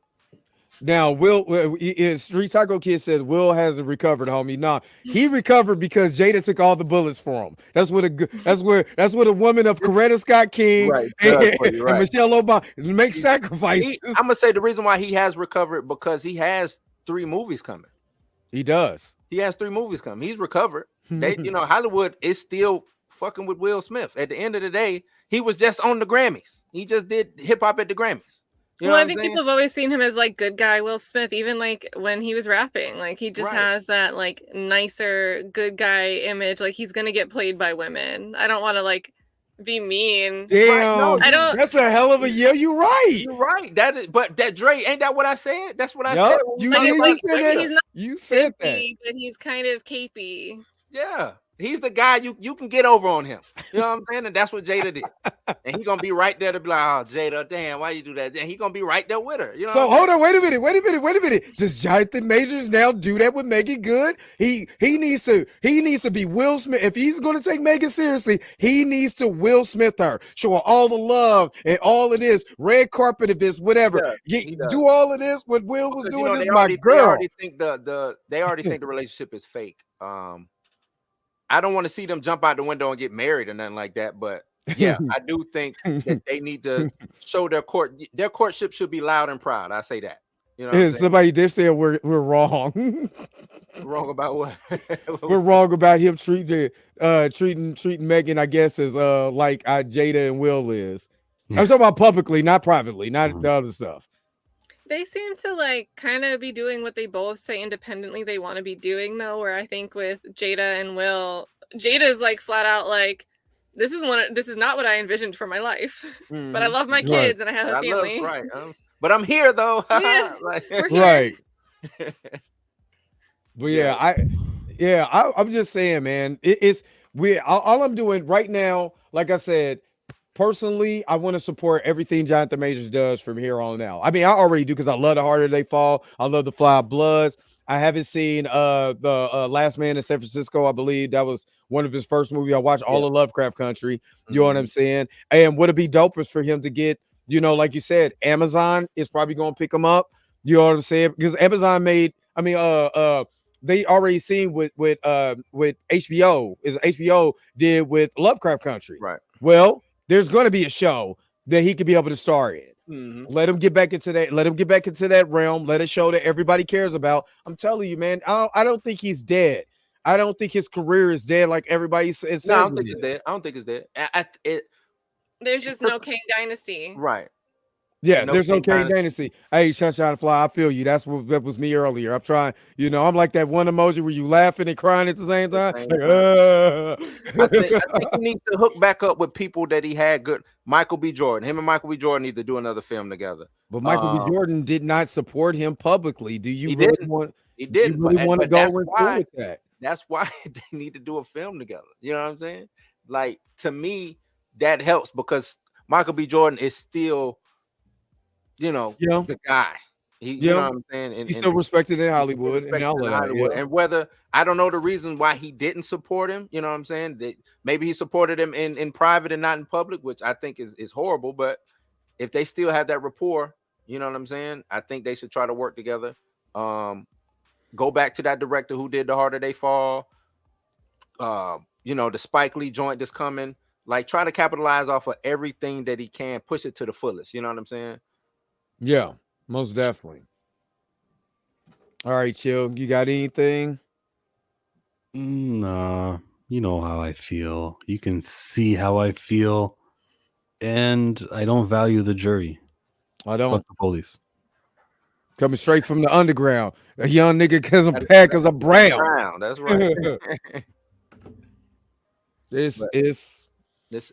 A: Now, Street Taco Kid says Will hasn't recovered, homie. Nah, he recovered because Jada took all the bullets for him. That's what a woman of Coretta Scott King and Michelle Obama make sacrifices.
B: I'm gonna say the reason why he has recovered because he has 3 movies coming.
A: He does.
B: He has 3 movies coming. He's recovered. They, Hollywood is still fucking with Will Smith. At the end of the day, he was just on the Grammys. He just did hip hop at the Grammys.
E: I think people have always seen him as like good guy Will Smith, even like when he was rapping. Like he just has that like nicer good guy image. Like he's gonna get played by women. I don't want to like be mean.
A: Damn, I don't. That's a hell of a You're right.
B: You're right. That is, but that Dre, ain't that what I said? That's what I said.
E: He's not
A: you said that,
E: but he's kind of capey.
B: Yeah. He's the guy you can get over on him. You know what I'm saying? And that's what Jada did. And he's gonna be right there to be like, oh, Jada, damn, why you do that? And he's gonna be right there with her. You know.
A: So hold on, wait a minute. Does Jonathan Majors now do that with Megan Good? He needs to be Will Smith. If he's gonna take Megan seriously, he needs to Will Smith her, show her all the love and all of this red carpet of this, whatever. Do all of this what Will was doing. This my girl.
B: They already think the relationship is fake. I don't want to see them jump out the window and get married or nothing like that, but yeah, I do think that they need to show their courtship should be loud and proud. I say that. You know,
A: somebody did say we're wrong.
B: Wrong about what?
A: We're wrong about him treating Megan, I guess, as like Jada and Will is. I'm talking about publicly, not privately, not the other stuff.
E: They seem to like kind of be doing what they both say independently they want to be doing, though, where I think with Jada and Will, Jada is like flat out like, this is not what I envisioned for my life. But I love my kids and I have a family.
B: But I'm here though.
E: Yeah,
B: we're
E: here.
A: Right. But I'm just saying, man, all I'm doing right now, like I said, personally, I want to support everything Jonathan Majors does from here on out. I mean, I already do because I love The Harder They Fall. I love The Fly of Bloods. I haven't seen the Last Man in San Francisco. I believe that was one of his first movies. I watched all of Lovecraft Country. You know what I'm saying? And would it be dopest for him to get, like you said, Amazon is probably going to pick him up. You know what I'm saying? Because Amazon they already seen with HBO, is HBO did with Lovecraft Country.
B: Right.
A: Well, there's going to be a show that he could be able to star in. Let him get back into that. Let him get back into that realm. Let it show that everybody cares about. I'm telling you, man. I don't think he's dead. I don't think his career is dead like everybody says.
B: No, I don't think it's dead. I don't think it's dead.
E: There's just no Kang dynasty.
B: Right.
A: Yeah, there's no Kang dynasty. Hey, Sunshine Fly, I feel you. That was me earlier. I'm trying, I'm like that one emoji where you laughing and crying at the same time.
B: I think he needs to hook back up with people that he had good. Michael B. Jordan. Him and Michael B. Jordan need to do another film together.
A: But Michael B. Jordan did not support him publicly. Do you
B: really
A: want?
B: He didn't.
A: You really want to go with that?
B: That's why they need to do a film together. You know what I'm saying? Like, to me, that helps because Michael B. Jordan is still, the guy. You know what I'm saying? And,
A: he's still respected in Hollywood.
B: And whether, I don't know the reason why he didn't support him, you know what I'm saying? That maybe he supported him in private and not in public, which I think is horrible. But if they still have that rapport, you know what I'm saying? I think they should try to work together. Go back to that director who did The Harder They Fall. The Spike Lee joint that's coming. Like, try to capitalize off of everything that he can, push it to the fullest. You know what I'm saying?
A: Yeah, most definitely. All right, Chill. You got anything?
D: Nah, you know how I feel. You can see how I feel. And I don't value the jury.
A: I don't.
D: Fuck the police.
A: Coming straight from the underground. A young nigga because I'm bad because I'm brown.
B: That's right.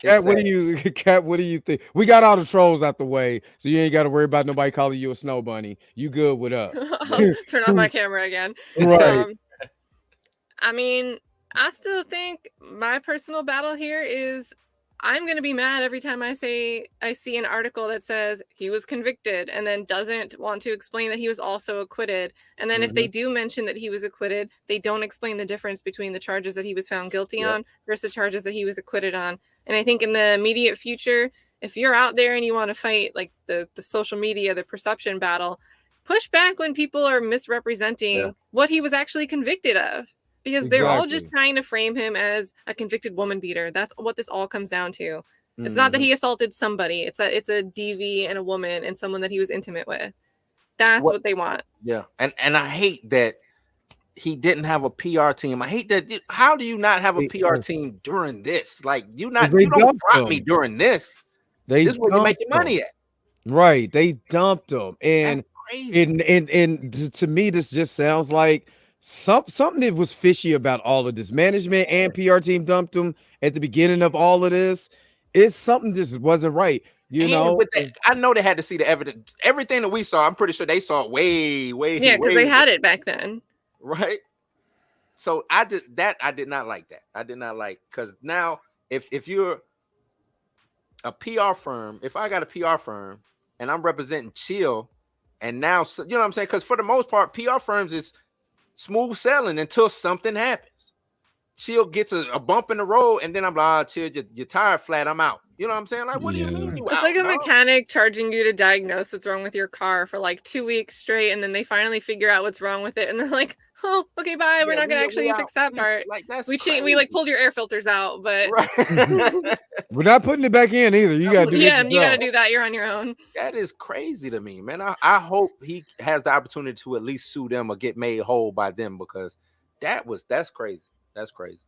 A: Cat, what do you think? We got all the trolls out the way, so you ain't got to worry about nobody calling you a snow bunny. You good with us.
E: Turn on my camera again.
A: Right.
E: I mean, I still think my personal battle here is I'm going to be mad every time I see an article that says he was convicted and then doesn't want to explain that he was also acquitted. And then if they do mention that he was acquitted, they don't explain the difference between the charges that he was found guilty on versus the charges that he was acquitted on. And I think in the immediate future, if you're out there and you want to fight like the social media, the perception battle, push back when people are misrepresenting what he was actually convicted of. Because they're all just trying to frame him as a convicted woman beater. That's what this all comes down to. It's not that he assaulted somebody. It's that it's a DV and a woman and someone that he was intimate with. That's what they want.
B: Yeah. And I hate that he didn't have a PR team. I hate that. How do you not have a PR team during this? Like, you don't drop me during this. This is where you make your money at.
A: Right. They dumped him. And to me, this just sounds like something that was fishy about all of this. Management and PR team dumped him at the beginning of all of this. It's something just wasn't right.
B: I know they had to see the evidence. Everything that we saw, I'm pretty sure they saw it way.
E: Yeah, because they had it back then.
B: Right. So I did not like that. I did not like, because now if you're a PR firm, if I got a PR firm and I'm representing Chill, and now, you know what I'm saying? Because for the most part, PR firms is smooth sailing until something happens. Chill gets a bump in the road, and then I'm like, Chill, your tire flat, I'm out. You know what I'm saying? Like, what do you mean you
E: out? It's like a mechanic charging you to diagnose what's wrong with your car for like 2 weeks straight, and then they finally figure out what's wrong with it, and they're like, oh, okay, bye. We're not gonna actually fix that part.
B: Like, that's
E: we like pulled your air filters out, but
A: we're not putting it back in either. You gotta do
E: you gotta do that. You're on your own.
B: That is crazy to me, man. I hope he has the opportunity to at least sue them or get made whole by them, because that's crazy. That's crazy.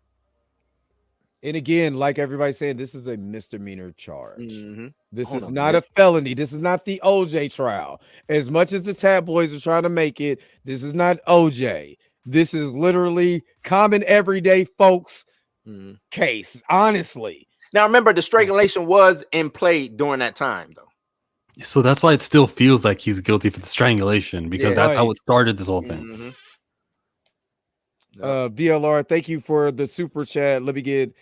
A: And again, like everybody's saying, this is a misdemeanor charge. This is not a felony. This is not the OJ trial. As much as the tabloids are trying to make it, this is not OJ. This is literally common everyday folks case, honestly.
B: Now, remember, the strangulation was in play during that time, though.
D: So that's why it still feels like he's guilty for the strangulation, because that's how it started, this whole thing.
A: VLR, thank you for the super chat. Let me get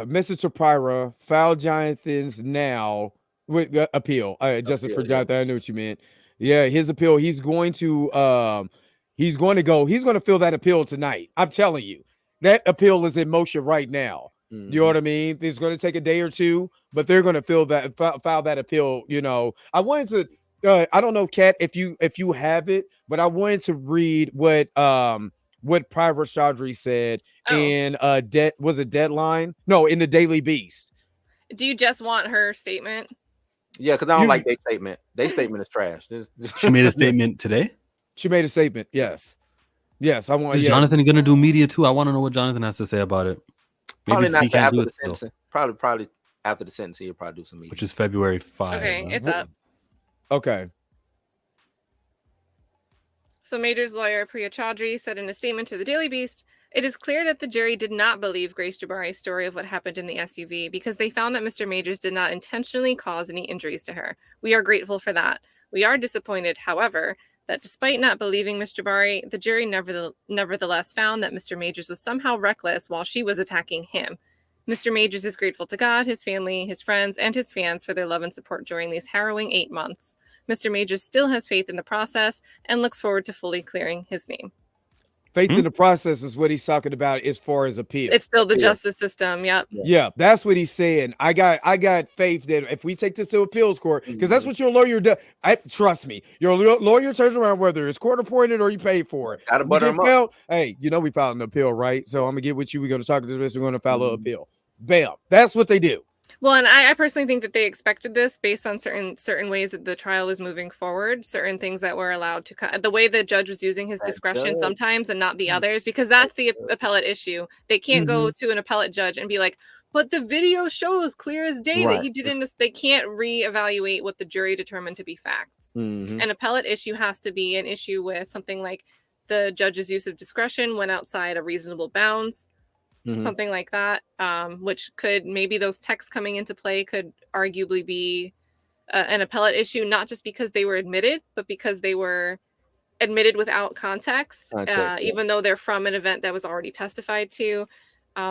A: message to Pyra. Foul Jonathan's now with appeal. Justice for Jonathan. I knew what you meant. Yeah, his appeal. He's going to go. He's going to fill that appeal tonight. I'm telling you, that appeal is in motion right now. You know what I mean? It's going to take a day or two, but they're going to file that appeal. I wanted to. I don't know, Kat, if you have it, but I wanted to read what Pyra Chaudhry said in was it Deadline? No, in the Daily Beast.
E: Do you just want her statement?
B: Yeah, because I don't like their statement. Their statement is trash.
D: She made a statement today.
A: She made a statement. Yes. I want.
D: Is Jonathan gonna do media too? I want to know what Jonathan has to say about it. Maybe
B: Probably
D: he
B: not
D: can't
B: after
D: do
B: the
D: it still,
B: sentencing. Probably after the sentencing, he'll probably do some media.
D: which is February 5.
E: Okay, it's up.
A: Okay.
E: So Major's lawyer, Priya Chaudhry, said in a statement to the Daily Beast, "It is clear that the jury did not believe Grace Jabari's story of what happened in the SUV because they found that Mr. Majors did not intentionally cause any injuries to her. We are grateful for that. We are disappointed, however, that despite not believing Ms. Jabari, the jury nevertheless found that Mr. Majors was somehow reckless while she was attacking him. Mr. Majors is grateful to God, his family, his friends, and his fans for their love and support during these harrowing 8 months. Mr. Majors still has faith in the process and looks forward to fully clearing his name."
A: Faith in the process is what he's talking about as far as appeal.
E: It's still the justice system. Yep.
A: Yeah, that's what he's saying. I got faith that if we take this to appeals court, because that's what your lawyer does. Trust me, your lawyer turns around whether it's court appointed or you pay for it.
B: Gotta butter him up.
A: Hey, we filed an appeal, right? So I'm gonna get with you. We're gonna talk to this. We're gonna file an appeal. Bam. That's what they do.
E: Well, and I personally think that they expected this based on certain ways that the trial was moving forward, certain things that were allowed to the way the judge was using his discretion sometimes and not the others, because that's the appellate issue. They can't go to an appellate judge and be like, but the video shows clear as day that he didn't. They can't reevaluate what the jury determined to be facts. An appellate issue has to be an issue with something like the judge's use of discretion went outside a reasonable bounds. Something like that, which could maybe those texts coming into play could arguably be an appellate issue, not just because they were admitted, but because they were admitted without context, even though they're from an event that was already testified to.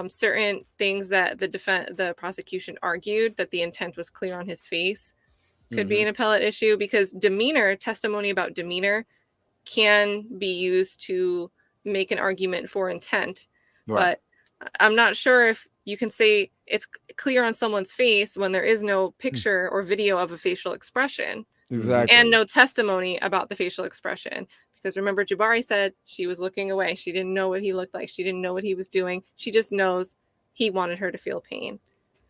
E: Certain things that the prosecution argued that the intent was clear on his face could be an appellate issue, because testimony about demeanor can be used to make an argument for intent. But I'm not sure if you can say it's clear on someone's face when there is no picture or video of a facial expression.
A: Exactly.
E: And no testimony about the facial expression. Because remember, Jabari said she was looking away. She didn't know what he looked like. She didn't know what he was doing. She just knows he wanted her to feel pain.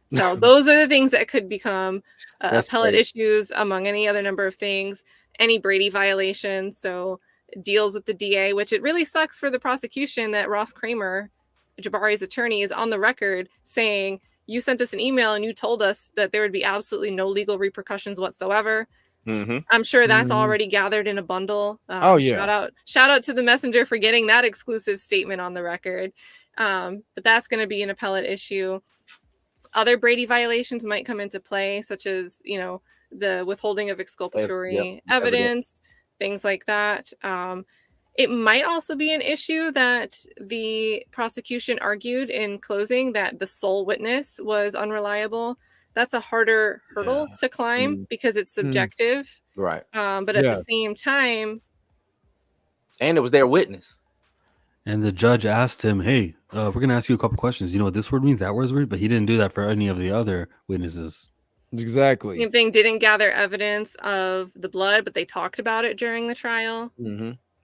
E: So those are the things that could become appellate issues, among any other number of things. Any Brady violations. So deals with the DA, which it really sucks for the prosecution that Ross Kramer, Jabari's attorney, is on the record saying, you sent us an email and you told us that there would be absolutely no legal repercussions whatsoever. I'm sure that's already gathered in a bundle. Shout out to the messenger for getting that exclusive statement on the record. But that's going to be an appellate issue. Other Brady violations might come into play, such as, the withholding of exculpatory evidence, things like that. It might also be an issue that the prosecution argued in closing that the sole witness was unreliable. That's a harder hurdle to climb because it's subjective.
B: Right.
E: But at the same time.
B: And it was their witness.
D: And the judge asked him, hey, we're going to ask you a couple questions. You know what this word means, that word's weird, but he didn't do that for any of the other witnesses.
A: Exactly.
E: Same thing, didn't gather evidence of the blood, but they talked about it during the trial.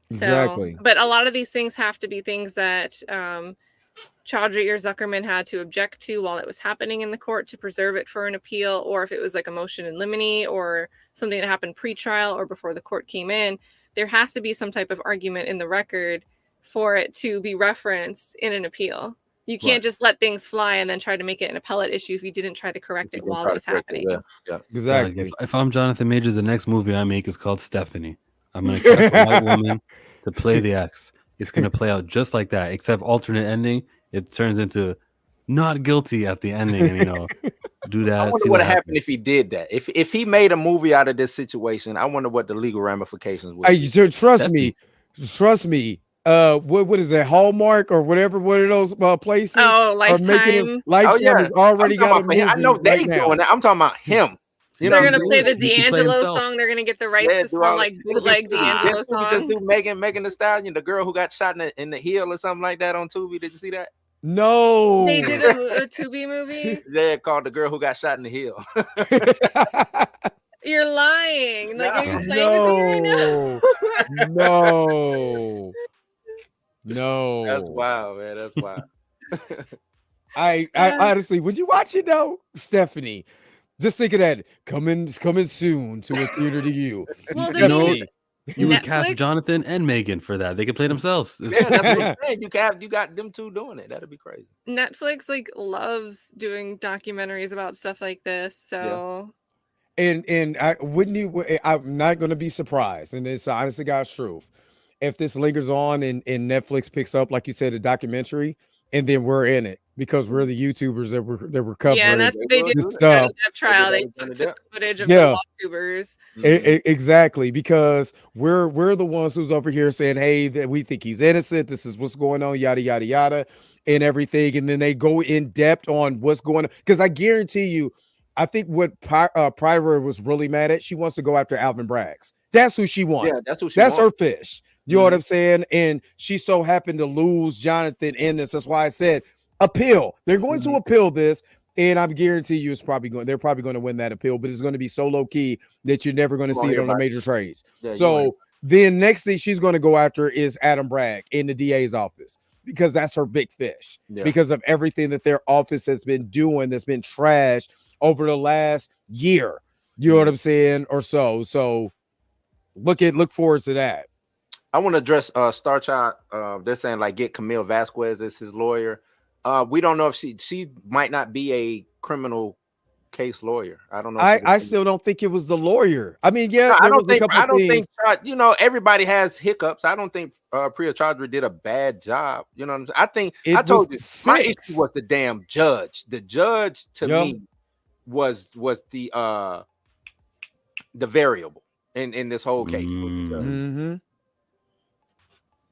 A: Exactly.
E: But a lot of these things have to be things that Chaudhry or Zuckerman had to object to while it was happening in the court to preserve it for an appeal, or if it was like a motion in limine or something that happened pre-trial or before the court came in, there has to be some type of argument in the record for it to be referenced in an appeal. You can't just let things fly and then try to make it an appellate issue if you didn't try to correct it while it was happening.
A: Exactly.
D: If I'm Jonathan Majors, the next movie I make is called Stephanie. I'm going to cast a white woman to play the ex. It's going to play out just like that, except alternate ending. It turns into not guilty at the ending, and do that.
B: I wonder what happened if he did that. If he made a movie out of this situation, I wonder what the legal ramifications would be.
A: Trust me. What is that, Hallmark or whatever? What are those places?
E: Oh, Lifetime.
A: Lifetime has already got a movie.
B: I know they doing that. I'm talking about him.
E: They're gonna play the D'Angelo song. They're gonna get the rights to some bootleg D'Angelo song.
B: Just do Megan Thee Stallion, the girl who got shot in the heel or something like that on Tubi. Did you see that?
A: No.
E: They did a Tubi movie.
B: They're called The Girl Who Got Shot in the Heel.
E: You're lying. Are you playing with me right
A: now? No.
B: That's wild, man. That's wild.
A: I honestly, would you watch it though, Stephanie? Just think of that. Coming soon to a theater to you.
E: Well,
A: Just
E: the
D: You
A: gotta
D: know,
E: thing
A: be.
D: you would cast
E: Netflix-
D: Jonathan and Megan for that. They could play themselves.
B: Yeah, that's what I'm saying. You got them two doing it. That'd be crazy.
E: Netflix like loves doing documentaries about stuff like this. So
A: And I wouldn't you. I'm not going to be surprised, and it's honest to God's truth. If this lingers on and Netflix picks up, like you said, a documentary, and then we're in it because we're the YouTubers that were covering.
E: yeah, and that's what they did
A: this
E: with the
A: stuff.
E: Johnny Depp trial. They
B: Johnny
E: took
B: Depp.
E: footage of
A: Yeah.
E: the lawtubers.
A: Exactly, because we're the ones who's over here saying, hey, that we think he's innocent, this is what's going on, yada yada yada, and everything, and then they go in depth on what's going on. Because I guarantee you, I think what Pryor was really mad at, she wants to go after Alvin Braggs. That's who she wants.
B: Yeah, that's who she
A: That's
B: wants.
A: her fish. You know what I'm saying? And she so happened to lose Jonathan in this. That's why I said appeal. They're going to appeal this, and I'm guarantee you they're probably going to win that appeal, but it's going to be so low key that you're never going to
B: You won't
A: see it
B: hear
A: on the
B: about
A: major trades.
B: Yeah,
A: So then next thing she's going to go after is Adam Bragg in the DA's office, because that's her big fish.
B: Yeah.
A: Because of everything that their office has been doing that's been trashed over the last year. You know what I'm saying? Or so. So look forward to that.
B: I want to address Star Child. They're saying like get Camille Vasquez as his lawyer. We don't know if she might not be a criminal case lawyer. I don't know.
A: I still don't think it was the lawyer. I mean, yeah,
B: No,
A: there was a couple
B: I don't
A: things.
B: think you know, everybody has hiccups. I don't think Priya Chaudhry did a bad job. You know what I'm saying? I think
A: It
B: I told you
A: was
B: my
A: 6.
B: issue was the damn judge. The judge to
A: Yeah.
B: me was the variable in this whole case.
A: Mm-hmm.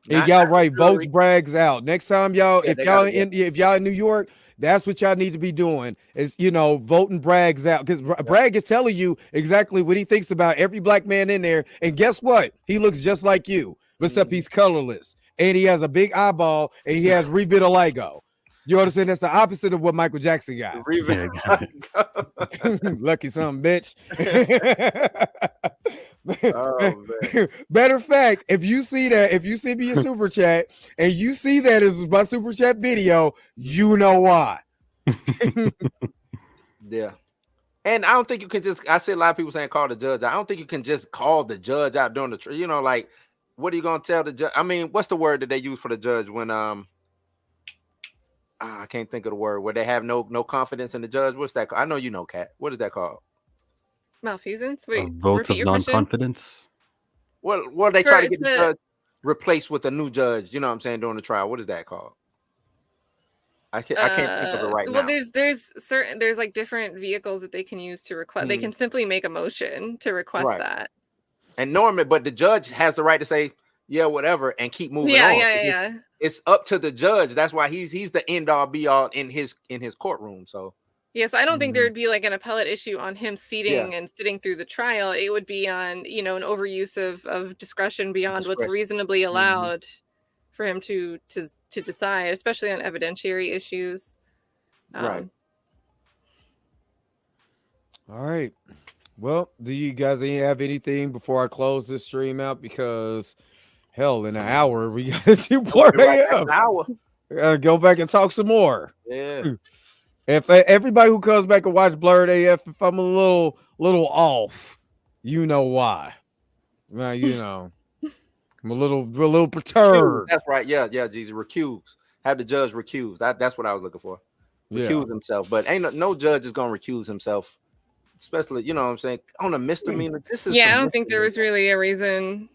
B: Not-
A: And y'all
B: not
A: right,
B: the
A: votes
B: jury.
A: Bragg's out. Next time, y'all,
B: Yeah,
A: if
B: they
A: y'all
B: gotta-
A: if y'all in New York, that's what y'all need to be doing. Is voting Bragg's out, because Bragg is telling you exactly what he thinks about every black man in there. And guess what? He looks just like you, except he's colorless and he has a big eyeball and he has revitiligo. You understand? That's the opposite of what Michael Jackson got.
D: Yeah, got it.
A: Lucky son, bitch.
B: Oh, man.
A: Matter of fact, if you see me a super chat and you see that as my super chat video, you know why.
B: Yeah. And I don't think you can just, I see a lot of people saying call the judge. I don't think you can just call the judge out during the like, what are you going to tell the judge? I mean, what's the word that they use for the judge when, I can't think of the word where they have no confidence in the judge. What's that called? I know you know, Kat. What is that called?
E: Malfeasance.
D: A
E: Wait,
D: vote
E: repeat
D: of
E: your question?
D: non-confidence.
B: Well, they
E: Sure,
B: try to get
E: it's
B: the
E: a-
B: judge replaced with a new judge. You know what I'm saying, during the trial. What is that called? I can't think of it right
E: well,
B: now.
E: there's like different vehicles that they can use to request. They can simply make a motion to request
B: Right.
E: that.
B: And normally, but the judge has the right to say, yeah, whatever, and keep moving on.
E: Yeah.
B: It's up to the judge. That's why he's the end all be all in his courtroom. So
E: Yes, I don't think there would be like an appellate issue on him seating and sitting through the trial. It would be on, an overuse of discretion beyond what's reasonably allowed for him to decide, especially on evidentiary issues.
B: Right.
A: All right. Well, do you guys have anything before I close this stream out? Because hell, in an hour we got to do Blurred AF.
B: An hour.
A: Gotta go back and talk some more.
B: Yeah.
A: If everybody who comes back and watch Blurred AF, if I'm a little off, you know why. Well, I'm a little perturbed.
B: That's right. Yeah, Jesus. Recuse. Have the judge recuse. That's what I was looking for. Recuse himself. But ain't no judge is gonna recuse himself. Especially, you know what I'm saying, on a misdemeanor. This is
E: I don't think there was really a reason.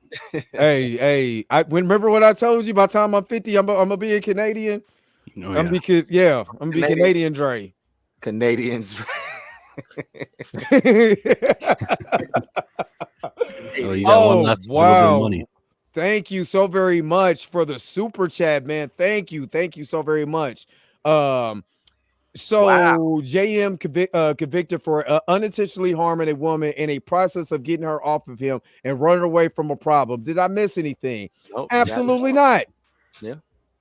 A: Hey, I remember what I told you. By the time I'm 50, I'm gonna be a Canadian.
D: Oh,
A: I'm be Canadian Dre.
B: Canadian.
D: Oh, you got one last little bit of money.
A: Thank you so very much for the super chat, man. Thank you so very much. JM convicted for unintentionally harming a woman in a process of getting her off of him and running away from a problem. Did I miss anything?
B: Nope,
A: Absolutely not.
B: Yeah.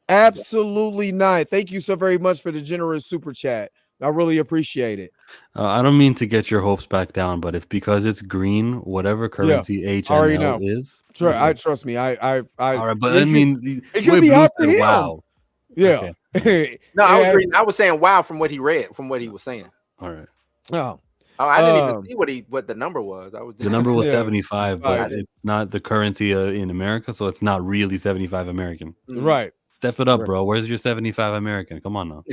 A: Absolutely not. Thank you so very much for the generous super chat. I really appreciate it.
D: I don't mean to get your hopes back down, but because it's green, whatever currency HNL is.
A: Trust me. I
D: all right, but I mean,
A: it could be hot for him.
D: Wow.
A: Yeah.
B: Okay. No, I was saying wow from what he read, from what he was saying.
D: All right.
A: Oh,
B: Oh, I didn't even see what the number was. I was
D: The number was
A: Yeah.
D: 75, but
A: Right.
D: it's not the currency in America, so it's not really 75 American.
A: Right.
D: Step it up,
A: Right.
D: bro. Where's your 75 American? Come on now.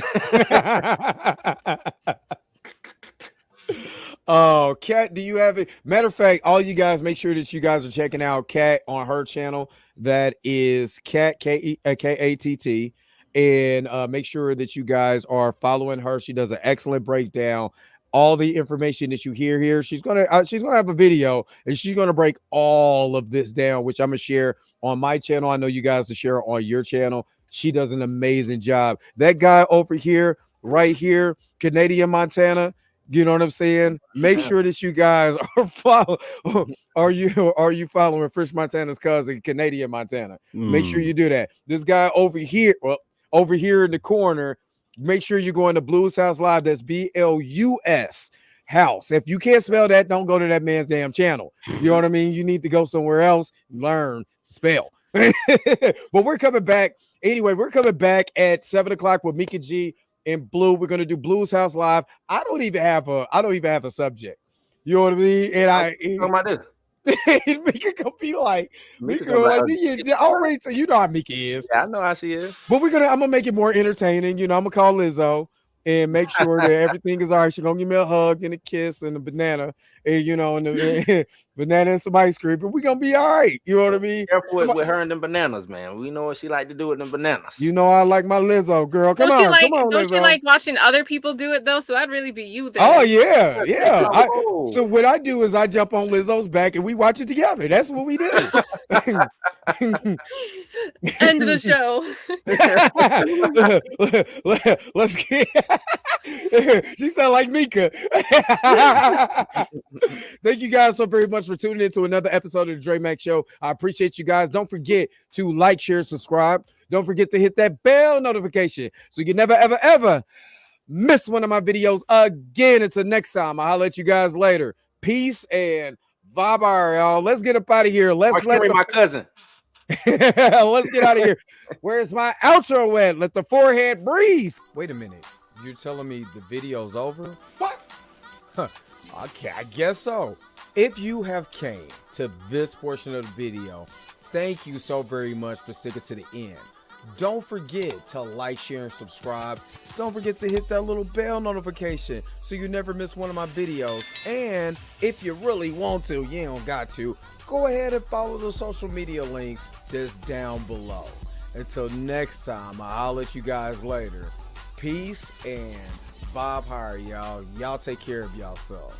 A: Oh, Kat, do you have it? Matter of fact, all you guys, make sure that you guys are checking out Kat on her channel. That is Kat, Katt, and make sure that you guys are following her. She does an excellent breakdown. All the information that you hear here, she's gonna have a video, and she's gonna break all of this down, which I'm gonna share on my channel. I know you guys to share on your channel. She does an amazing job. That guy over here, right here, Canadian Montana. You know what I'm saying? Make sure that you guys are Are you following Fish Montana's cousin, Canadian Montana? Make sure you do that. This guy over here, over here in the corner. Make sure you're going to Blues House Live. That's BLUS House. If you can't spell that, don't go to that man's damn channel. You know what I mean? You need to go somewhere else, learn to spell. But we're coming back anyway. We're coming back at 7:00 with Mika G. In Blue, we're gonna do Blues House Live. I don't even have a subject. You know what I mean? And Mika gonna be like, already. So you know how Mika is.
B: Yeah, I know how she is.
A: But I'm gonna make it more entertaining. You know, I'm gonna call Lizzo and make sure that everything is all right. She's gonna give me a hug and a kiss and a banana, and and banana and some ice cream, but we're gonna be all right. You know what I mean?
B: Careful with her and them bananas, man. We know what she like to do with them bananas.
A: You know, I like my Lizzo, girl. Come on,
E: don't you like watching other people do it though? So that'd really be you then.
A: Oh yeah. So what I do is I jump on Lizzo's back and we watch it together. That's what we do.
E: End of the show.
A: Let's get. She sound like Mika. Thank you guys so very much for tuning in to another episode of the Dre Mac Show. I appreciate you guys. Don't forget to like, share, subscribe. Don't forget to hit that bell notification so you never, ever, ever miss one of my videos again. Until next time, I'll holler at you guys later. Peace and bye-bye, y'all. Let's get up out of here. Let's let
B: my cousin.
A: Let's get out of here. Where's my outro at? Let the forehead breathe. Wait a minute. You're telling me the video's over? What? Okay, I guess so. If you have came to this portion of the video, thank you so very much for sticking to the end. Don't forget to like, share, and subscribe. Don't forget to hit that little bell notification so you never miss one of my videos. And if you really want to, you don't got to, go ahead and follow the social media links that's down below. Until next time, I'll let you guys later. Peace and Bob Hire, y'all. Y'all take care of yourself.